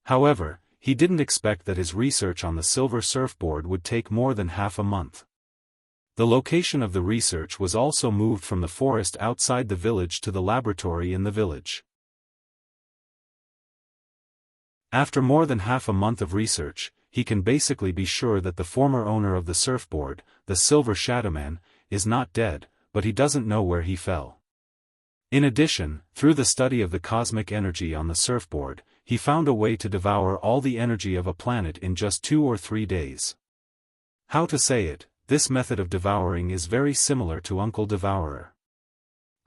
A: However, he didn't expect that his research on the silver surfboard would take more than half a month. The location of the research was also moved from the forest outside the village to the laboratory in the village. After more than half a month of research, he can basically be sure that the former owner of the surfboard, the Silver Shadowman, is not dead, but he doesn't know where he fell. In addition, through the study of the cosmic energy on the surfboard, he found a way to devour all the energy of a planet in just 2 or 3 days. How to say it, this method of devouring is very similar to Uncle Devourer.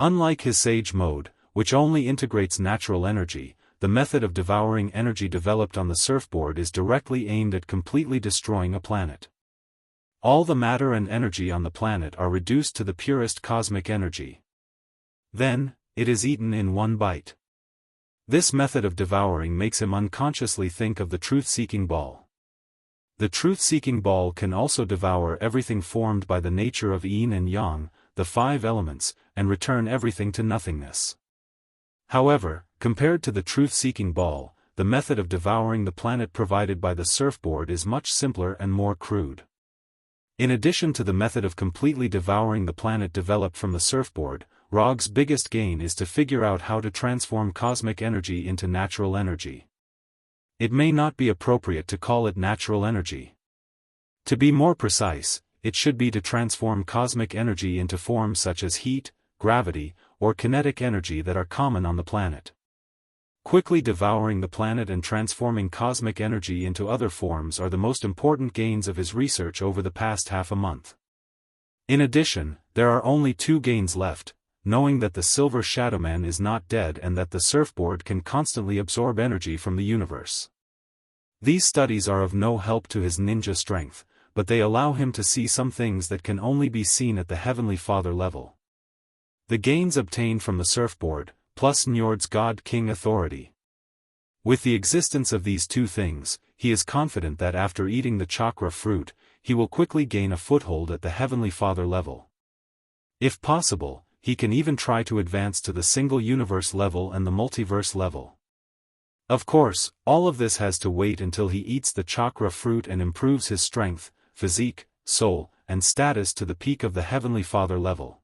A: Unlike his Sage mode, which only integrates natural energy, the method of devouring energy developed on the surfboard is directly aimed at completely destroying a planet. All the matter and energy on the planet are reduced to the purest cosmic energy. Then, it is eaten in one bite. This method of devouring makes him unconsciously think of the truth-seeking ball. The truth-seeking ball can also devour everything formed by the nature of yin and yang, the 5 elements, and return everything to nothingness. However, compared to the truth-seeking ball, the method of devouring the planet provided by the surfboard is much simpler and more crude. In addition to the method of completely devouring the planet developed from the surfboard, Rog's biggest gain is to figure out how to transform cosmic energy into natural energy. It may not be appropriate to call it natural energy. To be more precise, it should be to transform cosmic energy into forms such as heat, gravity, or kinetic energy that are common on the planet. Quickly devouring the planet and transforming cosmic energy into other forms are the most important gains of his research over the past half a month. In addition, there are only 2 gains left, knowing that the Silver Shadowman is not dead and that the surfboard can constantly absorb energy from the universe. These studies are of no help to his ninja strength, but they allow him to see some things that can only be seen at the Heavenly Father level. The gains obtained from the surfboard, plus Njord's God King authority. With the existence of these 2 things, he is confident that after eating the chakra fruit, he will quickly gain a foothold at the Heavenly Father level. If possible, he can even try to advance to the single universe level and the multiverse level. Of course, all of this has to wait until he eats the chakra fruit and improves his strength, physique, soul, and status to the peak of the Heavenly Father level.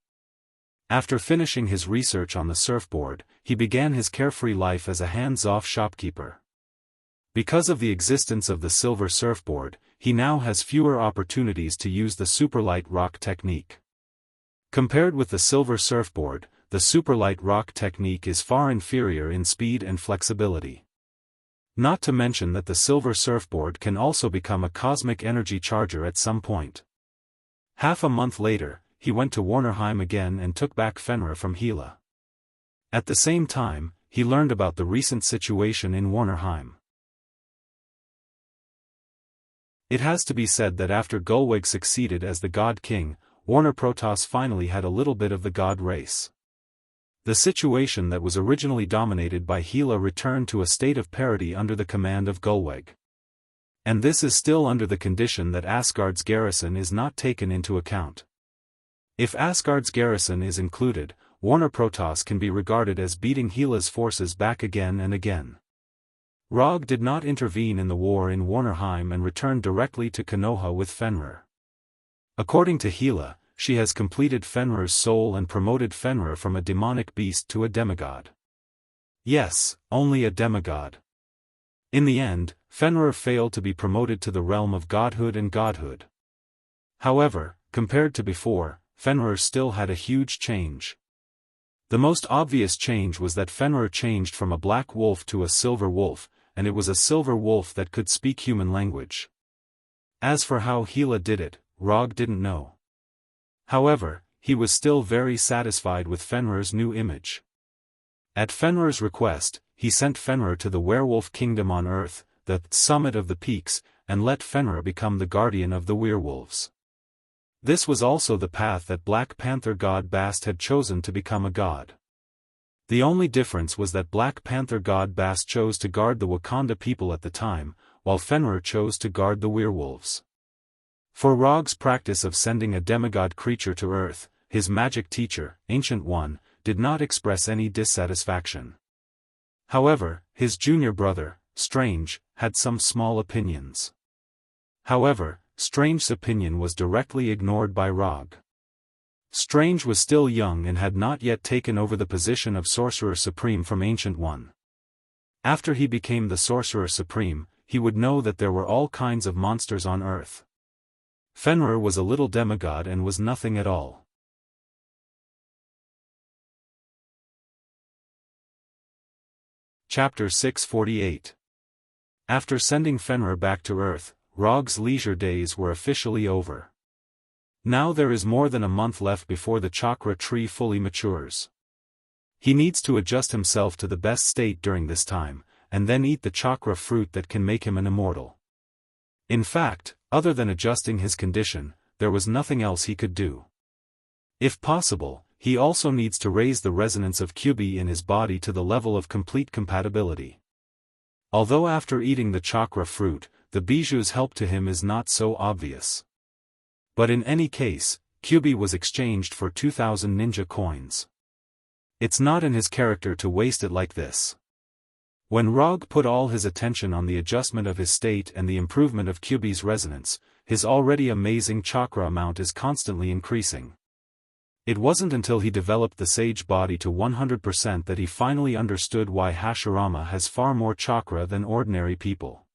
A: After finishing his research on the surfboard, he began his carefree life as a hands-off shopkeeper. Because of the existence of the silver surfboard, he now has fewer opportunities to use the superlight rock technique. Compared with the silver surfboard, the superlight rock technique is far inferior in speed and flexibility. Not to mention that the silver surfboard can also become a cosmic energy charger at some point. Half a month later, he went to Warnerheim again and took back Fenrir from Hela. At the same time, he learned about the recent situation in Warnerheim. It has to be said that after Gulweg succeeded as the God King, Warner Protoss finally had a little bit of the god race. The situation that was originally dominated by Hela returned to a state of parity under the command of Gulweg. And this is still under the condition that Asgard's garrison is not taken into account. If Asgard's garrison is included, Warner Protoss can be regarded as beating Hela's forces back again and again. Rog did not intervene in the war in Warnerheim and returned directly to Konoha with Fenrir. According to Hela, she has completed Fenrir's soul and promoted Fenrir from a demonic beast to a demigod. Yes, only a demigod. In the end, Fenrir failed to be promoted to the realm of godhood and godhood. However, compared to before, Fenrir still had a huge change. The most obvious change was that Fenrir changed from a black wolf to a silver wolf, and it was a silver wolf that could speak human language. As for how Hela did it, Rog didn't know. However, he was still very satisfied with Fenrir's new image. At Fenrir's request, he sent Fenrir to the werewolf kingdom on Earth, the summit of the peaks, and let Fenrir become the guardian of the werewolves. This was also the path that Black Panther god Bast had chosen to become a god. The only difference was that Black Panther god Bast chose to guard the Wakanda people at the time, while Fenrir chose to guard the werewolves. For Rog's practice of sending a demigod creature to Earth, his magic teacher, Ancient One, did not express any dissatisfaction. However, his junior brother, Strange, had some small opinions. However, Strange's opinion was directly ignored by Rog. Strange was still young and had not yet taken over the position of Sorcerer Supreme from Ancient One. After he became the Sorcerer Supreme, he would know that there were all kinds of monsters on Earth. Fenrir was a little demigod and was nothing at all. Chapter 648. After sending Fenrir back to Earth, Rog's leisure days were officially over. Now there is more than a month left before the chakra tree fully matures. He needs to adjust himself to the best state during this time, and then eat the chakra fruit that can make him an immortal. In fact, other than adjusting his condition, there was nothing else he could do. If possible, he also needs to raise the resonance of Kyubi in his body to the level of complete compatibility. Although after eating the chakra fruit, the biju's help to him is not so obvious. But in any case, Kyubi was exchanged for 2,000 ninja coins. It's not in his character to waste it like this. When Rog put all his attention on the adjustment of his state and the improvement of Kyubi's resonance, his already amazing chakra amount is constantly increasing. It wasn't until he developed the sage body to 100% that he finally understood why Hashirama has far more chakra than ordinary people.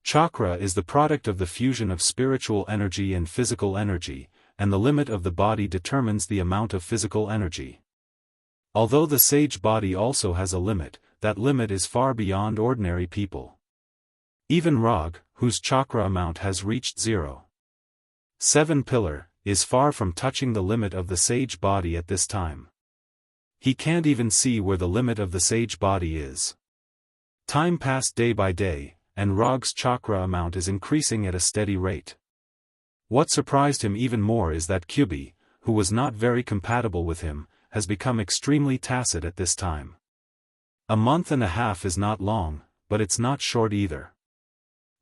A: Chakra is the product of the fusion of spiritual energy and physical energy, and the limit of the body determines the amount of physical energy. Although the sage body also has a limit, that limit is far beyond ordinary people. Even Rog, whose chakra amount has reached 0.7 pillar, is far from touching the limit of the sage body at this time. He can't even see where the limit of the sage body is. Time passed day by day, and Rog's chakra amount is increasing at a steady rate. What surprised him even more is that Kyubi, who was not very compatible with him, has become extremely tacit at this time. A month and a half is not long, but it's not short either.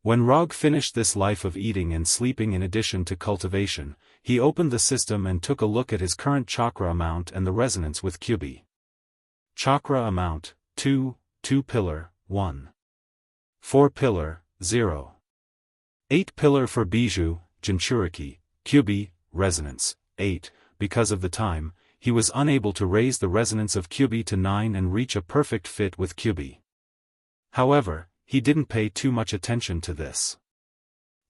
A: When Rog finished this life of eating and sleeping in addition to cultivation, he opened the system and took a look at his current chakra amount and the resonance with Kyubi. Chakra amount, 2 pillar, 1. 4 pillar, 0. 8 pillar for Biju, Jinchuriki, Kyubi, resonance, 8. Because of the time, he was unable to raise the resonance of Kyubi to 9 and reach a perfect fit with Kyubi. However, he didn't pay too much attention to this.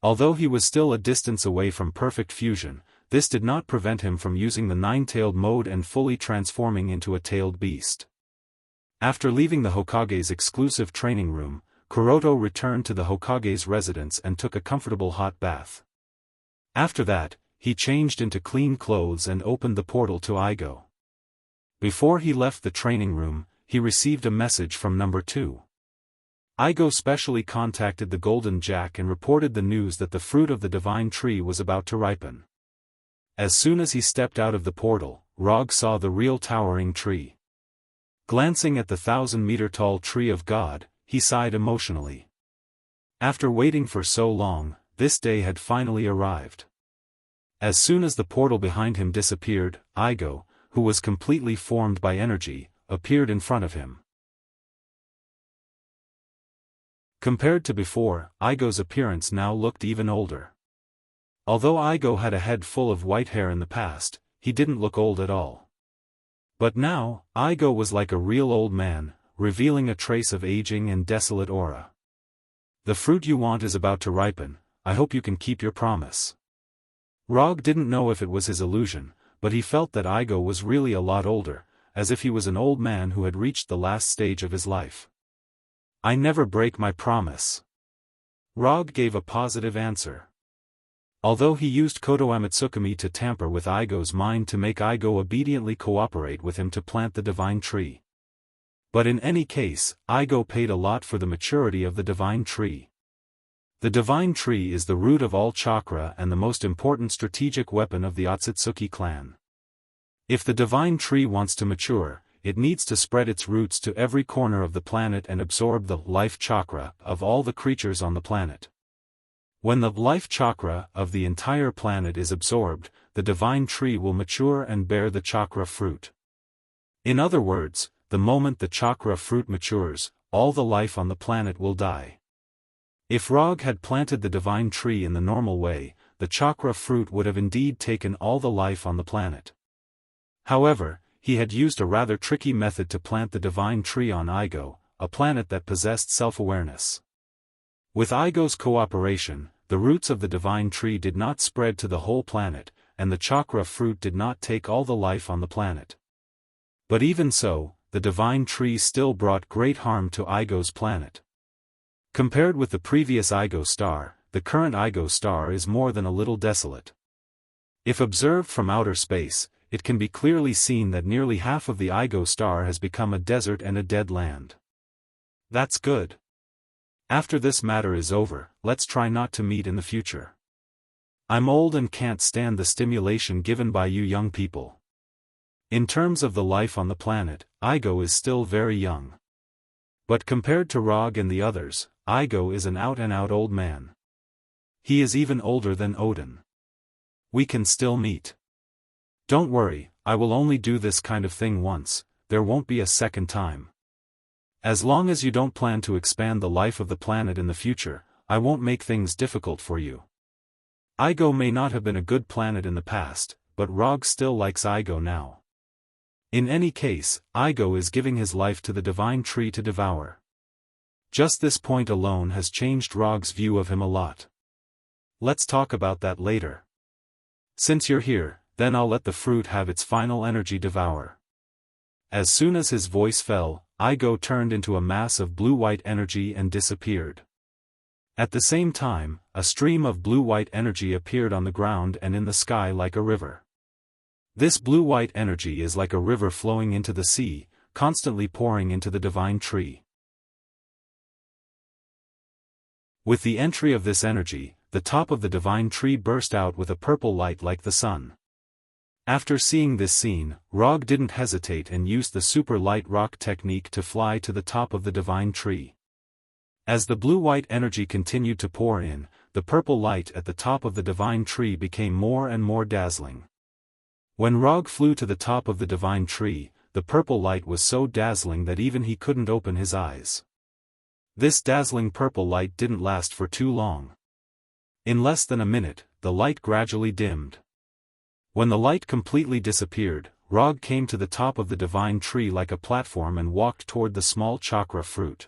A: Although he was still a distance away from perfect fusion, this did not prevent him from using the nine-tailed mode and fully transforming into a tailed beast. After leaving the Hokage's exclusive training room, Kuroto returned to the Hokage's residence and took a comfortable hot bath. After that, he changed into clean clothes and opened the portal to Igo. Before he left the training room, he received a message from number 2. Igo specially contacted the Golden Jack and reported the news that the fruit of the divine tree was about to ripen. As soon as he stepped out of the portal, Rog saw the real towering tree. Glancing at the 1,000-meter-tall tree of God, he sighed emotionally. After waiting for so long, this day had finally arrived. As soon as the portal behind him disappeared, Igo, who was completely formed by energy, appeared in front of him. Compared to before, Igo's appearance now looked even older. Although Igo had a head full of white hair in the past, he didn't look old at all. But now, Igo was like a real old man, revealing a trace of aging and desolate aura. The fruit you want is about to ripen, I hope you can keep your promise. Rog didn't know if it was his illusion, but he felt that Igo was really a lot older, as if he was an old man who had reached the last stage of his life. I never break my promise. Rog gave a positive answer. Although he used Kodo Amitsukami to tamper with Igo's mind to make Igo obediently cooperate with him to plant the divine tree. But in any case, Igo paid a lot for the maturity of the divine tree. The divine tree is the root of all chakra and the most important strategic weapon of the Otsutsuki clan. If the divine tree wants to mature, it needs to spread its roots to every corner of the planet and absorb the life chakra of all the creatures on the planet. When the life chakra of the entire planet is absorbed, the divine tree will mature and bear the chakra fruit. In other words, the moment the chakra fruit matures, all the life on the planet will die. If Rog had planted the divine tree in the normal way, the chakra fruit would have indeed taken all the life on the planet. However, he had used a rather tricky method to plant the divine tree on Igo, a planet that possessed self-awareness. With Igo's cooperation, the roots of the divine tree did not spread to the whole planet, and the chakra fruit did not take all the life on the planet. But even so, the divine tree still brought great harm to Igo's planet. Compared with the previous Igo star, the current Igo star is more than a little desolate. If observed from outer space, it can be clearly seen that nearly half of the Igo star has become a desert and a dead land. That's good. After this matter is over, let's try not to meet in the future. I'm old and can't stand the stimulation given by you young people. In terms of the life on the planet, Igo is still very young. But compared to Rog and the others, Igo is an out-and-out old man. He is even older than Odin. We can still meet. Don't worry, I will only do this kind of thing once, there won't be a second time. As long as you don't plan to expand the life of the planet in the future, I won't make things difficult for you. Igo may not have been a good planet in the past, but Rog still likes Igo now. In any case, Igo is giving his life to the divine tree to devour. Just this point alone has changed Rog's view of him a lot. Let's talk about that later. Since you're here, then I'll let the fruit have its final energy devour. As soon as his voice fell, Igo turned into a mass of blue-white energy and disappeared. At the same time, a stream of blue-white energy appeared on the ground and in the sky like a river. This blue-white energy is like a river flowing into the sea, constantly pouring into the divine tree. With the entry of this energy, the top of the divine tree burst out with a purple light like the sun. After seeing this scene, Rog didn't hesitate and used the super light rock technique to fly to the top of the divine tree. As the blue-white energy continued to pour in, the purple light at the top of the divine tree became more and more dazzling. When Rog flew to the top of the divine tree, the purple light was so dazzling that even he couldn't open his eyes. This dazzling purple light didn't last for too long. In less than a minute, the light gradually dimmed. When the light completely disappeared, Rog came to the top of the divine tree like a platform and walked toward the small chakra fruit.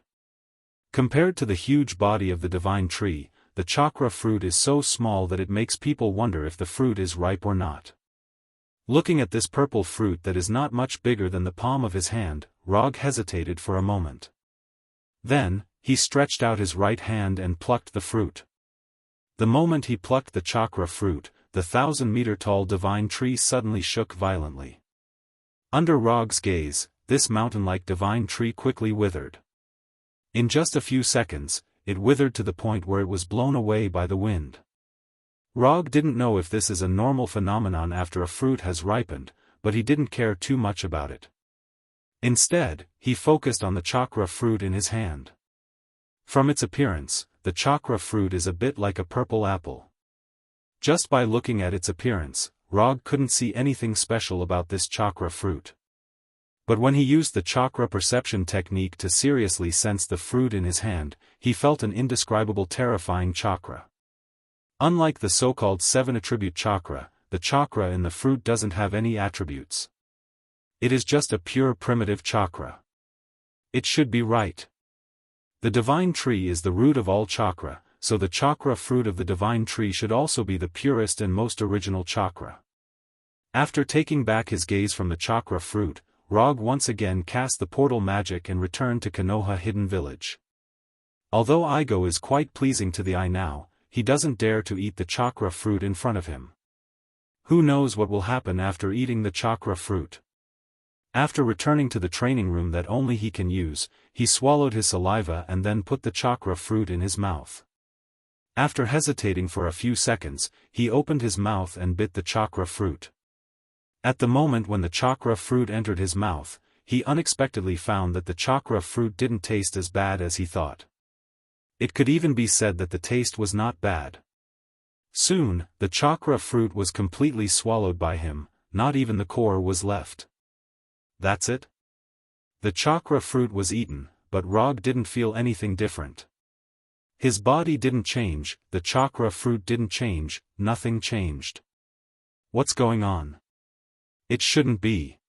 A: Compared to the huge body of the divine tree, the chakra fruit is so small that it makes people wonder if the fruit is ripe or not. Looking at this purple fruit that is not much bigger than the palm of his hand, Rog hesitated for a moment. Then, he stretched out his right hand and plucked the fruit. The moment he plucked the chakra fruit, the 1,000-meter-tall divine tree suddenly shook violently. Under Rog's gaze, this mountain-like divine tree quickly withered. In just a few seconds, it withered to the point where it was blown away by the wind. Rog didn't know if this is a normal phenomenon after a fruit has ripened, but he didn't care too much about it. Instead, he focused on the chakra fruit in his hand. From its appearance, the chakra fruit is a bit like a purple apple. Just by looking at its appearance, Rog couldn't see anything special about this chakra fruit. But when he used the chakra perception technique to seriously sense the fruit in his hand, he felt an indescribable terrifying chakra. Unlike the so-called 7-attribute chakra, the chakra in the fruit doesn't have any attributes. It is just a pure primitive chakra. It should be right. The divine tree is the root of all chakra, so the chakra fruit of the divine tree should also be the purest and most original chakra. After taking back his gaze from the chakra fruit, Rog once again cast the portal magic and returned to Konoha Hidden Village. Although Igo is quite pleasing to the eye now, he doesn't dare to eat the chakra fruit in front of him. Who knows what will happen after eating the chakra fruit? After returning to the training room that only he can use, he swallowed his saliva and then put the chakra fruit in his mouth. After hesitating for a few seconds, he opened his mouth and bit the chakra fruit. At the moment when the chakra fruit entered his mouth, he unexpectedly found that the chakra fruit didn't taste as bad as he thought. It could even be said that the taste was not bad. Soon, the chakra fruit was completely swallowed by him, not even the core was left. That's it? The chakra fruit was eaten, but Rog didn't feel anything different. His body didn't change, the chakra fruit didn't change, nothing changed. What's going on? It shouldn't be.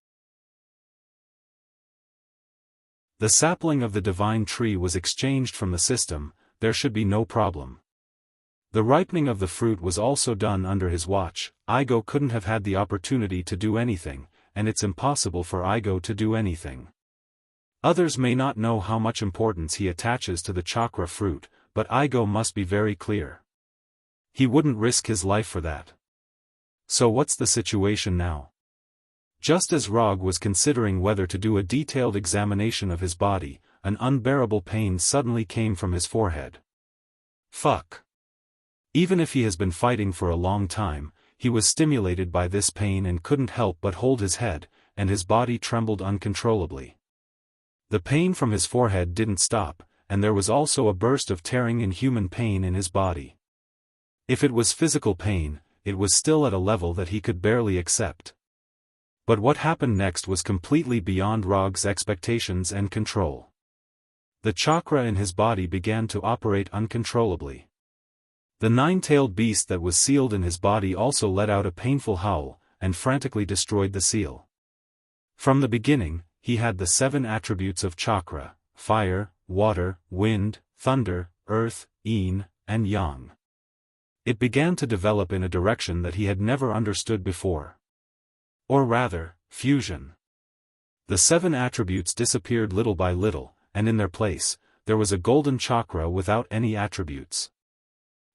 A: The sapling of the divine tree was exchanged from the system, there should be no problem. The ripening of the fruit was also done under his watch. Igo couldn't have had the opportunity to do anything, and it's impossible for Igo to do anything. Others may not know how much importance he attaches to the chakra fruit, but Igo must be very clear. He wouldn't risk his life for that. So what's the situation now? Just as Rog was considering whether to do a detailed examination of his body, an unbearable pain suddenly came from his forehead. Fuck. Even if he has been fighting for a long time, he was stimulated by this pain and couldn't help but hold his head, and his body trembled uncontrollably. The pain from his forehead didn't stop, and there was also a burst of tearing inhuman pain in his body. If it was physical pain, it was still at a level that he could barely accept. But what happened next was completely beyond Rog's expectations and control. The chakra in his body began to operate uncontrollably. The nine-tailed beast that was sealed in his body also let out a painful howl, and frantically destroyed the seal. From the beginning, he had the 7 attributes of chakra: fire, water, wind, thunder, earth, yin, and yang. It began to develop in a direction that he had never understood before. Or rather, fusion. The 7 attributes disappeared little by little, and in their place, there was a golden chakra without any attributes.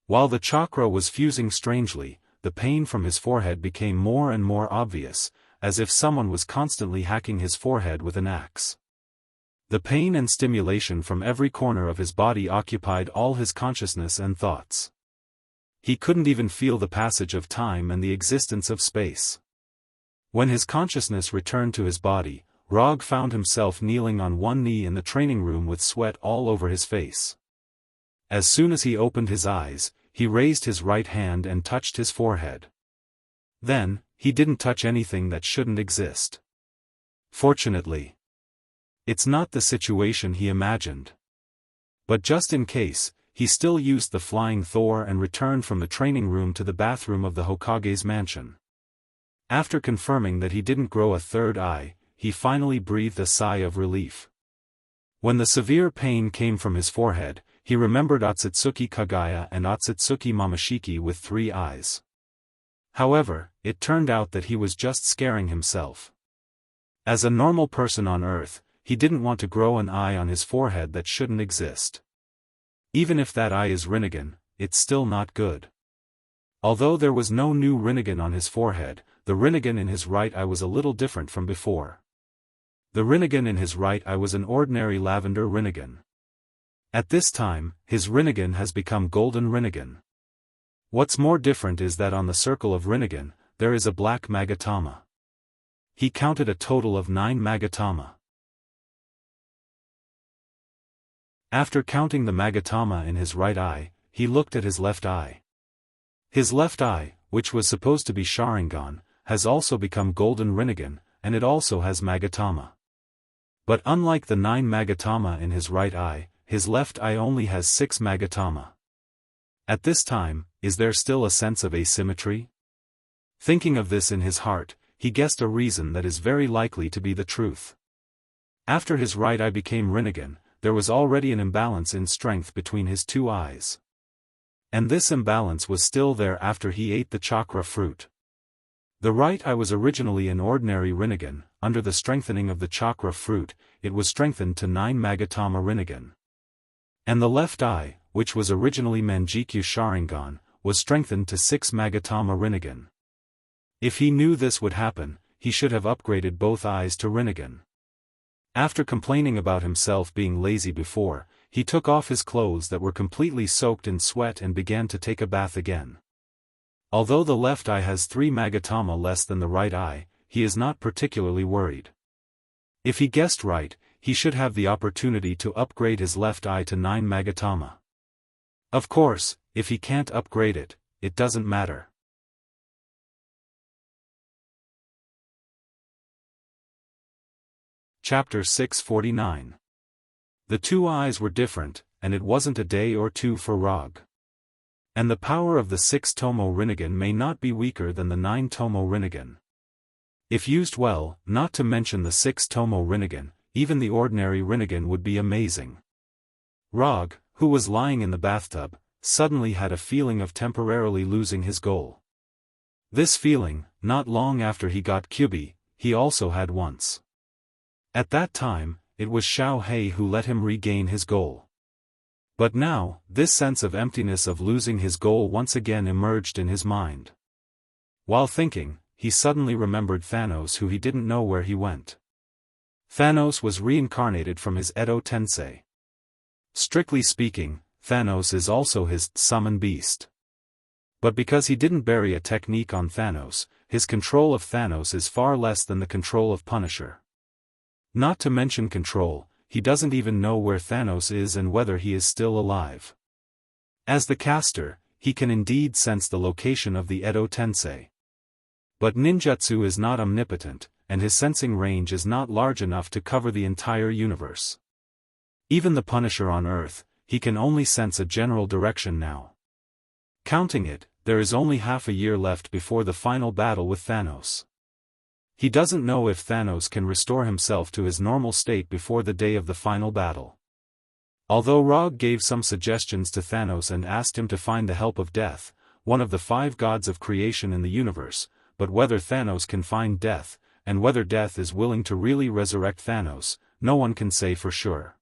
A: While the chakra was fusing strangely, the pain from his forehead became more and more obvious, as if someone was constantly hacking his forehead with an axe. The pain and stimulation from every corner of his body occupied all his consciousness and thoughts. He couldn't even feel the passage of time and the existence of space. When his consciousness returned to his body, Rog found himself kneeling on one knee in the training room with sweat all over his face. As soon as he opened his eyes, he raised his right hand and touched his forehead. Then, he didn't touch anything that shouldn't exist. Fortunately. It's not the situation he imagined. But just in case, he still used the flying Thor and returned from the training room to the bathroom of the Hokage's mansion. After confirming that he didn't grow a third eye, he finally breathed a sigh of relief. When the severe pain came from his forehead, he remembered Otsutsuki Kagaya and Otsutsuki Momoshiki with 3 eyes. However, it turned out that he was just scaring himself. As a normal person on Earth, he didn't want to grow an eye on his forehead that shouldn't exist. Even if that eye is Rinnegan, it's still not good. Although there was no new Rinnegan on his forehead, the Rinnegan in his right eye was a little different from before. The Rinnegan in his right eye was an ordinary lavender Rinnegan. At this time, his Rinnegan has become golden Rinnegan. What's more different is that on the circle of Rinnegan, there is a black Magatama. He counted a total of 9 Magatama. After counting the Magatama in his right eye, he looked at his left eye. His left eye, which was supposed to be Sharingan, has also become golden Rinnegan, and it also has Magatama. But unlike the 9 Magatama in his right eye, his left eye only has 6 Magatama. At this time, is there still a sense of asymmetry? Thinking of this in his heart, he guessed a reason that is very likely to be the truth. After his right eye became Rinnegan, there was already an imbalance in strength between his 2 eyes. And this imbalance was still there after he ate the chakra fruit. The right eye was originally an ordinary Rinnegan. Under the strengthening of the chakra fruit, it was strengthened to 9 Magatama Rinnegan. And the left eye, which was originally Manjikyu Sharingan, was strengthened to 6 Magatama Rinnegan. If he knew this would happen, he should have upgraded both eyes to Rinnegan. After complaining about himself being lazy before, he took off his clothes that were completely soaked in sweat and began to take a bath again. Although the left eye has 3 Magatama less than the right eye, he is not particularly worried. If he guessed right, he should have the opportunity to upgrade his left eye to 9 Magatama. Of course, if he can't upgrade it, it doesn't matter. Chapter 649. The 2 eyes were different, and it wasn't a day or 2 for Rog. And the power of the 6 Tomo Rinnegan may not be weaker than the 9 Tomo Rinnegan. If used well, not to mention the 6 Tomo Rinnegan, even the ordinary Rinnegan would be amazing. Rog, who was lying in the bathtub, suddenly had a feeling of temporarily losing his goal. This feeling, not long after he got Kyubi, he also had once. At that time, it was Xiao Hei who let him regain his goal. But now, this sense of emptiness of losing his goal once again emerged in his mind. While thinking, he suddenly remembered Thanos, who he didn't know where he went. Thanos was reincarnated from his Edo Tensei. Strictly speaking, Thanos is also his summon beast. But because he didn't bury a technique on Thanos, his control of Thanos is far less than the control of Punisher. Not to mention control, he doesn't even know where Thanos is and whether he is still alive. As the caster, he can indeed sense the location of the Edo Tensei. But ninjutsu is not omnipotent, and his sensing range is not large enough to cover the entire universe. Even the Punisher on Earth, he can only sense a general direction now. Counting it, there is only half a year left before the final battle with Thanos. He doesn't know if Thanos can restore himself to his normal state before the day of the final battle. Although Rog gave some suggestions to Thanos and asked him to find the help of Death, one of the 5 gods of creation in the universe, but whether Thanos can find Death, and whether Death is willing to really resurrect Thanos, no one can say for sure.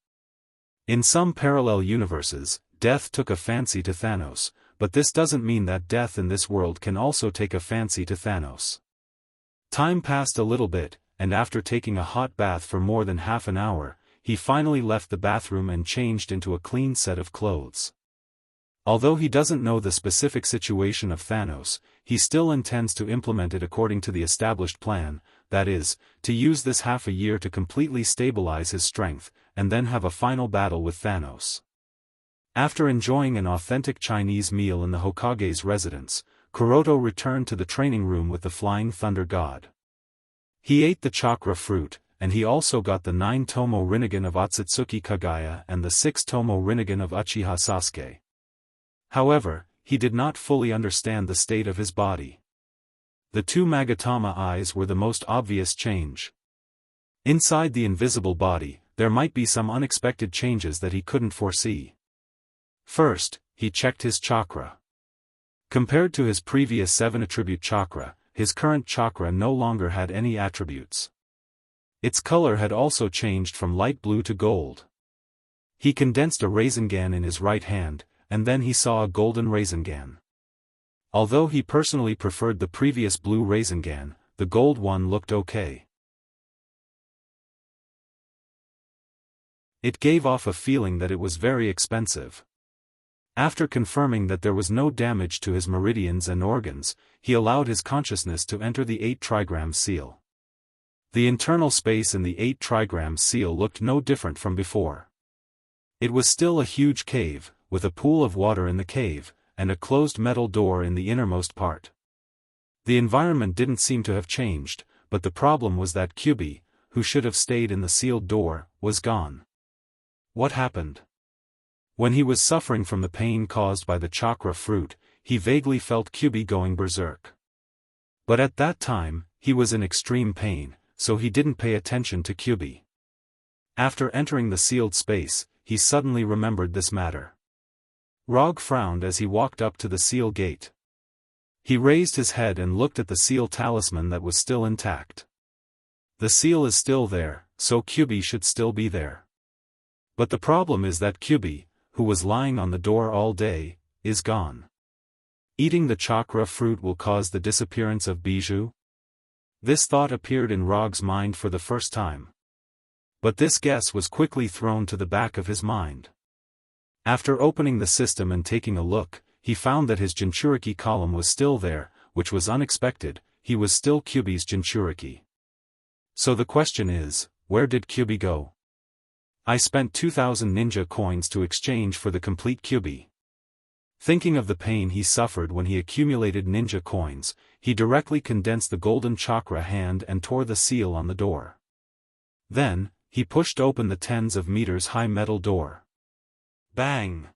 A: In some parallel universes, Death took a fancy to Thanos, but this doesn't mean that Death in this world can also take a fancy to Thanos. Time passed a little bit, and after taking a hot bath for more than half an hour, he finally left the bathroom and changed into a clean set of clothes. Although he doesn't know the specific situation of Thanos, he still intends to implement it according to the established plan, that is, to use this half a year to completely stabilize his strength, and then have a final battle with Thanos. After enjoying an authentic Chinese meal in the Hokage's residence, Kuroto returned to the training room with the Flying Thunder God. He ate the chakra fruit, and he also got the 9-tomo Rinnegan of Otsutsuki Kagaya and the 6-tomo Rinnegan of Uchiha Sasuke. However, he did not fully understand the state of his body. The 2 Magatama eyes were the most obvious change. Inside the invisible body, there might be some unexpected changes that he couldn't foresee. First, he checked his chakra. Compared to his previous 7-attribute chakra, his current chakra no longer had any attributes. Its color had also changed from light blue to gold. He condensed a Rasengan in his right hand, and then he saw a golden Rasengan. Although he personally preferred the previous blue Rasengan, the gold one looked okay. It gave off a feeling that it was very expensive. After confirming that there was no damage to his meridians and organs, he allowed his consciousness to enter the 8-trigram seal. The internal space in the 8-trigram seal looked no different from before. It was still a huge cave, with a pool of water in the cave, and a closed metal door in the innermost part. The environment didn't seem to have changed, but the problem was that Kyubi, who should have stayed in the sealed door, was gone. What happened? When he was suffering from the pain caused by the chakra fruit, he vaguely felt Kyubi going berserk. But at that time, he was in extreme pain, so he didn't pay attention to Kyubi. After entering the sealed space, he suddenly remembered this matter. Rog frowned as he walked up to the seal gate. He raised his head and looked at the seal talisman that was still intact. The seal is still there, so Kyubi should still be there. But the problem is that Kyubi, who was lying on the door all day, is gone. Eating the chakra fruit will cause the disappearance of Bijou? This thought appeared in Rog's mind for the first time. But this guess was quickly thrown to the back of his mind. After opening the system and taking a look, he found that his Jinchuriki column was still there, which was unexpected. He was still Kyubi's Jinchuriki. So the question is, where did Kyubi go? I spent 2,000 ninja coins to exchange for the complete Kyubi. Thinking of the pain he suffered when he accumulated ninja coins, he directly condensed the golden chakra hand and tore the seal on the door. Then, he pushed open the tens of meters high metal door. Bang!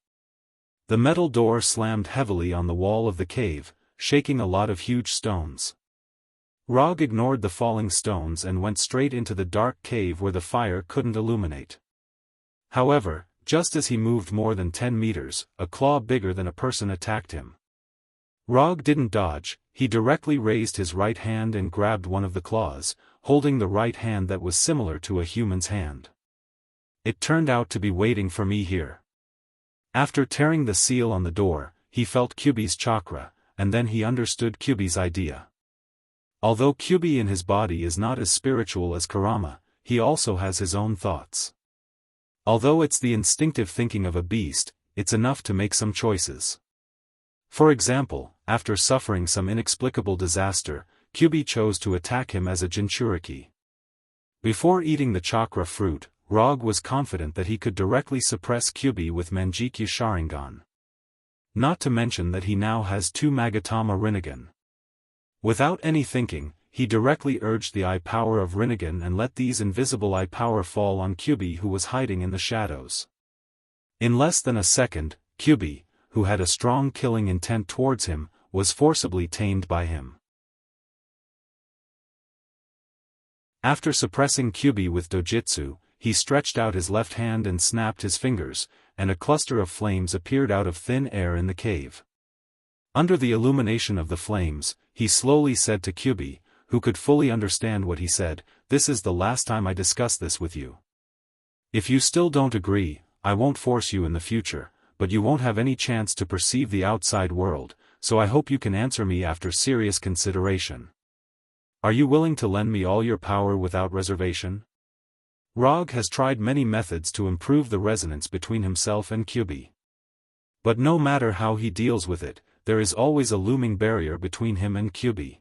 A: The metal door slammed heavily on the wall of the cave, shaking a lot of huge stones. Rog ignored the falling stones and went straight into the dark cave where the fire couldn't illuminate. However, just as he moved more than 10 meters, a claw bigger than a person attacked him. Rog didn't dodge, he directly raised his right hand and grabbed one of the claws, holding the right hand that was similar to a human's hand. It turned out to be waiting for me here. After tearing the seal on the door, he felt Kyubi's chakra, and then he understood Kyubi's idea. Although Kyubi in his body is not as spiritual as Kurama, he also has his own thoughts. Although it's the instinctive thinking of a beast, it's enough to make some choices. For example, after suffering some inexplicable disaster, Kyubi chose to attack him as a Jinchuriki. Before eating the chakra fruit, Rog was confident that he could directly suppress Kyubi with Manjikyu Sharingan. Not to mention that he now has 2 Magatama Rinnegan. Without any thinking, he directly urged the eye power of Rinnegan and let these invisible eye power fall on Kyubi, who was hiding in the shadows. In less than a second, Kyubi, who had a strong killing intent towards him, was forcibly tamed by him. After suppressing Kyubi with dojitsu, he stretched out his left hand and snapped his fingers, and a cluster of flames appeared out of thin air in the cave. Under the illumination of the flames, he slowly said to Kyubi, who could fully understand what he said, "This is the last time I discuss this with you. If you still don't agree, I won't force you in the future, but you won't have any chance to perceive the outside world, so I hope you can answer me after serious consideration. Are you willing to lend me all your power without reservation?" Rog has tried many methods to improve the resonance between himself and Kyubi. But no matter how he deals with it, there is always a looming barrier between him and Kyubi.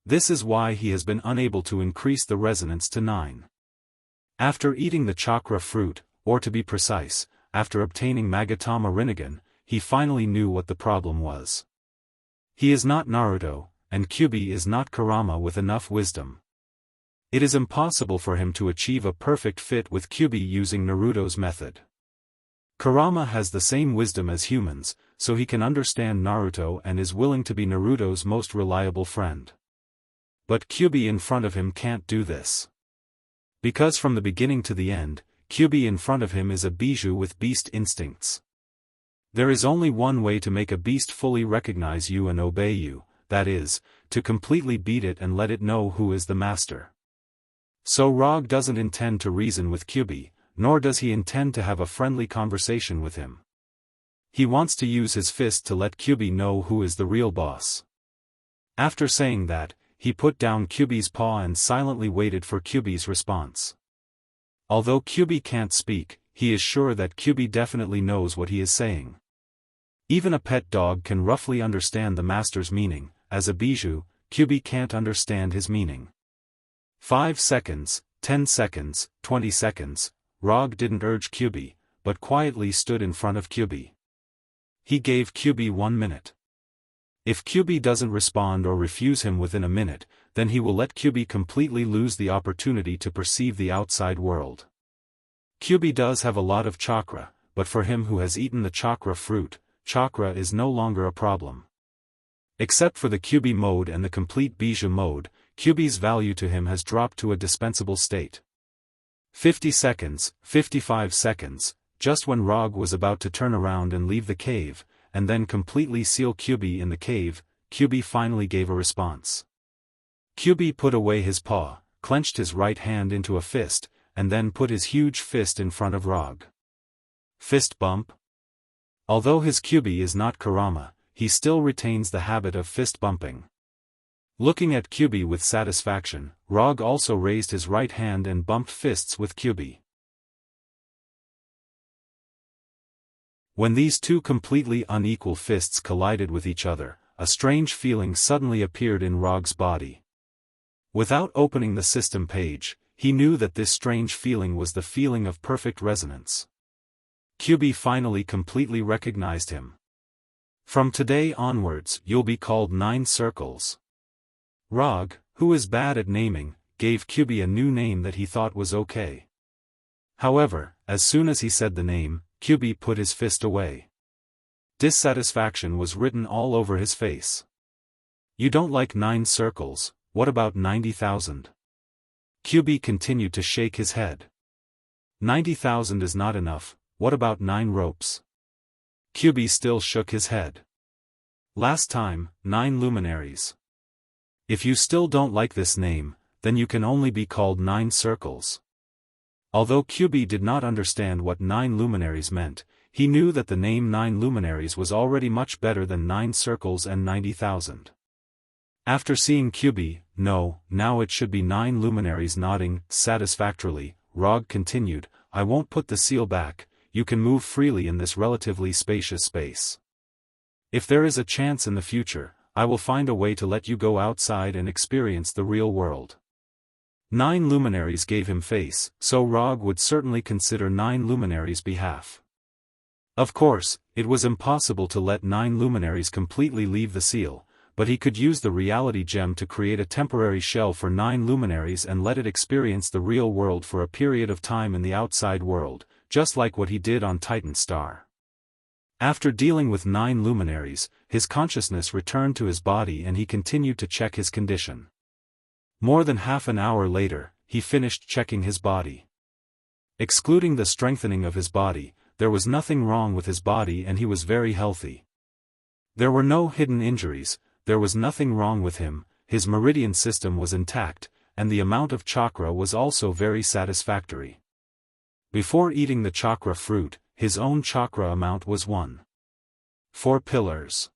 A: This is why he has been unable to increase the resonance to 9. After eating the chakra fruit, or to be precise, after obtaining Magatama Rinnegan, he finally knew what the problem was. He is not Naruto, and Kyubi is not Kurama with enough wisdom. It is impossible for him to achieve a perfect fit with Kyubi using Naruto's method. Kurama has the same wisdom as humans, so he can understand Naruto and is willing to be Naruto's most reliable friend. But Kyubi in front of him can't do this. Because from the beginning to the end, Kyubi in front of him is a bijou with beast instincts. There is only one way to make a beast fully recognize you and obey you, that is, to completely beat it and let it know who is the master. So Rog doesn't intend to reason with Kyubi, nor does he intend to have a friendly conversation with him. He wants to use his fist to let Kyubi know who is the real boss. After saying that, he put down Kyubi's paw and silently waited for Kyubi's response. Although Kyubi can't speak, he is sure that Kyubi definitely knows what he is saying. Even a pet dog can roughly understand the master's meaning. As a bijou, Kyubi can't understand his meaning. 5 seconds, 10 seconds, 20 seconds, Rog didn't urge Kyubi, but quietly stood in front of Kyubi. He gave Kyubi 1 minute. If Kyubi doesn't respond or refuse him within a minute, then he will let Kyubi completely lose the opportunity to perceive the outside world. Kyubi does have a lot of chakra, but for him who has eaten the chakra fruit, chakra is no longer a problem. Except for the Kyubi mode and the complete bijou mode, Kyubi's value to him has dropped to a dispensable state. 50 seconds, 55 seconds, just when Rog was about to turn around and leave the cave, and then completely seal Kyubi in the cave, Kyubi finally gave a response. Kyubi put away his paw, clenched his right hand into a fist, and then put his huge fist in front of Rog. Fist bump? Although his Kyubi is not Kurama, he still retains the habit of fist bumping. Looking at Kyubi with satisfaction, Rog also raised his right hand and bumped fists with Kyubi. When these two completely unequal fists collided with each other, a strange feeling suddenly appeared in Rog's body. Without opening the system page, he knew that this strange feeling was the feeling of perfect resonance. Kyubi finally completely recognized him. From today onwards, you'll be called 9 Circles. Rog, who is bad at naming, gave Kyubi a new name that he thought was okay. However, as soon as he said the name, Kyubi put his fist away. Dissatisfaction was written all over his face. You don't like 9 circles, what about 90,000? Kyubi continued to shake his head. 90,000 is not enough, what about 9 ropes? Kyubi still shook his head. Last time, 9 luminaries. If you still don't like this name, then you can only be called 9 circles. Although Kyubi did not understand what 9 luminaries meant, he knew that the name 9 luminaries was already much better than 9 circles and 90,000. After seeing Kyubi, no, now it should be 9 luminaries nodding satisfactorily, Rog continued, I won't put the seal back, you can move freely in this relatively spacious space. If there is a chance in the future, I will find a way to let you go outside and experience the real world. 9 luminaries gave him face, so Rog would certainly consider 9 luminaries behalf. Of course, it was impossible to let 9 luminaries completely leave the seal, but he could use the reality gem to create a temporary shell for 9 luminaries and let it experience the real world for a period of time in the outside world, just like what he did on Titan Star. After dealing with 9 luminaries, his consciousness returned to his body and he continued to check his condition. More than half an hour later, he finished checking his body. Excluding the strengthening of his body, there was nothing wrong with his body and he was very healthy. There were no hidden injuries, there was nothing wrong with him, his meridian system was intact, and the amount of chakra was also very satisfactory. Before eating the chakra fruit, his own chakra amount was 1.4 pillars.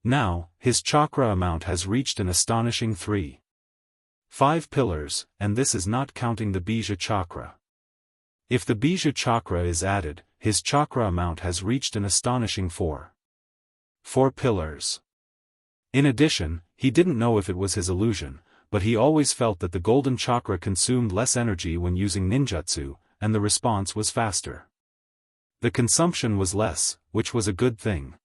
A: Now, his chakra amount has reached an astonishing 3.5 pillars, and this is not counting the Bija chakra. If the Bija chakra is added, his chakra amount has reached an astonishing 4 pillars. In addition, he didn't know if it was his illusion, but he always felt that the golden chakra consumed less energy when using ninjutsu, and the response was faster. The consumption was less, which was a good thing.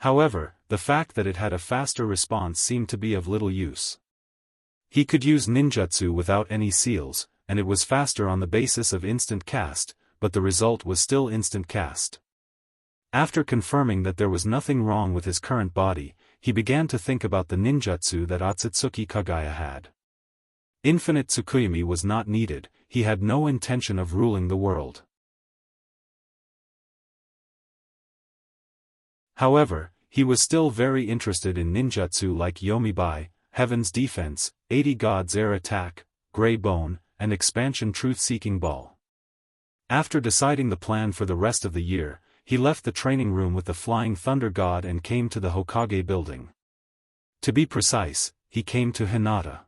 A: However, the fact that it had a faster response seemed to be of little use. He could use ninjutsu without any seals, and it was faster on the basis of instant cast, but the result was still instant cast. After confirming that there was nothing wrong with his current body, he began to think about the ninjutsu that Otsutsuki Kagaya had. Infinite Tsukuyomi was not needed, he had no intention of ruling the world. However, he was still very interested in ninjutsu like Yomibai, Heaven's Defense, 80 Gods Air Attack, Grey Bone, and Expansion Truth-Seeking Ball. After deciding the plan for the rest of the year, he left the training room with the Flying Thunder God and came to the Hokage building. To be precise, he came to Hinata.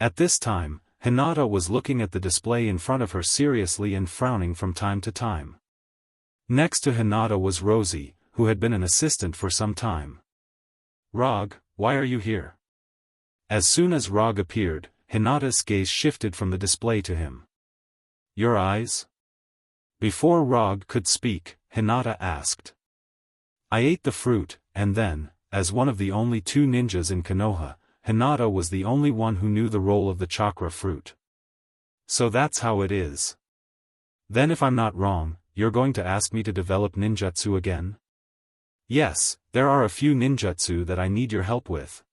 A: At this time, Hinata was looking at the display in front of her seriously and frowning from time to time. Next to Hinata was Rosie, who had been an assistant for some time. "Rog, why are you here?" As soon as Rog appeared, Hinata's gaze shifted from the display to him. "Your eyes?" Before Rog could speak, Hinata asked. "I ate the fruit," and then, as one of the only 2 ninjas in Konoha, Hinata was the only one who knew the role of the chakra fruit. "So that's how it is. Then if I'm not wrong, you're going to ask me to develop ninjutsu again?" "Yes, there are a few ninjutsu that I need your help with."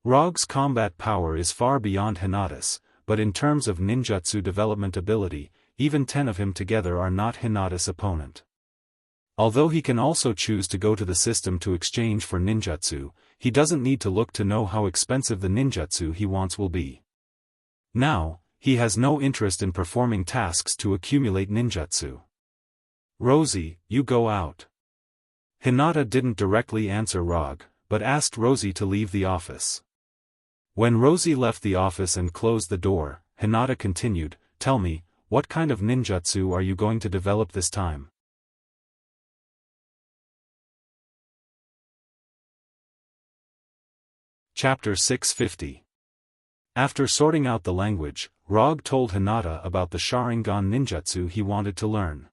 A: Rog's combat power is far beyond Hinata's, but in terms of ninjutsu development ability, even 10 of him together are not Hinata's opponent. Although he can also choose to go to the system to exchange for ninjutsu, he doesn't need to look to know how expensive the ninjutsu he wants will be. Now, he has no interest in performing tasks to accumulate ninjutsu. "Rosie, you go out." Hinata didn't directly answer Rog, but asked Rosie to leave the office. When Rosie left the office and closed the door, Hinata continued, "Tell me, what kind of ninjutsu are you going to develop this time?" Chapter 650. After sorting out the language, Rog told Hinata about the Sharingan ninjutsu he wanted to learn.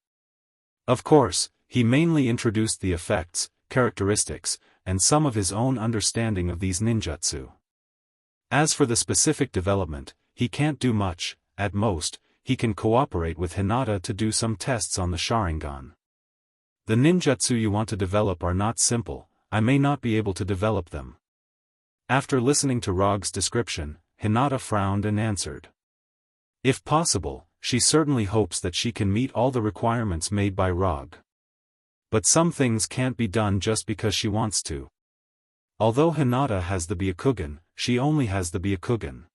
A: Of course, he mainly introduced the effects, characteristics, and some of his own understanding of these ninjutsu. As for the specific development, he can't do much. At most, he can cooperate with Hinata to do some tests on the Sharingan. "The ninjutsu you want to develop are not simple, I may not be able to develop them." After listening to Rog's description, Hinata frowned and answered. If possible, she certainly hopes that she can meet all the requirements made by Rog. But some things can't be done just because she wants to. Although Hinata has the Byakugan, she only has the Byakugan.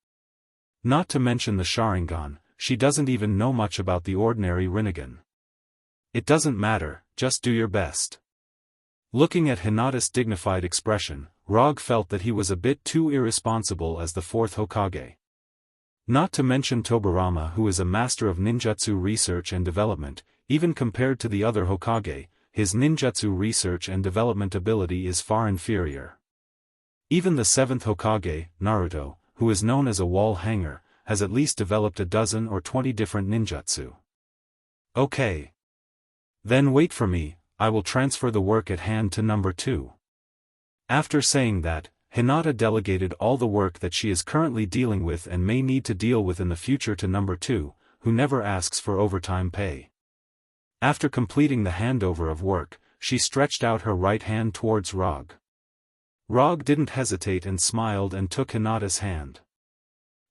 A: Not to mention the Sharingan, she doesn't even know much about the ordinary Rinnegan. It doesn't matter, just do your best. Looking at Hinata's dignified expression, Rog felt that he was a bit too irresponsible as the 4th Hokage. Not to mention Tobirama, who is a master of ninjutsu research and development, even compared to the other Hokage, his ninjutsu research and development ability is far inferior. Even the 7th Hokage, Naruto, who is known as a wall hanger, has at least developed a dozen or 20 different ninjutsu. Okay. Then wait for me, I will transfer the work at hand to number 2. After saying that, Hinata delegated all the work that she is currently dealing with and may need to deal with in the future to number 2, who never asks for overtime pay. After completing the handover of work, she stretched out her right hand towards Rog. Rog didn't hesitate and smiled and took Hinata's hand.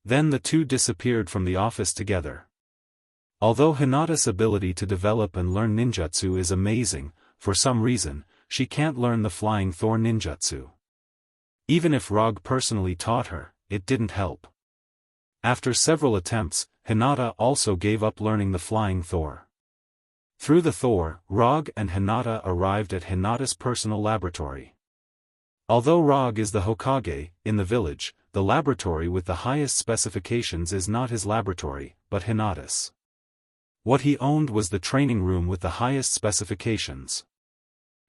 A: Then the two disappeared from the office together. Although Hinata's ability to develop and learn ninjutsu is amazing, for some reason, she can't learn the Flying Thor ninjutsu. Even if Rog personally taught her, it didn't help. After several attempts, Hinata also gave up learning the Flying Thor. Through the Thor, Rog and Hinata arrived at Hinata's personal laboratory. Although Rog is the Hokage, in the village, the laboratory with the highest specifications is not his laboratory, but Hinata's. What he owned was the training room with the highest specifications.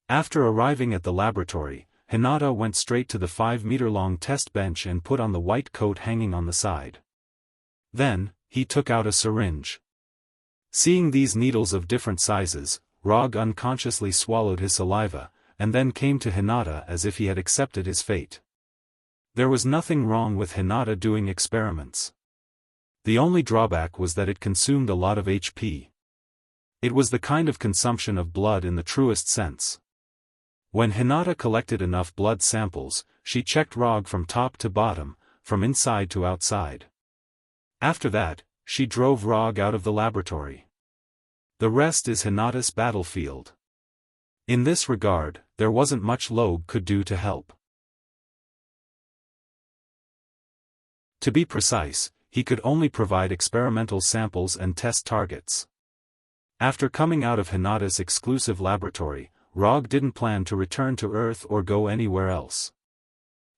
A: After arriving at the laboratory, Hinata went straight to the 5-meter-long test bench and put on the white coat hanging on the side. Then, he took out a syringe. Seeing these needles of different sizes, Rog unconsciously swallowed his saliva, and then came to Hinata as if he had accepted his fate. There was nothing wrong with Hinata doing experiments. The only drawback was that it consumed a lot of HP. It was the kind of consumption of blood in the truest sense. When Hinata collected enough blood samples, she checked Rog from top to bottom, from inside to outside. After that, she drove Rog out of the laboratory. The rest is Hinata's battlefield. In this regard, there wasn't much Logue could do to help. To be precise, he could only provide experimental samples and test targets. After coming out of Hinata's exclusive laboratory, Rog didn't plan to return to Earth or go anywhere else.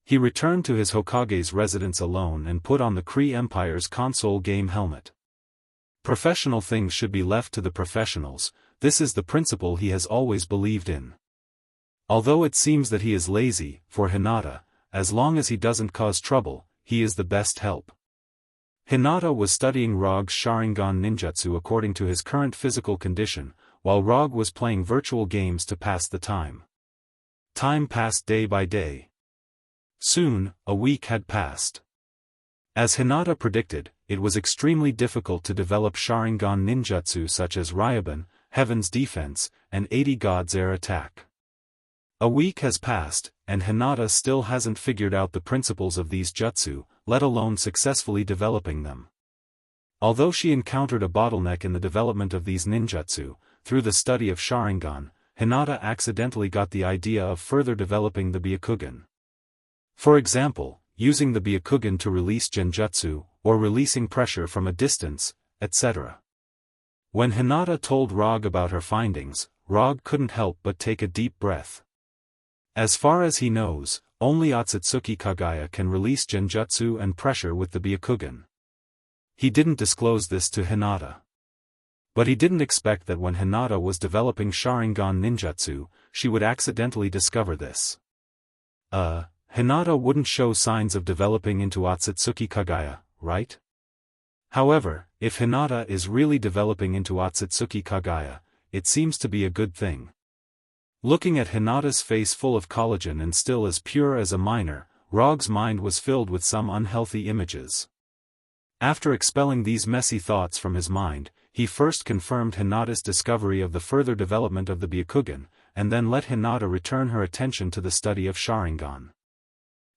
A: He returned to his Hokage's residence alone and put on the Kree Empire's console game helmet. Professional things should be left to the professionals, this is the principle he has always believed in. Although it seems that he is lazy, for Hinata, as long as he doesn't cause trouble, he is the best help. Hinata was studying Rog's Sharingan ninjutsu according to his current physical condition, while Rog was playing virtual games to pass the time. Time passed day by day. Soon, a week had passed. As Hinata predicted, it was extremely difficult to develop Sharingan ninjutsu such as Ryuban, Heaven's Defense, and 80 God's Air Attack. A week has passed, and Hinata still hasn't figured out the principles of these jutsu, let alone successfully developing them. Although she encountered a bottleneck in the development of these ninjutsu, through the study of Sharingan, Hinata accidentally got the idea of further developing the Byakugan. For example, using the Byakugan to release genjutsu, or releasing pressure from a distance, etc. When Hinata told Rog about her findings, Rog couldn't help but take a deep breath. As far as he knows, only Otsutsuki Kagaya can release genjutsu and pressure with the Byakugan. He didn't disclose this to Hinata. But he didn't expect that when Hinata was developing Sharingan ninjutsu, she would accidentally discover this. Hinata wouldn't show signs of developing into Otsutsuki Kagaya, right? However, if Hinata is really developing into Otsutsuki Kagaya, it seems to be a good thing. Looking at Hinata's face full of collagen and still as pure as a minor, Rog's mind was filled with some unhealthy images. After expelling these messy thoughts from his mind, he first confirmed Hinata's discovery of the further development of the Byakugan, and then let Hinata return her attention to the study of Sharingan.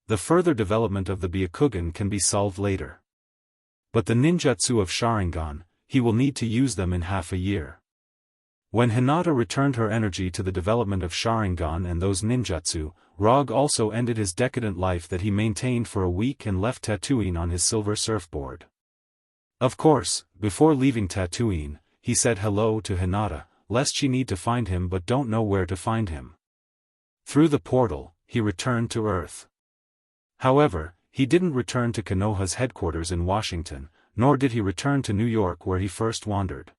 A: The further development of the Byakugan can be solved later. But the ninjutsu of Sharingan, he will need to use them in half a year. When Hinata returned her energy to the development of Sharingan and those ninjutsu, Rog also ended his decadent life that he maintained for a week and left Tatooine on his silver surfboard. Of course, before leaving Tatooine, he said hello to Hinata, lest she need to find him but don't know where to find him. Through the portal, he returned to Earth. However, he didn't return to Konoha's headquarters in Washington, nor did he return to New York where he first wandered.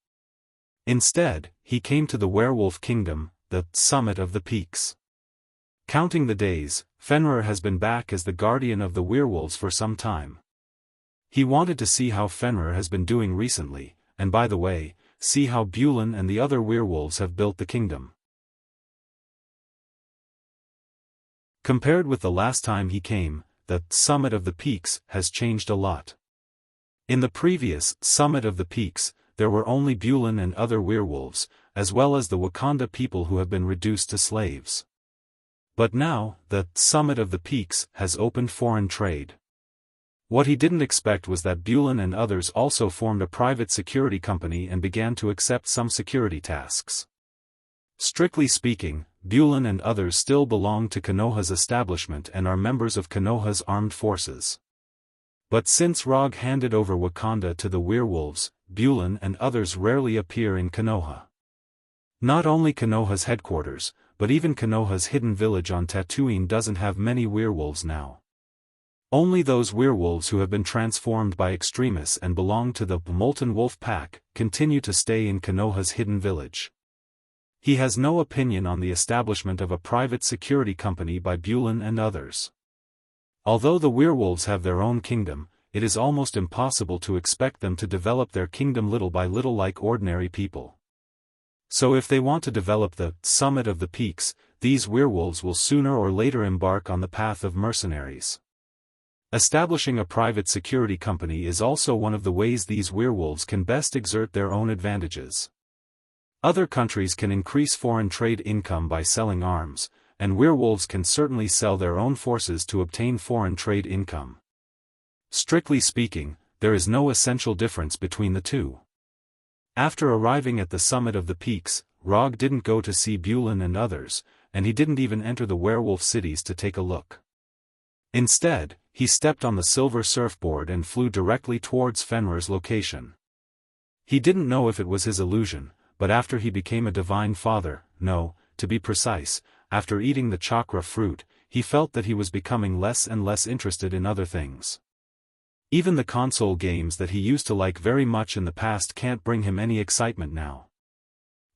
A: Instead, he came to the Werewolf Kingdom, the summit of the peaks. Counting the days, Fenrir has been back as the guardian of the werewolves for some time. He wanted to see how Fenrir has been doing recently, and by the way, see how Bulin and the other werewolves have built the kingdom. Compared with the last time he came, the summit of the peaks has changed a lot. In the previous summit of the peaks, there were only Bulin and other werewolves, as well as the Wakanda people who have been reduced to slaves. But now, the summit of the peaks has opened foreign trade. What he didn't expect was that Bulin and others also formed a private security company and began to accept some security tasks. Strictly speaking, Bulin and others still belong to Konoha's establishment and are members of Konoha's armed forces. But since Rog handed over Wakanda to the werewolves, Bulin and others rarely appear in Konoha. Not only Konoha's headquarters, but even Konoha's hidden village on Tatooine doesn't have many werewolves now. Only those werewolves who have been transformed by extremists and belong to the Molten Wolf Pack continue to stay in Konoha's hidden village. He has no opinion on the establishment of a private security company by Bulin and others. Although the werewolves have their own kingdom, it is almost impossible to expect them to develop their kingdom little by little like ordinary people. So if they want to develop the summit of the peaks, these werewolves will sooner or later embark on the path of mercenaries. Establishing a private security company is also one of the ways these werewolves can best exert their own advantages. Other countries can increase foreign trade income by selling arms, and werewolves can certainly sell their own forces to obtain foreign trade income. Strictly speaking, there is no essential difference between the two. After arriving at the summit of the peaks, Rog didn't go to see Bulin and others, and he didn't even enter the werewolf cities to take a look. Instead, he stepped on the silver surfboard and flew directly towards Fenrir's location. He didn't know if it was his illusion, but after he became a divine father, no, to be precise, after eating the chakra fruit, he felt that he was becoming less and less interested in other things. Even the console games that he used to like very much in the past can't bring him any excitement now.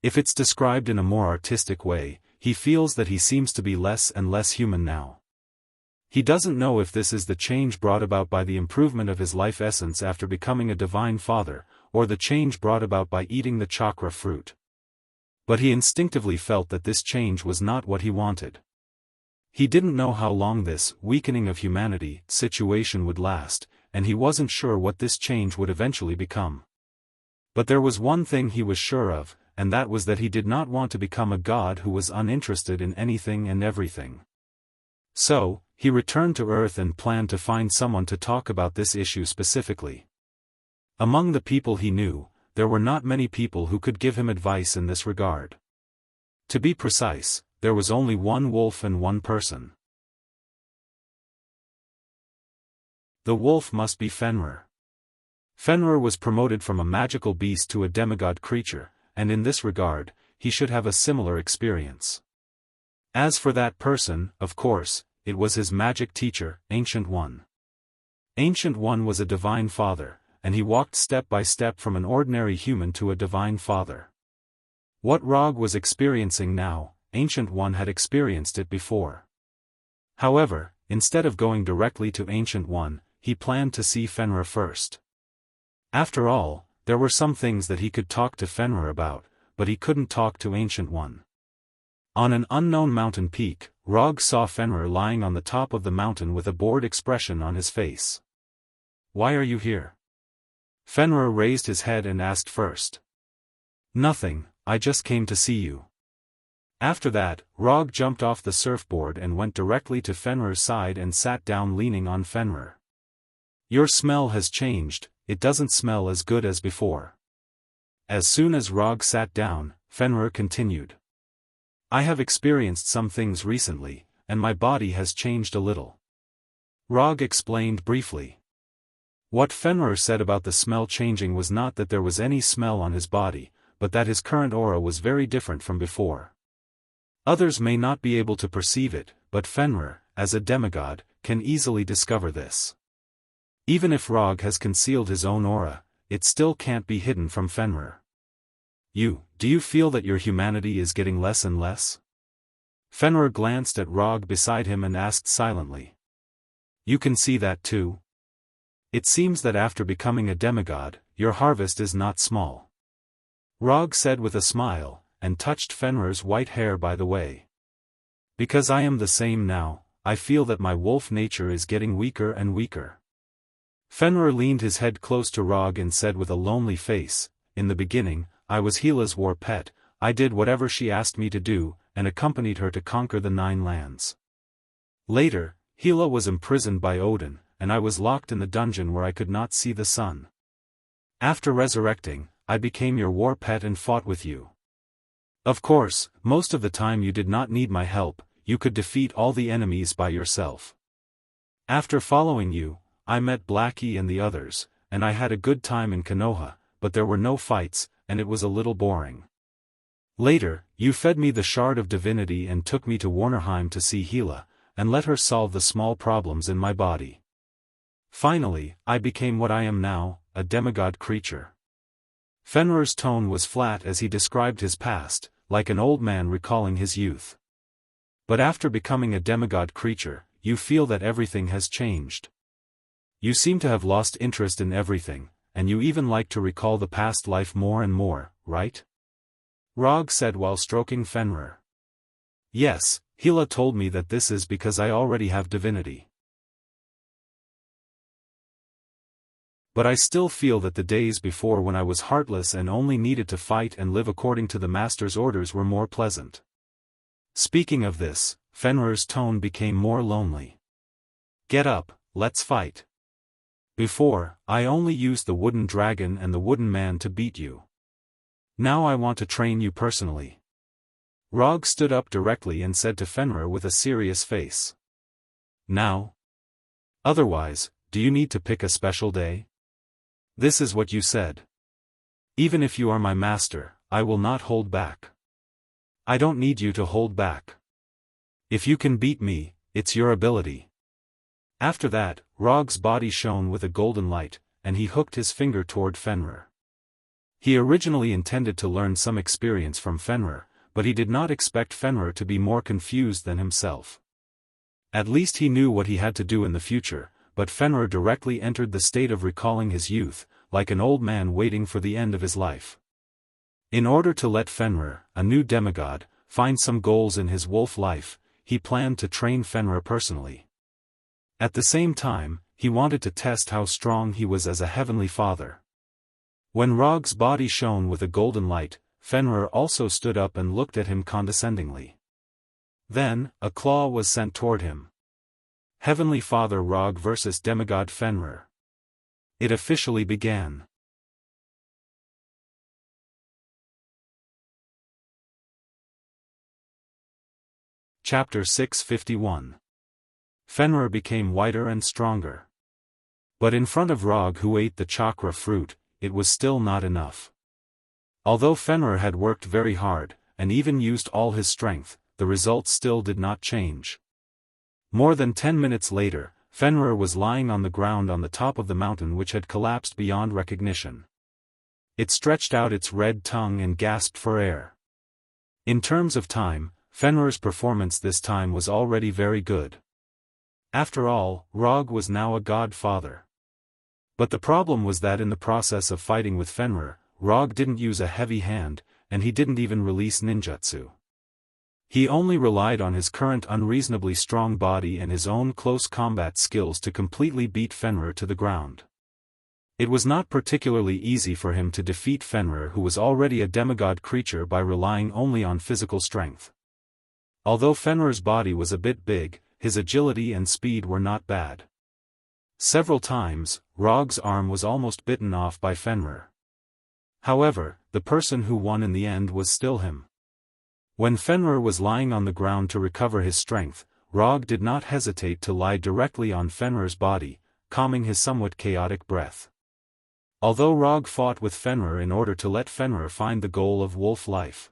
A: If it's described in a more artistic way, he feels that he seems to be less and less human now. He doesn't know if this is the change brought about by the improvement of his life essence after becoming a divine father, or the change brought about by eating the chakra fruit. But he instinctively felt that this change was not what he wanted. He didn't know how long this weakening of humanity situation would last, and he wasn't sure what this change would eventually become. But there was one thing he was sure of, and that was that he did not want to become a god who was uninterested in anything and everything. So, he returned to Earth and planned to find someone to talk about this issue specifically. Among the people he knew, there were not many people who could give him advice in this regard. To be precise, there was only one wolf and one person. The wolf must be Fenrir. Fenrir was promoted from a magical beast to a demigod creature, and in this regard, he should have a similar experience. As for that person, of course, it was his magic teacher, Ancient One. Ancient One was a divine father, and he walked step by step from an ordinary human to a divine father. What Rog was experiencing now, Ancient One had experienced it before. However, instead of going directly to Ancient One, he planned to see Fenrir first. After all, there were some things that he could talk to Fenrir about, but he couldn't talk to Ancient One. On an unknown mountain peak, Rog saw Fenrir lying on the top of the mountain with a bored expression on his face. "Why are you here?" Fenrir raised his head and asked first. "Nothing, I just came to see you." After that, Rog jumped off the surfboard and went directly to Fenrir's side and sat down leaning on Fenrir. "Your smell has changed, it doesn't smell as good as before." As soon as Rog sat down, Fenrir continued. "I have experienced some things recently, and my body has changed a little." Rog explained briefly. What Fenrir said about the smell changing was not that there was any smell on his body, but that his current aura was very different from before. Others may not be able to perceive it, but Fenrir, as a demigod, can easily discover this. Even if Rog has concealed his own aura, it still can't be hidden from Fenrir. Do you feel that your humanity is getting less and less? Fenrir glanced at Rog beside him and asked silently. You can see that too? It seems that after becoming a demigod, your harvest is not small. Rog said with a smile, and touched Fenrir's white hair by the way. Because I am the same now, I feel that my wolf nature is getting weaker and weaker. Fenrir leaned his head close to Rog and said with a lonely face, in the beginning, I was Hela's war pet, I did whatever she asked me to do, and accompanied her to conquer the 9 lands. Later, Hela was imprisoned by Odin, and I was locked in the dungeon where I could not see the sun. After resurrecting, I became your war pet and fought with you. Of course, most of the time you did not need my help, you could defeat all the enemies by yourself. After following you, I met Blackie and the others, and I had a good time in Konoha, but there were no fights, and it was a little boring. Later, you fed me the shard of divinity and took me to Warnerheim to see Hela, and let her solve the small problems in my body. Finally, I became what I am now, a demigod creature. Fenrir's tone was flat as he described his past, like an old man recalling his youth. But after becoming a demigod creature, you feel that everything has changed. You seem to have lost interest in everything, and you even like to recall the past life more and more, right? Rog said while stroking Fenrir. Yes, Hela told me that this is because I already have divinity. But I still feel that the days before when I was heartless and only needed to fight and live according to the master's orders were more pleasant. Speaking of this, Fenrir's tone became more lonely. Get up, let's fight. Before, I only used the wooden dragon and the wooden man to beat you. Now I want to train you personally. Rog stood up directly and said to Fenrir with a serious face. Now? Otherwise, do you need to pick a special day? This is what you said. Even if you are my master, I will not hold back. I don't need you to hold back. If you can beat me, it's your ability. After that, Rog's body shone with a golden light, and he hooked his finger toward Fenrir. He originally intended to learn some experience from Fenrir, but he did not expect Fenrir to be more confused than himself. At least he knew what he had to do in the future, but Fenrir directly entered the state of recalling his youth, like an old man waiting for the end of his life. In order to let Fenrir, a new demigod, find some goals in his wolf life, he planned to train Fenrir personally. At the same time, he wanted to test how strong he was as a heavenly father. When Rog's body shone with a golden light, Fenrir also stood up and looked at him condescendingly. Then, a claw was sent toward him. Heavenly Father Rog versus Demigod Fenrir. It officially began. Chapter 651. Fenrir became whiter and stronger. But in front of Rog, who ate the chakra fruit, it was still not enough. Although Fenrir had worked very hard, and even used all his strength, the results still did not change. More than 10 minutes later, Fenrir was lying on the ground on the top of the mountain which had collapsed beyond recognition. It stretched out its red tongue and gasped for air. In terms of time, Fenrir's performance this time was already very good. After all, Rog was now a god-father. But the problem was that in the process of fighting with Fenrir, Rog didn't use a heavy hand, and he didn't even release ninjutsu. He only relied on his current unreasonably strong body and his own close combat skills to completely beat Fenrir to the ground. It was not particularly easy for him to defeat Fenrir, who was already a demigod creature, by relying only on physical strength. Although Fenrir's body was a bit big, his agility and speed were not bad. Several times, Rog's arm was almost bitten off by Fenrir. However, the person who won in the end was still him. When Fenrir was lying on the ground to recover his strength, Rog did not hesitate to lie directly on Fenrir's body, calming his somewhat chaotic breath. Although Rog fought with Fenrir in order to let Fenrir find the goal of wolf life.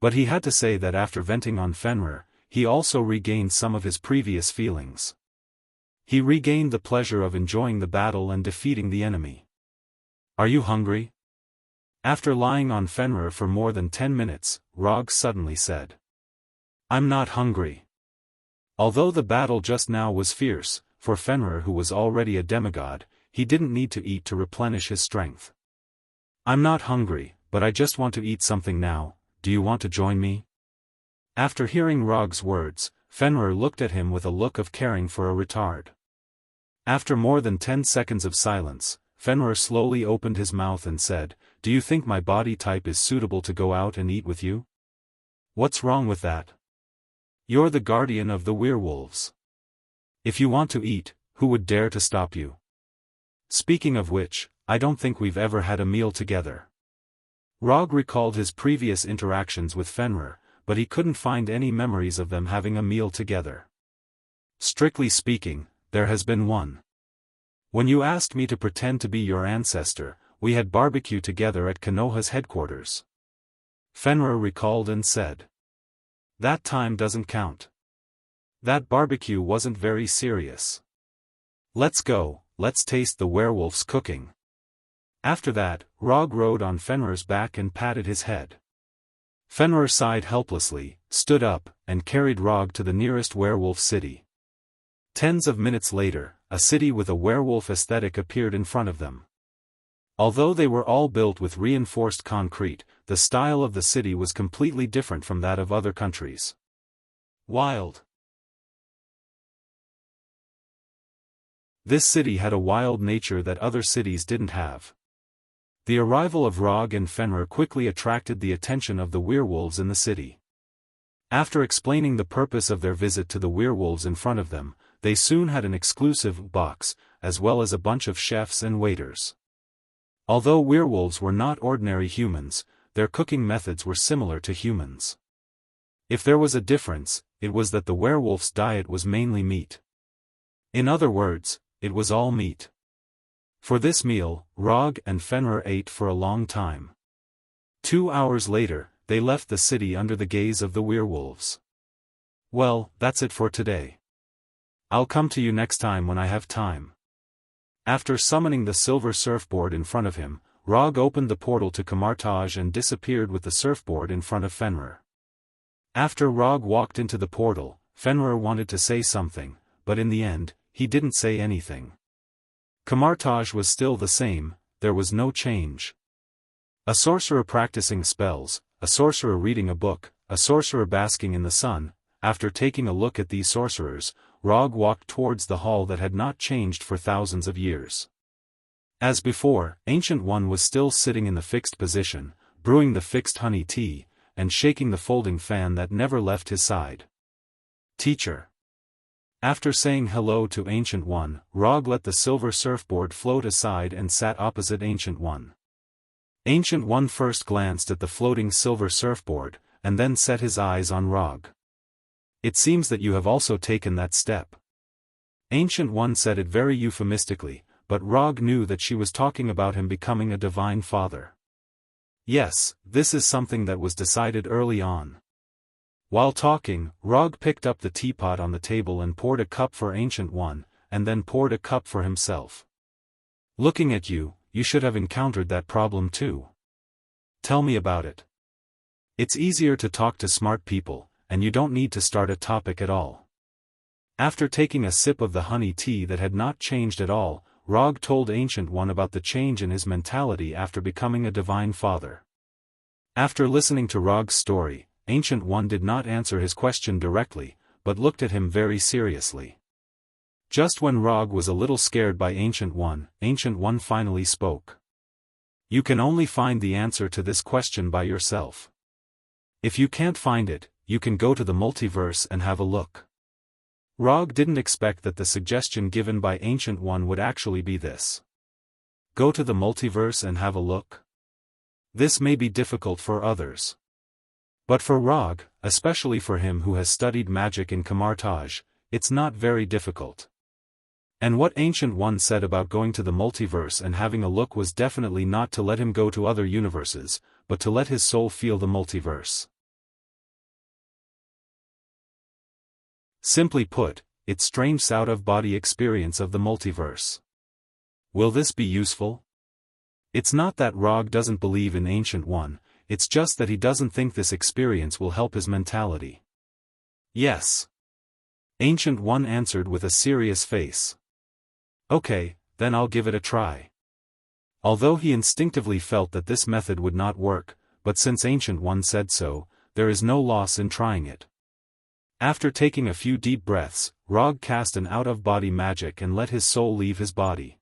A: But he had to say that after venting on Fenrir, he also regained some of his previous feelings. He regained the pleasure of enjoying the battle and defeating the enemy. Are you hungry? After lying on Fenrir for more than 10 minutes, Rog suddenly said, "I'm not hungry." Although the battle just now was fierce, for Fenrir who was already a demigod, he didn't need to eat to replenish his strength. "I'm not hungry, but I just want to eat something now. Do you want to join me?" After hearing Rog's words, Fenrir looked at him with a look of caring for a retard. After more than 10 seconds of silence, Fenrir slowly opened his mouth and said, "Do you think my body type is suitable to go out and eat with you? What's wrong with that? You're the guardian of the werewolves. If you want to eat, who would dare to stop you? Speaking of which, I don't think we've ever had a meal together." Rog recalled his previous interactions with Fenrir, but he couldn't find any memories of them having a meal together. "Strictly speaking, there has been one. When you asked me to pretend to be your ancestor, we had barbecue together at Konoha's headquarters." Fenrir recalled and said, "That time doesn't count. That barbecue wasn't very serious. Let's go, let's taste the werewolf's cooking." After that, Rog rode on Fenrir's back and patted his head. Fenrir sighed helplessly, stood up, and carried Rog to the nearest werewolf city. Tens of minutes later, a city with a werewolf aesthetic appeared in front of them. Although they were all built with reinforced concrete, the style of the city was completely different from that of other countries. Wild. This city had a wild nature that other cities didn't have. The arrival of Rog and Fenrir quickly attracted the attention of the werewolves in the city. After explaining the purpose of their visit to the werewolves in front of them, they soon had an exclusive box, as well as a bunch of chefs and waiters. Although werewolves were not ordinary humans, their cooking methods were similar to humans. If there was a difference, it was that the werewolf's diet was mainly meat. In other words, it was all meat. For this meal, Rog and Fenrir ate for a long time. 2 hours later, they left the city under the gaze of the werewolves. Well, that's it for today. I'll come to you next time when I have time. After summoning the silver surfboard in front of him, Rog opened the portal to Camartage and disappeared with the surfboard in front of Fenrir. After Rog walked into the portal, Fenrir wanted to say something, but in the end, he didn't say anything. Camartage was still the same, there was no change. A sorcerer practicing spells, a sorcerer reading a book, a sorcerer basking in the sun. After taking a look at these sorcerers, Rog walked towards the hall that had not changed for thousands of years. As before, Ancient One was still sitting in the fixed position, brewing the fixed honey tea, and shaking the folding fan that never left his side. "Teacher." After saying hello to Ancient One, Rog let the silver surfboard float aside and sat opposite Ancient One. Ancient One first glanced at the floating silver surfboard, and then set his eyes on Rog. "It seems that you have also taken that step." Ancient One said it very euphemistically, but Rog knew that she was talking about him becoming a divine father. Yes, this is something that was decided early on. While talking, Rog picked up the teapot on the table and poured a cup for Ancient One, and then poured a cup for himself. "Looking at you, you should have encountered that problem too. Tell me about it. It's easier to talk to smart people, and you don't need to start a topic at all." After taking a sip of the honey tea that had not changed at all, Rog told Ancient One about the change in his mentality after becoming a divine father. After listening to Rog's story, Ancient One did not answer his question directly, but looked at him very seriously. Just when Rog was a little scared by Ancient One finally spoke. "You can only find the answer to this question by yourself. If you can't find it, you can go to the multiverse and have a look." Rog didn't expect that the suggestion given by Ancient One would actually be this. Go to the multiverse and have a look? This may be difficult for others. But for Rog, especially for him who has studied magic in Camartage, it's not very difficult. And what Ancient One said about going to the multiverse and having a look was definitely not to let him go to other universes, but to let his soul feel the multiverse. Simply put, it's strange out-of-body experience of the multiverse. Will this be useful? It's not that Rog doesn't believe in Ancient One, it's just that he doesn't think this experience will help his mentality. Yes. Ancient One answered with a serious face. Okay, then I'll give it a try. Although he instinctively felt that this method would not work, but since Ancient One said so, there is no loss in trying it. After taking a few deep breaths, Rog cast an out-of-body magic and let his soul leave his body.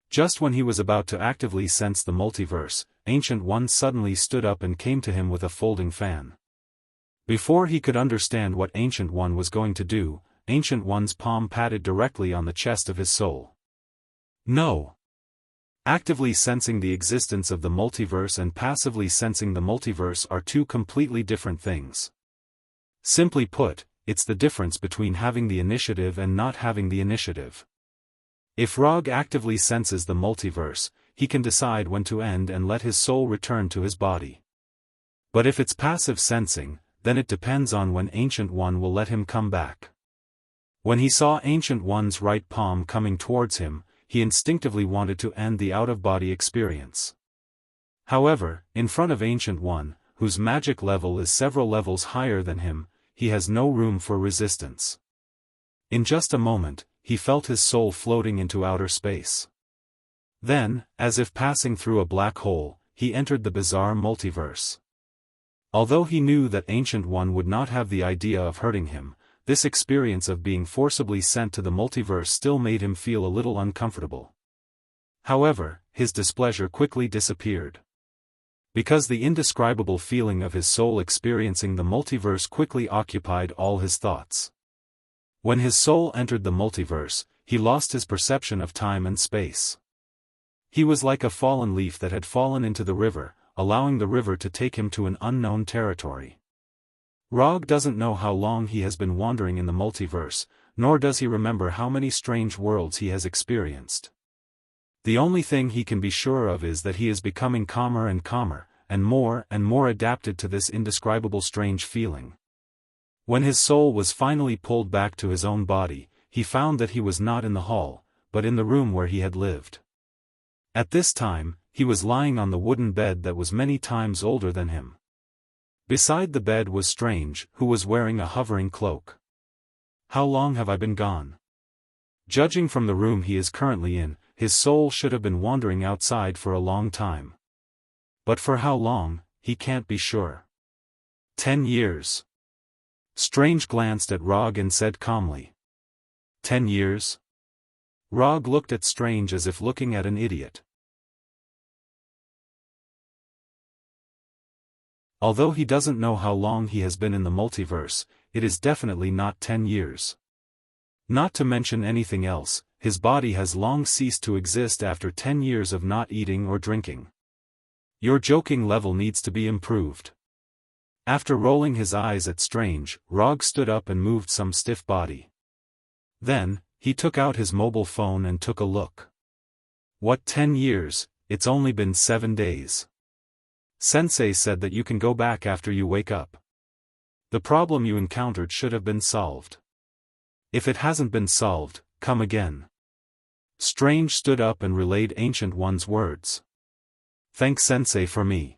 A: Just when he was about to actively sense the multiverse, Ancient One suddenly stood up and came to him with a folding fan. Before he could understand what Ancient One was going to do, Ancient One's palm patted directly on the chest of his soul. No. Actively sensing the existence of the multiverse and passively sensing the multiverse are two completely different things. Simply put, it's the difference between having the initiative and not having the initiative. If Rog actively senses the multiverse, he can decide when to end and let his soul return to his body. But if it's passive sensing, then it depends on when Ancient One will let him come back. When he saw Ancient One's right palm coming towards him, he instinctively wanted to end the out-of-body experience. However, in front of Ancient One, whose magic level is several levels higher than him, he has no room for resistance. In just a moment, he felt his soul floating into outer space. Then, as if passing through a black hole, he entered the bizarre multiverse. Although he knew that Ancient One would not have the idea of hurting him, this experience of being forcibly sent to the multiverse still made him feel a little uncomfortable. However, his displeasure quickly disappeared. Because the indescribable feeling of his soul experiencing the multiverse quickly occupied all his thoughts. When his soul entered the multiverse, he lost his perception of time and space. He was like a fallen leaf that had fallen into the river, allowing the river to take him to an unknown territory. Rog doesn't know how long he has been wandering in the multiverse, nor does he remember how many strange worlds he has experienced. The only thing he can be sure of is that he is becoming calmer and more adapted to this indescribable strange feeling. When his soul was finally pulled back to his own body, he found that he was not in the hall, but in the room where he had lived. At this time, he was lying on the wooden bed that was many times older than him. Beside the bed was Strange, who was wearing a hovering cloak. How long have I been gone? Judging from the room he is currently in, his soul should have been wandering outside for a long time. But for how long, he can't be sure. 10 years. Strange glanced at Rog and said calmly. 10 years? Rog looked at Strange as if looking at an idiot. Although he doesn't know how long he has been in the multiverse, it is definitely not 10 years. Not to mention anything else, his body has long ceased to exist after 10 years of not eating or drinking. Your joking level needs to be improved. After rolling his eyes at Strange, Rog stood up and moved some stiff body. Then, he took out his mobile phone and took a look. What 10 years, it's only been 7 days. Sensei said that you can go back after you wake up. The problem you encountered should have been solved. If it hasn't been solved, come again. Strange stood up and relayed Ancient One's words. Thank Sensei for me.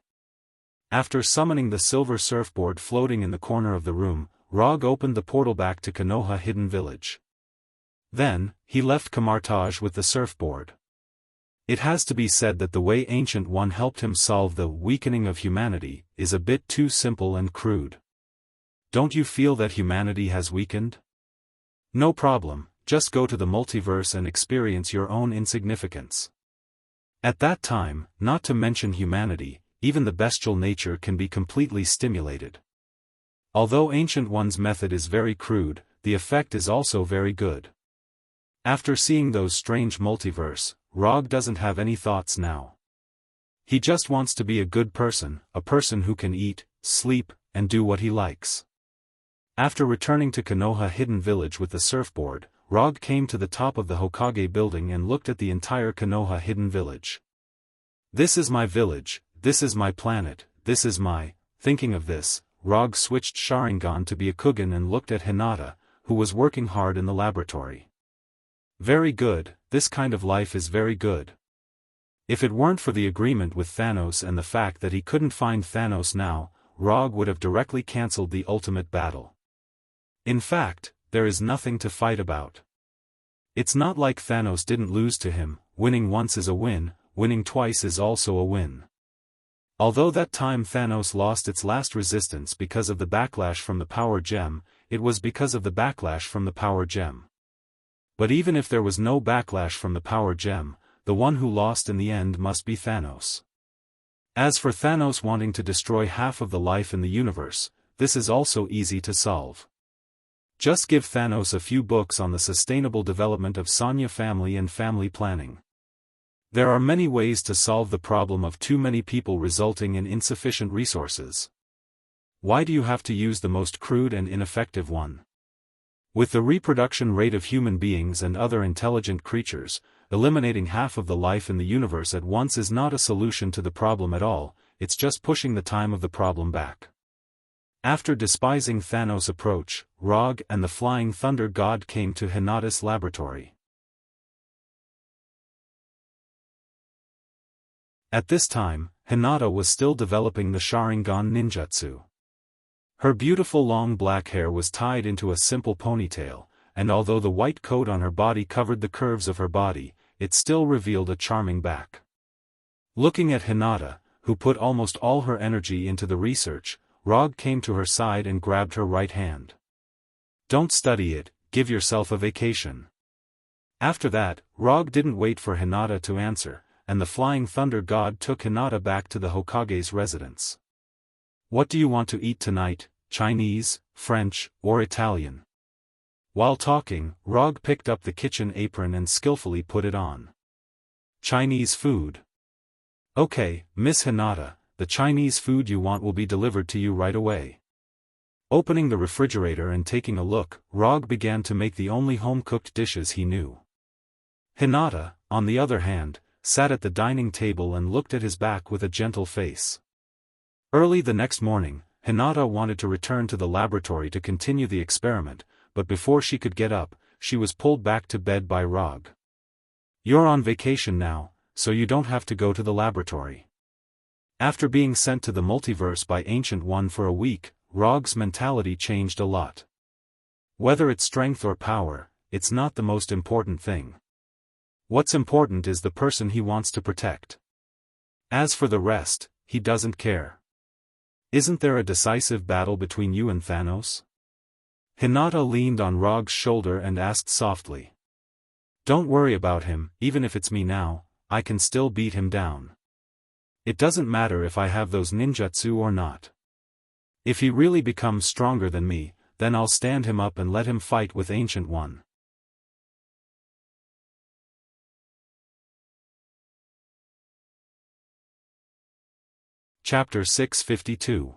A: After summoning the silver surfboard floating in the corner of the room, Rog opened the portal back to Konoha Hidden Village. Then, he left Kamartaj with the surfboard. It has to be said that the way Ancient One helped him solve the weakening of humanity is a bit too simple and crude. Don't you feel that humanity has weakened? No problem, just go to the multiverse and experience your own insignificance. At that time, not to mention humanity, even the bestial nature can be completely stimulated. Although Ancient One's method is very crude, the effect is also very good. After seeing those strange multiverse, Rog doesn't have any thoughts now. He just wants to be a good person, a person who can eat, sleep, and do what he likes. After returning to Konoha Hidden Village with the surfboard, Rog came to the top of the Hokage building and looked at the entire Konoha Hidden Village. This is my village, this is my planet, this is my... Thinking of this, Rog switched Sharingan to be a Kugan and looked at Hinata, who was working hard in the laboratory. Very good, this kind of life is very good. If it weren't for the agreement with Thanos and the fact that he couldn't find Thanos now, Rog would have directly cancelled the ultimate battle. In fact, there is nothing to fight about. It's not like Thanos didn't lose to him. Winning once is a win, winning twice is also a win. Although that time Thanos lost its last resistance because of the backlash from the power gem, it was because of the backlash from the power gem. But even if there was no backlash from the power gem, the one who lost in the end must be Thanos. As for Thanos wanting to destroy half of the life in the universe, this is also easy to solve. Just give Thanos a few books on the sustainable development of Xianxia family and family planning. There are many ways to solve the problem of too many people resulting in insufficient resources. Why do you have to use the most crude and ineffective one? With the reproduction rate of human beings and other intelligent creatures, eliminating half of the life in the universe at once is not a solution to the problem at all, it's just pushing the time of the problem back. After despising Thanos' approach, Rog and the Flying Thunder God came to Hinata's laboratory. At this time, Hinata was still developing the Sharingan ninjutsu. Her beautiful long black hair was tied into a simple ponytail, and although the white coat on her body covered the curves of her body, it still revealed a charming back. Looking at Hinata, who put almost all her energy into the research, Rog came to her side and grabbed her right hand. Don't study it, give yourself a vacation. After that, Rog didn't wait for Hinata to answer, and the Flying Thunder God took Hinata back to the Hokage's residence. What do you want to eat tonight, Chinese, French, or Italian? While talking, Rog picked up the kitchen apron and skillfully put it on. Chinese food. Okay, Miss Hinata, the Chinese food you want will be delivered to you right away. Opening the refrigerator and taking a look, Rog began to make the only home-cooked dishes he knew. Hinata, on the other hand, sat at the dining table and looked at his back with a gentle face. Early the next morning, Hinata wanted to return to the laboratory to continue the experiment, but before she could get up, she was pulled back to bed by Rog. You're on vacation now, so you don't have to go to the laboratory. After being sent to the multiverse by Ancient One for a week, Rog's mentality changed a lot. Whether it's strength or power, it's not the most important thing. What's important is the person he wants to protect. As for the rest, he doesn't care. Isn't there a decisive battle between you and Thanos? Hinata leaned on Rog's shoulder and asked softly. Don't worry about him, even if it's me now, I can still beat him down. It doesn't matter if I have those ninjutsu or not. If he really becomes stronger than me, then I'll stand him up and let him fight with Ancient One. Chapter 652.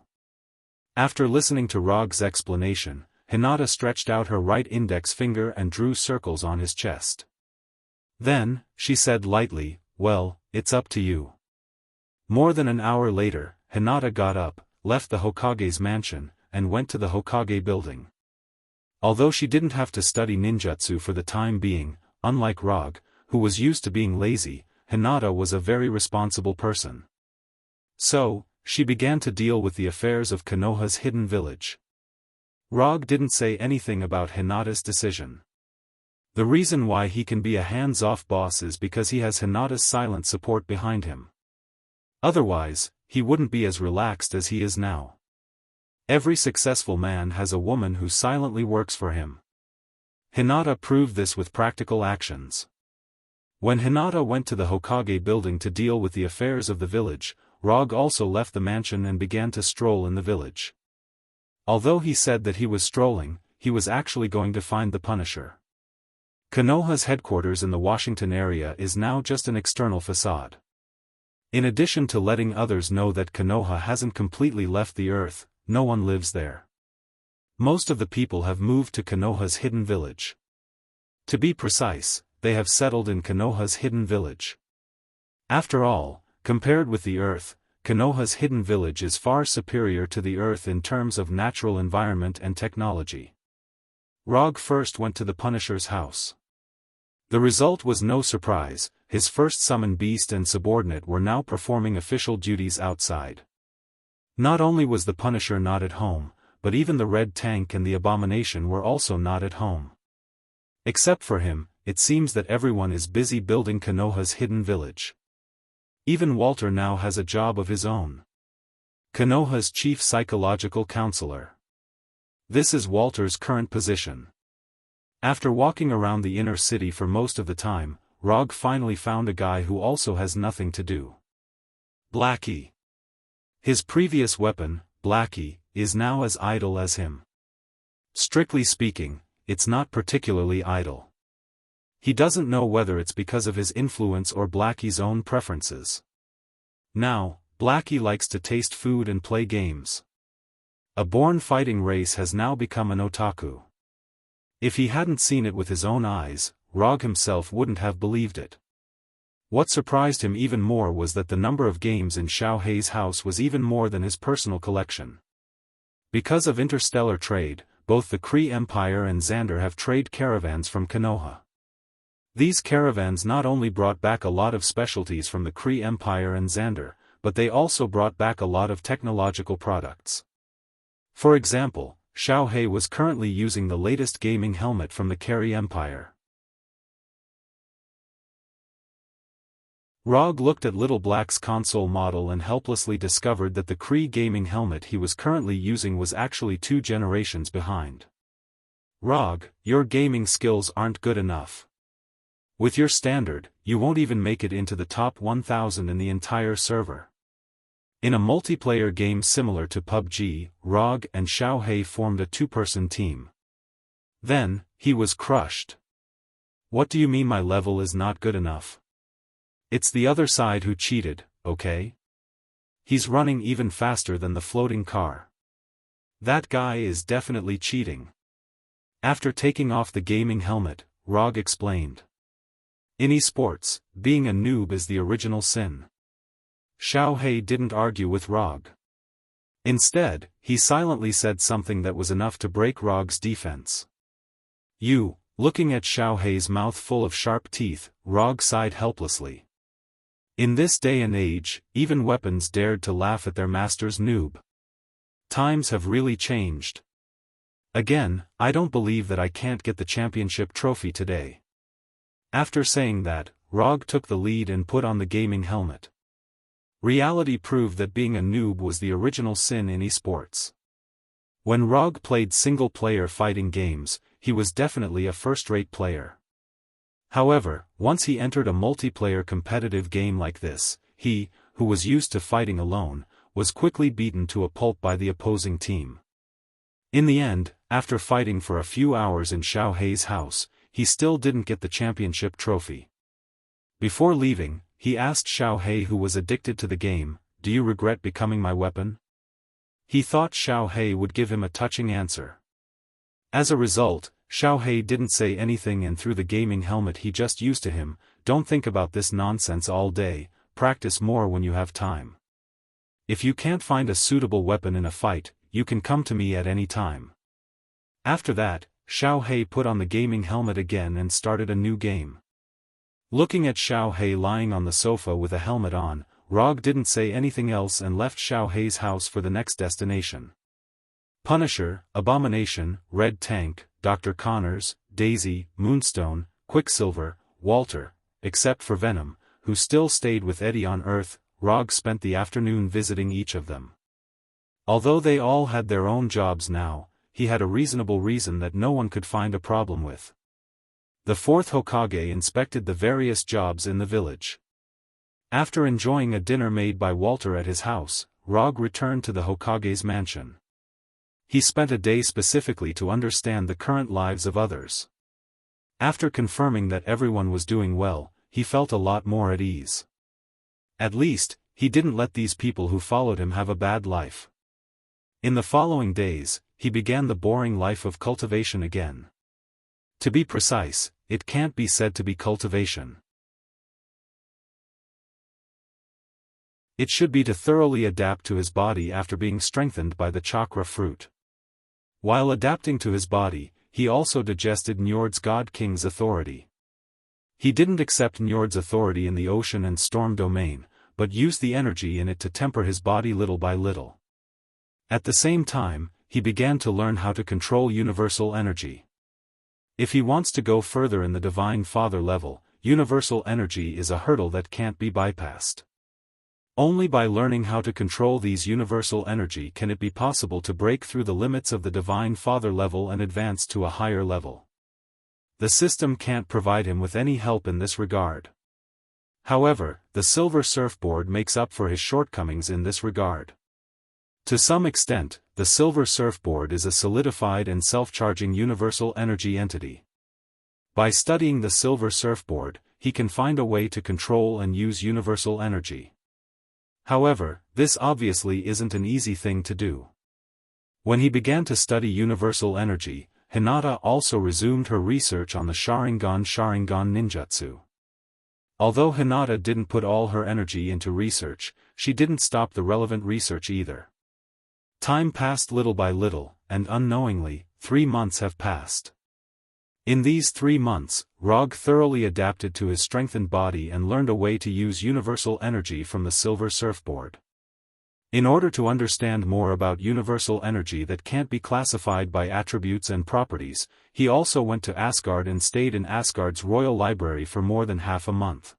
A: After listening to Rog's explanation, Hinata stretched out her right index finger and drew circles on his chest. Then, she said lightly, well, it's up to you. More than an hour later, Hinata got up, left the Hokage's mansion, and went to the Hokage building. Although she didn't have to study ninjutsu for the time being, unlike Rog, who was used to being lazy, Hinata was a very responsible person. So, she began to deal with the affairs of Konoha's hidden village. Rog didn't say anything about Hinata's decision. The reason why he can be a hands-off boss is because he has Hinata's silent support behind him. Otherwise, he wouldn't be as relaxed as he is now. Every successful man has a woman who silently works for him. Hinata proved this with practical actions. When Hinata went to the Hokage building to deal with the affairs of the village, Rog also left the mansion and began to stroll in the village. Although he said that he was strolling, he was actually going to find the Punisher. Konoha's headquarters in the Washington area is now just an external facade. In addition to letting others know that Konoha hasn't completely left the Earth, no one lives there. Most of the people have moved to Konoha's hidden village. To be precise, they have settled in Konoha's hidden village. After all, compared with the Earth, Konoha's hidden village is far superior to the Earth in terms of natural environment and technology. Rog first went to the Punisher's house. The result was no surprise. His first summoned beast and subordinate were now performing official duties outside. Not only was the Punisher not at home, but even the Red Tank and the Abomination were also not at home. Except for him, it seems that everyone is busy building Konoha's hidden village. Even Walter now has a job of his own. Konoha's chief psychological counselor. This is Walter's current position. After walking around the inner city for most of the time, Rog finally found a guy who also has nothing to do. Blackie. His previous weapon, Blackie, is now as idle as him. Strictly speaking, it's not particularly idle. He doesn't know whether it's because of his influence or Blackie's own preferences. Now, Blackie likes to taste food and play games. A born fighting race has now become an otaku. If he hadn't seen it with his own eyes, Rog himself wouldn't have believed it. What surprised him even more was that the number of games in Xiao Hei's house was even more than his personal collection. Because of interstellar trade, both the Kree Empire and Xander have trade caravans from Konoha. These caravans not only brought back a lot of specialties from the Kree Empire and Xander, but they also brought back a lot of technological products. For example, Xiao Hei was currently using the latest gaming helmet from the Kree Empire. Rog looked at Little Black's console model and helplessly discovered that the Kree gaming helmet he was currently using was actually 2 generations behind. Rog, your gaming skills aren't good enough. With your standard, you won't even make it into the top 1000 in the entire server. In a multiplayer game similar to PUBG, Rog and Xiao Hei formed a 2-person team. Then, he was crushed. What do you mean my level is not good enough? It's the other side who cheated, okay? He's running even faster than the floating car. That guy is definitely cheating. After taking off the gaming helmet, Rog explained. In esports, being a noob is the original sin. Xiao Hei didn't argue with Rog. Instead, he silently said something that was enough to break Rog's defense. Looking at Xiao Hei's mouth full of sharp teeth, Rog sighed helplessly. In this day and age, even weapons dared to laugh at their master's noob. Times have really changed. Again, I don't believe that I can't get the championship trophy today. After saying that, Rog took the lead and put on the gaming helmet. Reality proved that being a noob was the original sin in esports. When Rog played single-player fighting games, he was definitely a first-rate player. However, once he entered a multiplayer competitive game like this, he, who was used to fighting alone, was quickly beaten to a pulp by the opposing team. In the end, after fighting for a few hours in Xiao Hei's house, he still didn't get the championship trophy. Before leaving, he asked Xiao Hei, who was addicted to the game, "Do you regret becoming my weapon?" He thought Xiao Hei would give him a touching answer. As a result, Xiao Hei didn't say anything and threw the gaming helmet he just used to him. "Don't think about this nonsense all day, practice more when you have time. If you can't find a suitable weapon in a fight, you can come to me at any time." After that, Xiao Hei put on the gaming helmet again and started a new game. Looking at Xiao Hei lying on the sofa with a helmet on, Rog didn't say anything else and left Xiao Hei's house for the next destination. Punisher, Abomination, Red Tank, Dr. Connors, Daisy, Moonstone, Quicksilver, Walter, except for Venom, who still stayed with Eddie on Earth, Rog spent the afternoon visiting each of them. Although they all had their own jobs now, he had a reasonable reason that no one could find a problem with. The 4th Hokage inspected the various jobs in the village. After enjoying a dinner made by Walter at his house, Rog returned to the Hokage's mansion. He spent a day specifically to understand the current lives of others. After confirming that everyone was doing well, he felt a lot more at ease. At least, he didn't let these people who followed him have a bad life. In the following days, he began the boring life of cultivation again. To be precise, it can't be said to be cultivation. It should be to thoroughly adapt to his body after being strengthened by the chakra fruit. While adapting to his body, he also digested Njord's God King's authority. He didn't accept Njord's authority in the ocean and storm domain, but used the energy in it to temper his body little by little. At the same time, he began to learn how to control universal energy. If he wants to go further in the Divine Father level, universal energy is a hurdle that can't be bypassed. Only by learning how to control these universal energy can it be possible to break through the limits of the Divine Father level and advance to a higher level. The system can't provide him with any help in this regard. However, the Silver Surfboard makes up for his shortcomings in this regard. To some extent, the Silver Surfboard is a solidified and self-charging universal energy entity. By studying the Silver Surfboard, he can find a way to control and use universal energy. However, this obviously isn't an easy thing to do. When he began to study universal energy, Hinata also resumed her research on the Sharingan ninjutsu. Although Hinata didn't put all her energy into research, she didn't stop the relevant research either. Time passed little by little, and unknowingly, 3 months have passed. In these 3 months, Rog thoroughly adapted to his strengthened body and learned a way to use universal energy from the Silver Surfboard. In order to understand more about universal energy that can't be classified by attributes and properties, he also went to Asgard and stayed in Asgard's royal library for more than half a month.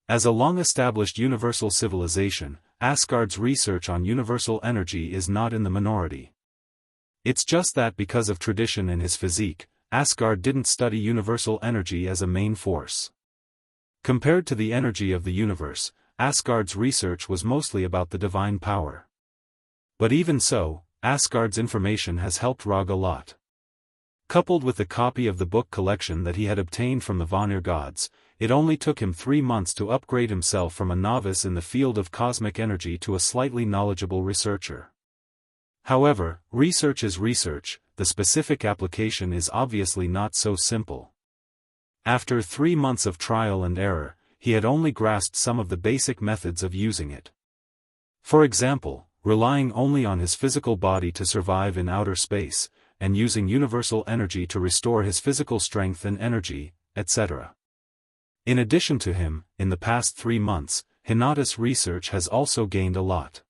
A: As a long-established universal civilization, Asgard's research on universal energy is not in the minority. It's just that because of tradition in his physique, Asgard didn't study universal energy as a main force. Compared to the energy of the universe, Asgard's research was mostly about the divine power. But even so, Asgard's information has helped Rog a lot. Coupled with the copy of the book collection that he had obtained from the Vanir gods, it only took him 3 months to upgrade himself from a novice in the field of cosmic energy to a slightly knowledgeable researcher. However, research is research, the specific application is obviously not so simple. After 3 months of trial and error, he had only grasped some of the basic methods of using it. For example, relying only on his physical body to survive in outer space, and using universal energy to restore his physical strength and energy, etc. In addition to him, in the past 3 months, Hinata's research has also gained a lot.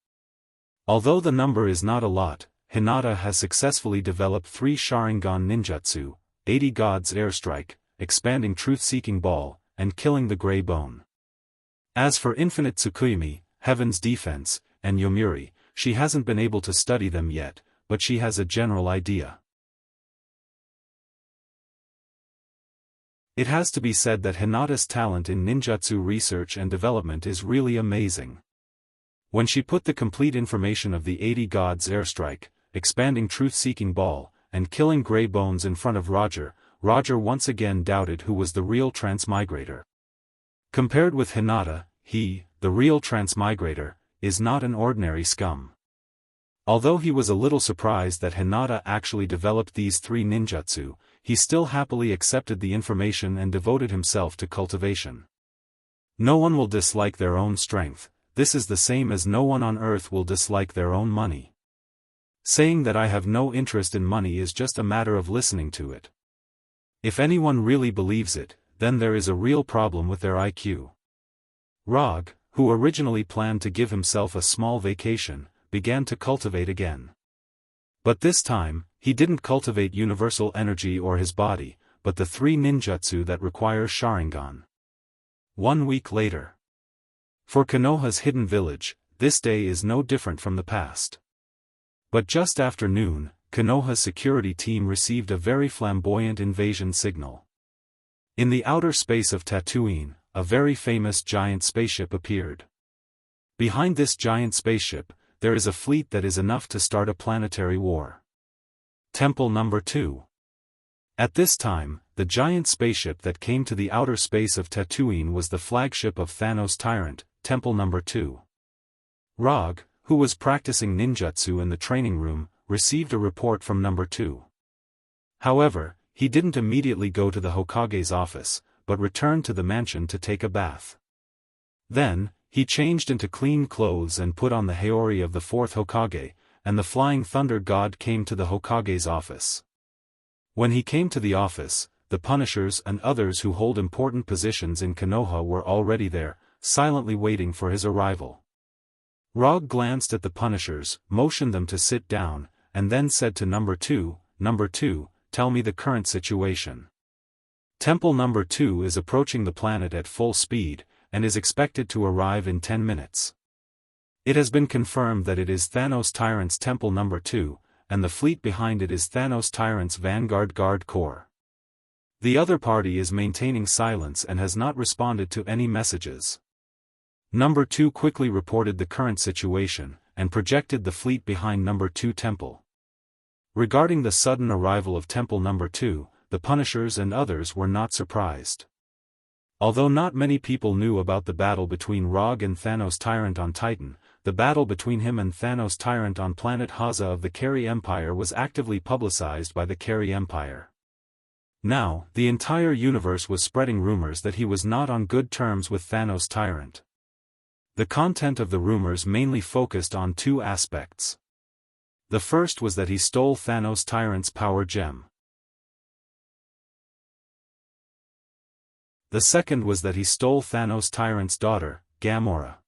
A: Although the number is not a lot, Hinata has successfully developed 3 Sharingan ninjutsu, 80 God's Airstrike, Expanding Truth-Seeking Ball, and Killing the Grey Bone. As for Infinite Tsukuyumi, Heaven's Defense, and Yomiuri, she hasn't been able to study them yet, but she has a general idea. It has to be said that Hinata's talent in ninjutsu research and development is really amazing. When she put the complete information of the 80 Gods Airstrike, Expanding Truth-Seeking Ball, and Killing Grey Bones in front of Roger once again doubted who was the real transmigrator. Compared with Hinata, he, the real transmigrator, is not an ordinary scum. Although he was a little surprised that Hinata actually developed these 3 ninjutsu, he still happily accepted the information and devoted himself to cultivation. No one will dislike their own strength, this is the same as no one on earth will dislike their own money. Saying that I have no interest in money is just a matter of listening to it. If anyone really believes it, then there is a real problem with their IQ. Rog, who originally planned to give himself a small vacation, began to cultivate again. But this time, he didn't cultivate universal energy or his body, but the 3 ninjutsu that require Sharingan. 1 week later. For Konoha's hidden village, this day is no different from the past. But just after noon, Konoha's security team received a very flamboyant invasion signal. In the outer space of Tatooine, a very famous giant spaceship appeared. Behind this giant spaceship, there is a fleet that is enough to start a planetary war. Temple number 2. At this time, the giant spaceship that came to the outer space of Tatooine was the flagship of Thanos' Tyrant, Temple number 2. Rog, who was practicing ninjutsu in the training room, received a report from number 2. However, he didn't immediately go to the Hokage's office, but returned to the mansion to take a bath. Then, he changed into clean clothes and put on the Haori of the 4th Hokage, and the Flying Thunder God came to the Hokage's office. When he came to the office, the Punishers and others who hold important positions in Konoha were already there, silently waiting for his arrival. Rog glanced at the Punishers, motioned them to sit down, and then said to Number 2, "Number 2, tell me the current situation." Temple Number 2 is approaching the planet at full speed, and is expected to arrive in 10 minutes. It has been confirmed that it is Thanos Tyrant's Temple Number 2, and the fleet behind it is Thanos Tyrant's Vanguard Guard Corps. The other party is maintaining silence and has not responded to any messages. Number 2 quickly reported the current situation, and projected the fleet behind Number 2 Temple. Regarding the sudden arrival of Temple Number 2, the Punishers and others were not surprised. Although not many people knew about the battle between Rog and Thanos Tyrant on Titan, the battle between him and Thanos Tyrant on planet Haza of the Kari Empire was actively publicized by the Kari Empire. Now, the entire universe was spreading rumors that he was not on good terms with Thanos Tyrant. The content of the rumors mainly focused on two aspects. The first was that he stole Thanos Tyrant's power gem. The second was that he stole Thanos Tyrant's daughter, Gamora.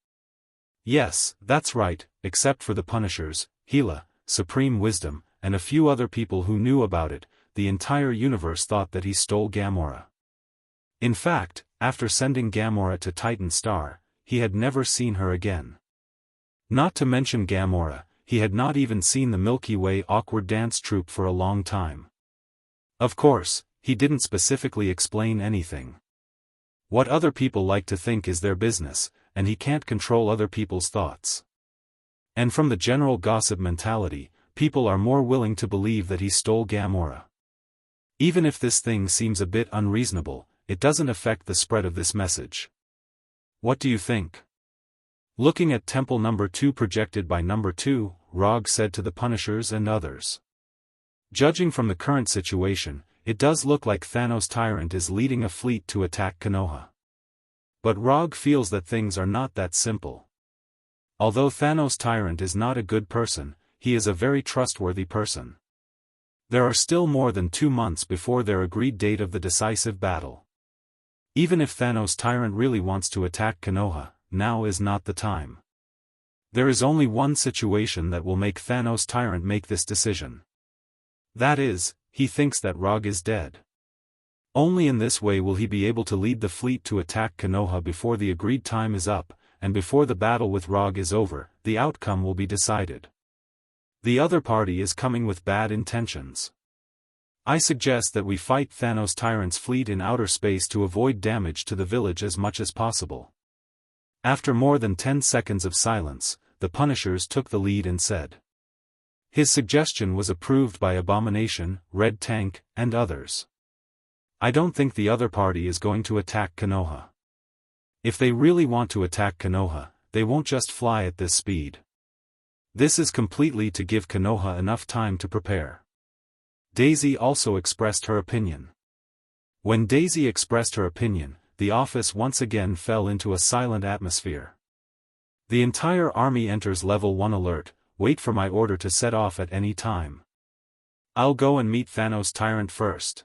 A: Yes, that's right, except for the Punishers, Gila, Supreme Wisdom, and a few other people who knew about it, the entire universe thought that he stole Gamora. In fact, after sending Gamora to Titan Star, he had never seen her again. Not to mention Gamora, he had not even seen the Milky Way awkward dance troupe for a long time. Of course, he didn't specifically explain anything. What other people like to think is their business, and he can't control other people's thoughts. And from the general gossip mentality, people are more willing to believe that he stole Gamora. Even if this thing seems a bit unreasonable, it doesn't affect the spread of this message. What do you think? Looking at Temple Number 2 projected by Number 2, Rog said to the Punishers and others. Judging from the current situation, it does look like Thanos Tyrant is leading a fleet to attack Konoha. But Rog feels that things are not that simple. Although Thanos Tyrant is not a good person, he is a very trustworthy person. There are still more than 2 months before their agreed date of the decisive battle. Even if Thanos Tyrant really wants to attack Konoha, now is not the time. There is only one situation that will make Thanos Tyrant make this decision. That is, he thinks that Rog is dead. Only in this way will he be able to lead the fleet to attack Konoha before the agreed time is up, and before the battle with Rog is over, the outcome will be decided. The other party is coming with bad intentions. I suggest that we fight Thanos Tyrant's fleet in outer space to avoid damage to the village as much as possible. After more than 10 seconds of silence, the Punishers took the lead and said. His suggestion was approved by Abomination, Red Tank, and others. I don't think the other party is going to attack Konoha. If they really want to attack Konoha, they won't just fly at this speed. This is completely to give Konoha enough time to prepare. Daisy also expressed her opinion. When Daisy expressed her opinion, the office once again fell into a silent atmosphere. The entire army enters level 1 alert, wait for my order to set off at any time. I'll go and meet Thanos Tyrant first.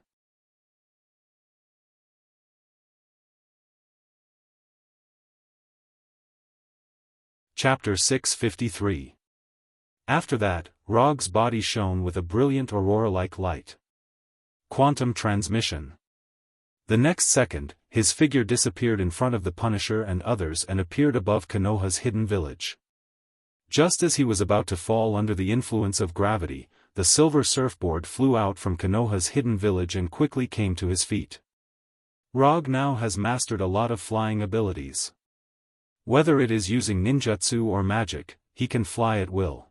A: Chapter 653. After that, Rog's body shone with a brilliant aurora-like light. Quantum transmission. The next second, his figure disappeared in front of the Punisher and others and appeared above Konoha's hidden village. Just as he was about to fall under the influence of gravity, the silver surfboard flew out from Konoha's hidden village and quickly came to his feet. Rog now has mastered a lot of flying abilities. Whether it is using ninjutsu or magic, he can fly at will.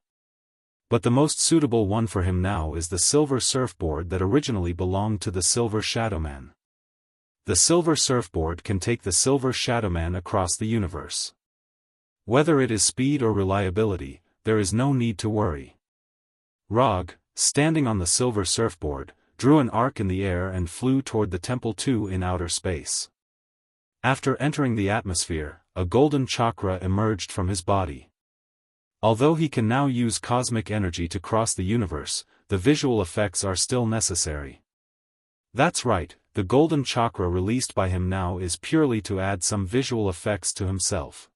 A: But the most suitable one for him now is the silver surfboard that originally belonged to the Silver Shadowman. The silver surfboard can take the Silver Shadowman across the universe. Whether it is speed or reliability, there is no need to worry. Rog, standing on the silver surfboard, drew an arc in the air and flew toward the Temple 2 in outer space. After entering the atmosphere, a golden chakra emerged from his body. Although he can now use cosmic energy to cross the universe, the visual effects are still necessary. That's right, the golden chakra released by him now is purely to add some visual effects to himself.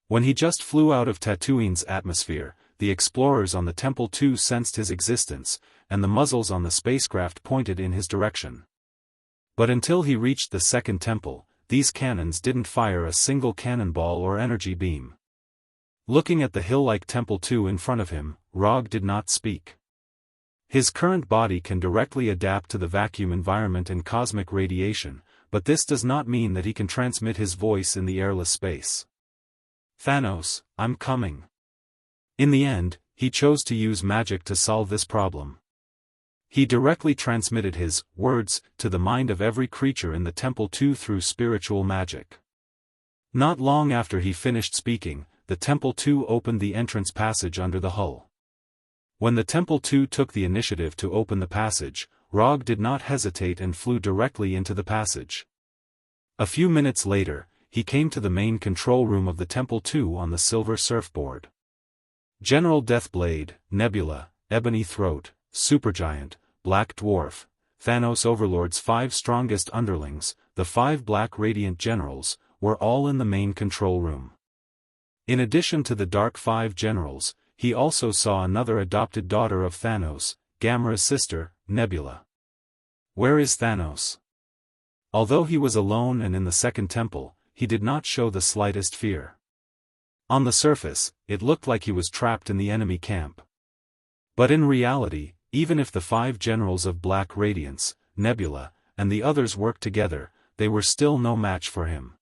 A: When he just flew out of Tatooine's atmosphere, the explorers on the Temple 2 sensed his existence, and the muzzles on the spacecraft pointed in his direction. But until he reached the second temple, these cannons didn't fire a single cannonball or energy beam. Looking at the hill-like Temple 2 in front of him, Rog did not speak. His current body can directly adapt to the vacuum environment and cosmic radiation, but this does not mean that he can transmit his voice in the airless space. "Thanos, I'm coming." In the end, he chose to use magic to solve this problem. He directly transmitted his words to the mind of every creature in the Temple 2 through spiritual magic. Not long after he finished speaking, the Temple 2 opened the entrance passage under the hull. When the Temple 2 took the initiative to open the passage, Rog did not hesitate and flew directly into the passage. A few minutes later, he came to the main control room of the Temple 2 on the silver surfboard. General Deathblade, Nebula, Ebony Throat, Supergiant, Black Dwarf, Thanos Overlord's 5 strongest underlings, the 5 Black Radiant Generals, were all in the main control room. In addition to the Dark 5 generals, he also saw another adopted daughter of Thanos, Gamera's sister, Nebula. Where is Thanos? Although he was alone and in the second temple, he did not show the slightest fear. On the surface, it looked like he was trapped in the enemy camp. But in reality, even if the 5 generals of Black Radiance, Nebula, and the others worked together, they were still no match for him.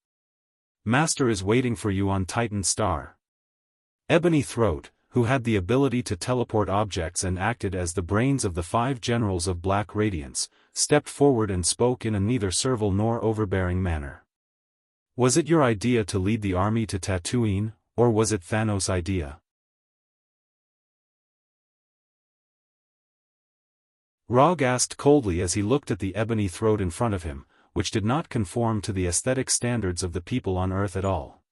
A: "Master is waiting for you on Titan Star." Ebony Throat, who had the ability to teleport objects and acted as the brains of the 5 generals of Black Radiance, stepped forward and spoke in a neither servile nor overbearing manner. "Was it your idea to lead the army to Tatooine, or was it Thanos' idea?" Rog asked coldly as he looked at the ebony throat in front of him, which did not conform to the aesthetic standards of the people on Earth at all.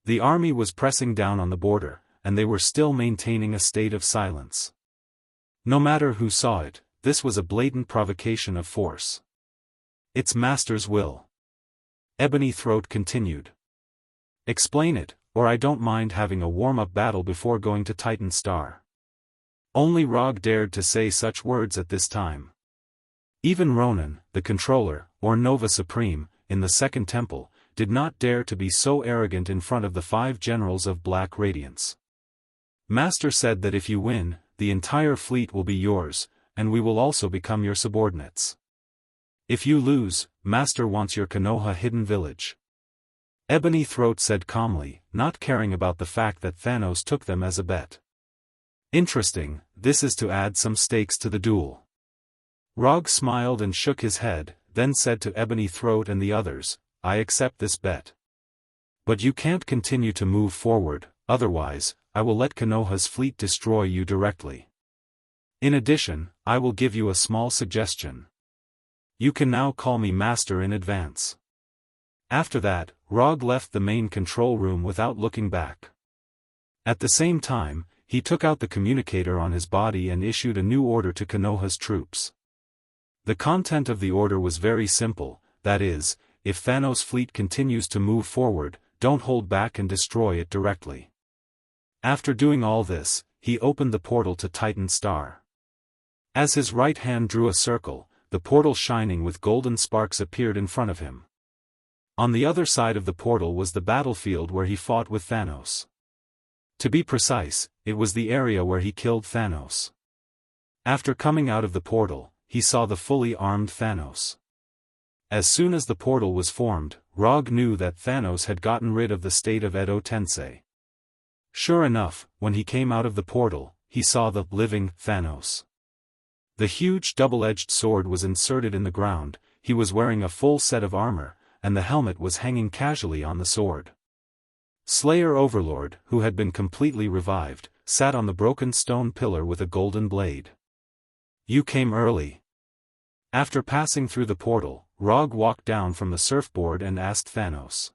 A: The army was pressing down on the border, and they were still maintaining a state of silence. No matter who saw it, this was a blatant provocation of force. "It's Master's will." Ebony Throat continued. "Explain it, or I don't mind having a warm-up battle before going to Titan Star." Only Rog dared to say such words at this time. Even Ronan, the controller, or Nova Supreme, in the Second Temple, did not dare to be so arrogant in front of the 5 generals of Black Radiance. "Master said that if you win, the entire fleet will be yours, and we will also become your subordinates. If you lose, Master wants your Konoha hidden village." Ebony Throat said calmly, not caring about the fact that Thanos took them as a bet. "Interesting, this is to add some stakes to the duel." Rog smiled and shook his head, then said to Ebony Throat and the others, "I accept this bet. But you can't continue to move forward, otherwise, I will let Konoha's fleet destroy you directly. In addition, I will give you a small suggestion. You can now call me Master in advance." After that, Rog left the main control room without looking back. At the same time, he took out the communicator on his body and issued a new order to Konoha's troops. The content of the order was very simple, that is, if Thanos' fleet continues to move forward, don't hold back and destroy it directly. After doing all this, he opened the portal to Titan Star. As his right hand drew a circle, the portal shining with golden sparks appeared in front of him. On the other side of the portal was the battlefield where he fought with Thanos. To be precise, it was the area where he killed Thanos. After coming out of the portal, he saw the fully armed Thanos. As soon as the portal was formed, Rog knew that Thanos had gotten rid of the state of Edo Tensei. Sure enough, when he came out of the portal, he saw the living Thanos. The huge double-edged sword was inserted in the ground, he was wearing a full set of armor, and the helmet was hanging casually on the sword. Slayer Overlord, who had been completely revived, sat on the broken stone pillar with a golden blade. "You came early." After passing through the portal, Rog walked down from the surfboard and asked Thanos.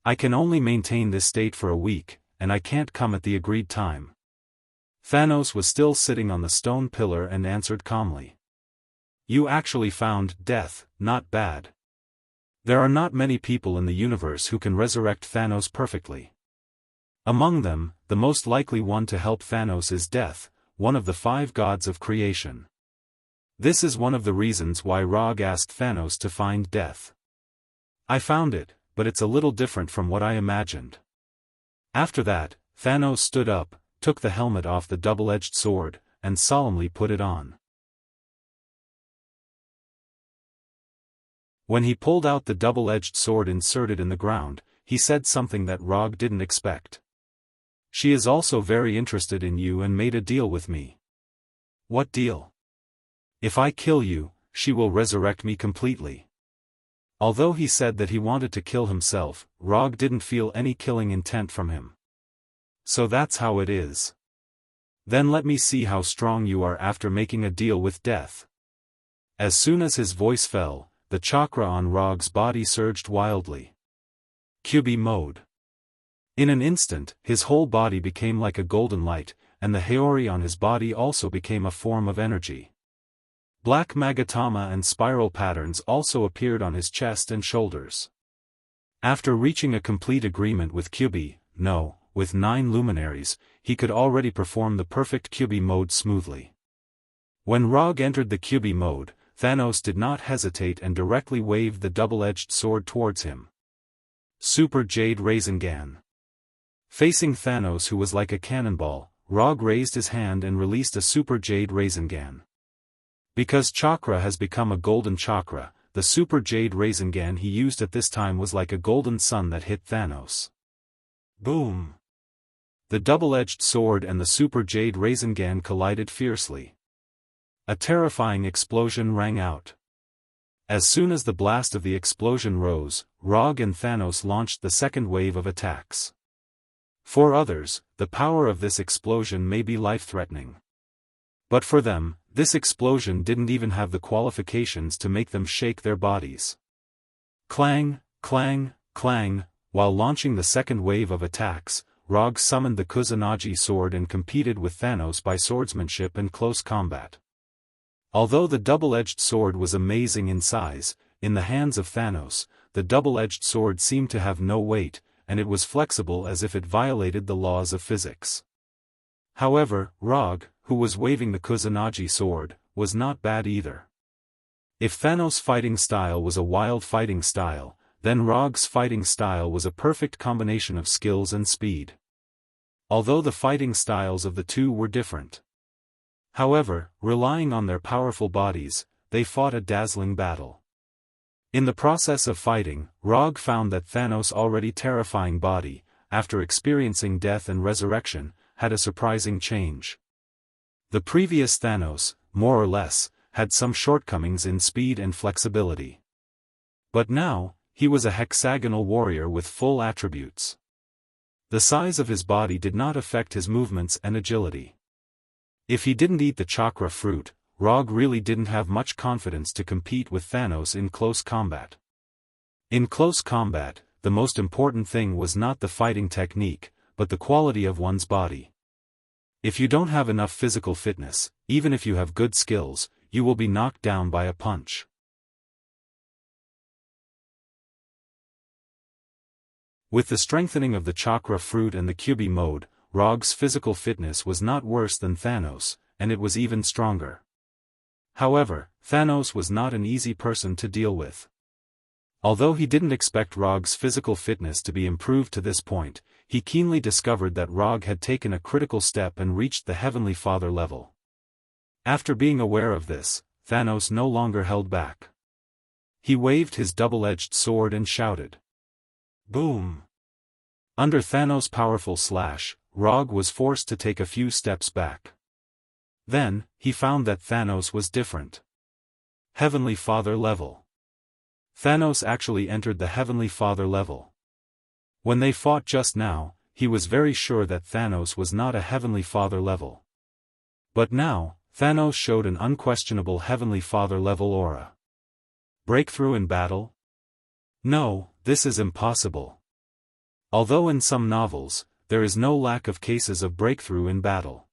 A: "I can only maintain this state for a week, and I can't come at the agreed time." Thanos was still sitting on the stone pillar and answered calmly. You actually found death, not bad. There are not many people in the universe who can resurrect Thanos perfectly. Among them, the most likely one to help Thanos is Death, one of the 5 gods of creation. This is one of the reasons why Rog asked Thanos to find Death. I found it, but it's a little different from what I imagined. After that, Thanos stood up, took the helmet off the double-edged sword, and solemnly put it on. When he pulled out the double-edged sword inserted in the ground, he said something that Rog didn't expect. She is also very interested in you and made a deal with me. What deal? If I kill you, she will resurrect me completely. Although he said that he wanted to kill himself, Rog didn't feel any killing intent from him. So that's how it is. Then let me see how strong you are after making a deal with Death. As soon as his voice fell, the chakra on Rog's body surged wildly. QB mode. In an instant, his whole body became like a golden light, and the Haori on his body also became a form of energy. Black magatama and spiral patterns also appeared on his chest and shoulders. After reaching a complete agreement with QB, with 9 luminaries, he could already perform the perfect QB mode smoothly. When Rog entered the QB mode, Thanos did not hesitate and directly waved the double-edged sword towards him. Super Jade Rasengan. Facing Thanos, who was like a cannonball, Rog raised his hand and released a Super Jade Rasengan. Because chakra has become a golden chakra, the Super Jade Rasengan he used at this time was like a golden sun that hit Thanos. Boom! The double-edged sword and the Super Jade Rasengan collided fiercely. A terrifying explosion rang out. As soon as the blast of the explosion rose, Rog and Thanos launched the second wave of attacks. For others, the power of this explosion may be life-threatening. But for them, this explosion didn't even have the qualifications to make them shake their bodies. Clang, clang, clang, while launching the second wave of attacks, Rog summoned the Kusanagi sword and competed with Thanos by swordsmanship and close combat. Although the double-edged sword was amazing in size, in the hands of Thanos, the double-edged sword seemed to have no weight, and it was flexible as if it violated the laws of physics. However, Rog, who was waving the Kusanagi sword, was not bad either. If Thanos' fighting style was a wild fighting style, then Rog's fighting style was a perfect combination of skills and speed. Although the fighting styles of the two were different. However, relying on their powerful bodies, they fought a dazzling battle. In the process of fighting, Rog found that Thanos' already terrifying body, after experiencing death and resurrection, had a surprising change. The previous Thanos, more or less, had some shortcomings in speed and flexibility. But now, he was a hexagonal warrior with full attributes. The size of his body did not affect his movements and agility. If he didn't eat the chakra fruit, Rog really didn't have much confidence to compete with Thanos in close combat. In close combat, the most important thing was not the fighting technique, but the quality of one's body. If you don't have enough physical fitness, even if you have good skills, you will be knocked down by a punch. With the strengthening of the chakra fruit and the QB mode, Rog's physical fitness was not worse than Thanos, and it was even stronger. However, Thanos was not an easy person to deal with. Although he didn't expect Rog's physical fitness to be improved to this point, he keenly discovered that Rog had taken a critical step and reached the Heavenly Father level. After being aware of this, Thanos no longer held back. He waved his double-edged sword and shouted. Boom! Under Thanos' powerful slash, Rog was forced to take a few steps back. Then, he found that Thanos was different. Heavenly Father level. Thanos actually entered the Heavenly Father level. When they fought just now, he was very sure that Thanos was not a Heavenly Father level. But now, Thanos showed an unquestionable Heavenly Father level aura. Breakthrough in battle? No, this is impossible. Although in some novels, there is no lack of cases of breakthrough in battle.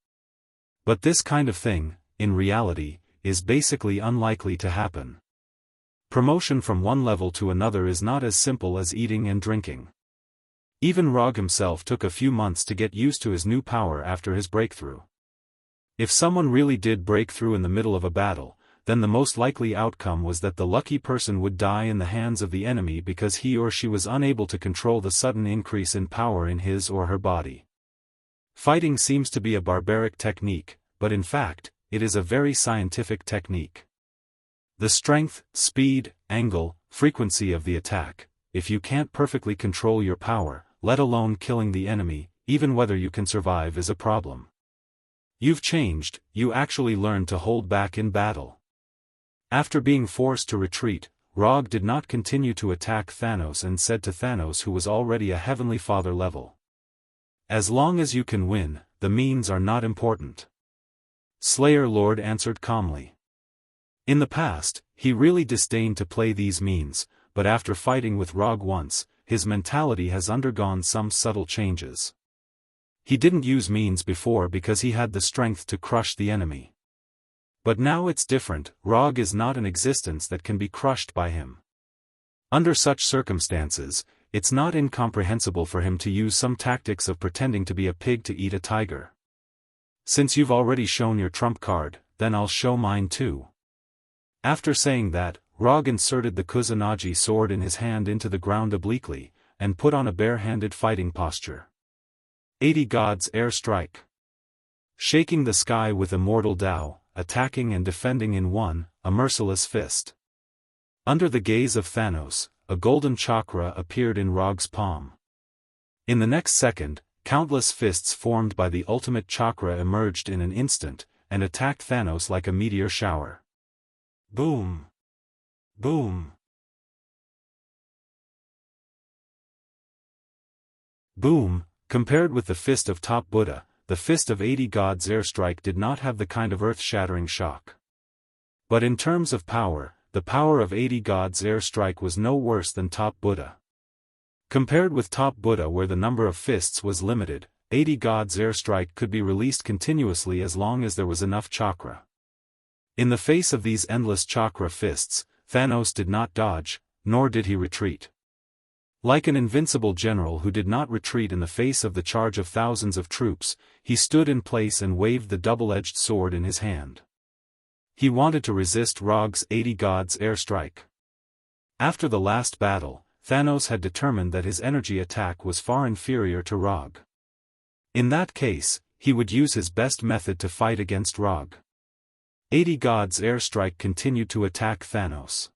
A: But this kind of thing, in reality, is basically unlikely to happen. Promotion from one level to another is not as simple as eating and drinking. Even Rog himself took a few months to get used to his new power after his breakthrough. If someone really did break through in the middle of a battle, then the most likely outcome was that the lucky person would die in the hands of the enemy because he or she was unable to control the sudden increase in power in his or her body. Fighting seems to be a barbaric technique, but in fact, it is a very scientific technique. The strength, speed, angle, frequency of the attack, if you can't perfectly control your power, let alone killing the enemy, even whether you can survive is a problem. You've changed, you actually learned to hold back in battle. After being forced to retreat, Rog did not continue to attack Thanos and said to Thanos, who was already a Heavenly Father level, "As long as you can win, the means are not important." Slayer Lord answered calmly. In the past, he really disdained to play these means, but after fighting with Rog once, his mentality has undergone some subtle changes. He didn't use means before because he had the strength to crush the enemy. But now it's different. Rog is not an existence that can be crushed by him. Under such circumstances, it's not incomprehensible for him to use some tactics of pretending to be a pig to eat a tiger. Since you've already shown your trump card, then I'll show mine too. After saying that, Rog inserted the Kusanagi sword in his hand into the ground obliquely, and put on a bare-handed fighting posture. 80 Gods Air Strike. Shaking the sky with immortal Dao, attacking and defending in one, a merciless fist. Under the gaze of Thanos, a golden chakra appeared in Rog's palm. In the next second, countless fists formed by the ultimate chakra emerged in an instant, and attacked Thanos like a meteor shower. Boom! Boom! Boom! Compared with the fist of Top Buddha, the fist of 80 Gods Airstrike did not have the kind of earth-shattering shock. But in terms of power, the power of 80 Gods Airstrike was no worse than Top Buddha. Compared with Top Buddha, where the number of fists was limited, 80 Gods Airstrike could be released continuously as long as there was enough chakra. In the face of these endless chakra fists, Thanos did not dodge, nor did he retreat. Like an invincible general who did not retreat in the face of the charge of thousands of troops, he stood in place and waved the double-edged sword in his hand. He wanted to resist Rog's 80 Gods Airstrike. After the last battle, Thanos had determined that his energy attack was far inferior to Rog. In that case, he would use his best method to fight against Rog. 80 Gods Airstrike continued to attack Thanos.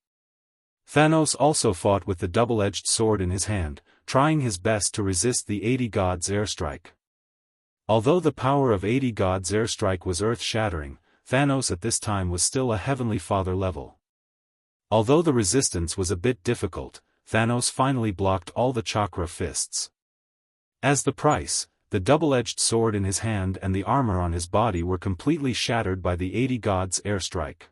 A: Thanos also fought with the double-edged sword in his hand, trying his best to resist the 80 Gods Airstrike. Although the power of 80 Gods Airstrike was earth-shattering, Thanos at this time was still a Heavenly Father level. Although the resistance was a bit difficult, Thanos finally blocked all the chakra fists. As the price, the double-edged sword in his hand and the armor on his body were completely shattered by the 80 Gods Airstrike.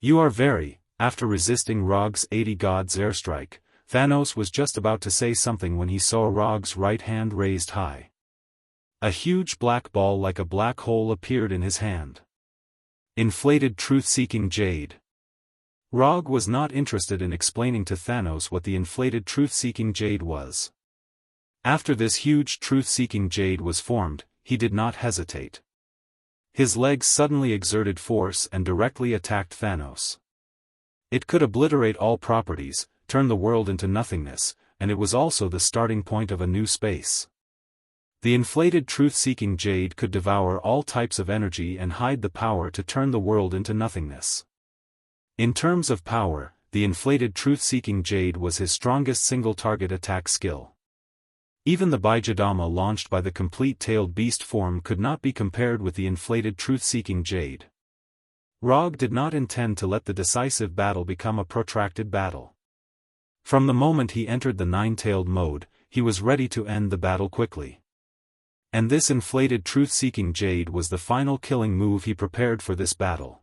A: You are very, after resisting Rog's 80 Gods Airstrike, Thanos was just about to say something when he saw Rog's right hand raised high. A huge black ball like a black hole appeared in his hand. Inflated truth-seeking jade. Rog was not interested in explaining to Thanos what the inflated truth-seeking jade was. After this huge truth-seeking jade was formed, he did not hesitate. His legs suddenly exerted force and directly attacked Thanos. It could obliterate all properties, turn the world into nothingness, and it was also the starting point of a new space. The inflated truth-seeking jade could devour all types of energy and hide the power to turn the world into nothingness. In terms of power, the inflated truth-seeking jade was his strongest single-target attack skill. Even the Bijadama launched by the complete tailed beast form could not be compared with the inflated truth-seeking jade. Rog did not intend to let the decisive battle become a protracted battle. From the moment he entered the nine-tailed mode, he was ready to end the battle quickly. And this inflated truth-seeking jade was the final killing move he prepared for this battle.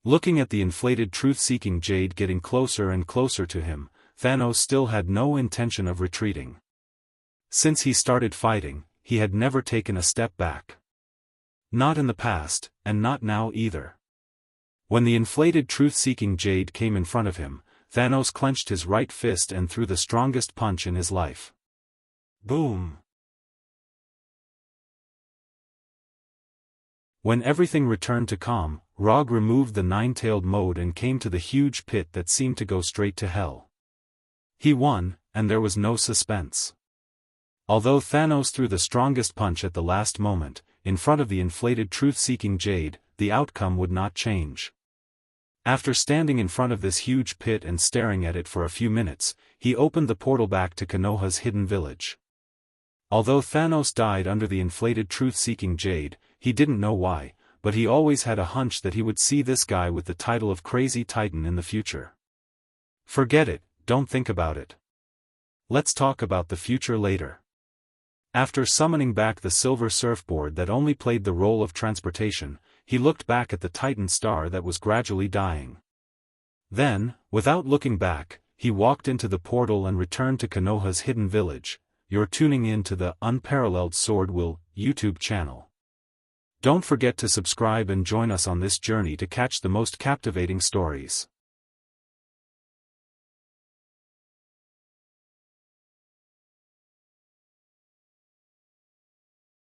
A: Looking at the inflated truth-seeking jade getting closer and closer to him, Thanos still had no intention of retreating. Since he started fighting, he had never taken a step back. Not in the past, and not now either. When the inflated truth-seeking jade came in front of him, Thanos clenched his right fist and threw the strongest punch in his life. Boom! When everything returned to calm, Rog removed the nine-tailed mode and came to the huge pit that seemed to go straight to hell. He won, and there was no suspense. Although Thanos threw the strongest punch at the last moment, in front of the inflated truth-seeking jade, the outcome would not change. After standing in front of this huge pit and staring at it for a few minutes, he opened the portal back to Konoha's hidden village. Although Thanos died under the inflated truth-seeking jade, he didn't know why, but he always had a hunch that he would see this guy with the title of Crazy Titan in the future. Forget it, don't think about it. Let's talk about the future later. After summoning back the silver surfboard that only played the role of transportation, he looked back at the Titan star that was gradually dying. Then, without looking back, he walked into the portal and returned to Konoha's hidden village. You're tuning in to the Unparalleled SwordWill YouTube channel. Don't forget to subscribe and join us on this journey to catch the most captivating stories.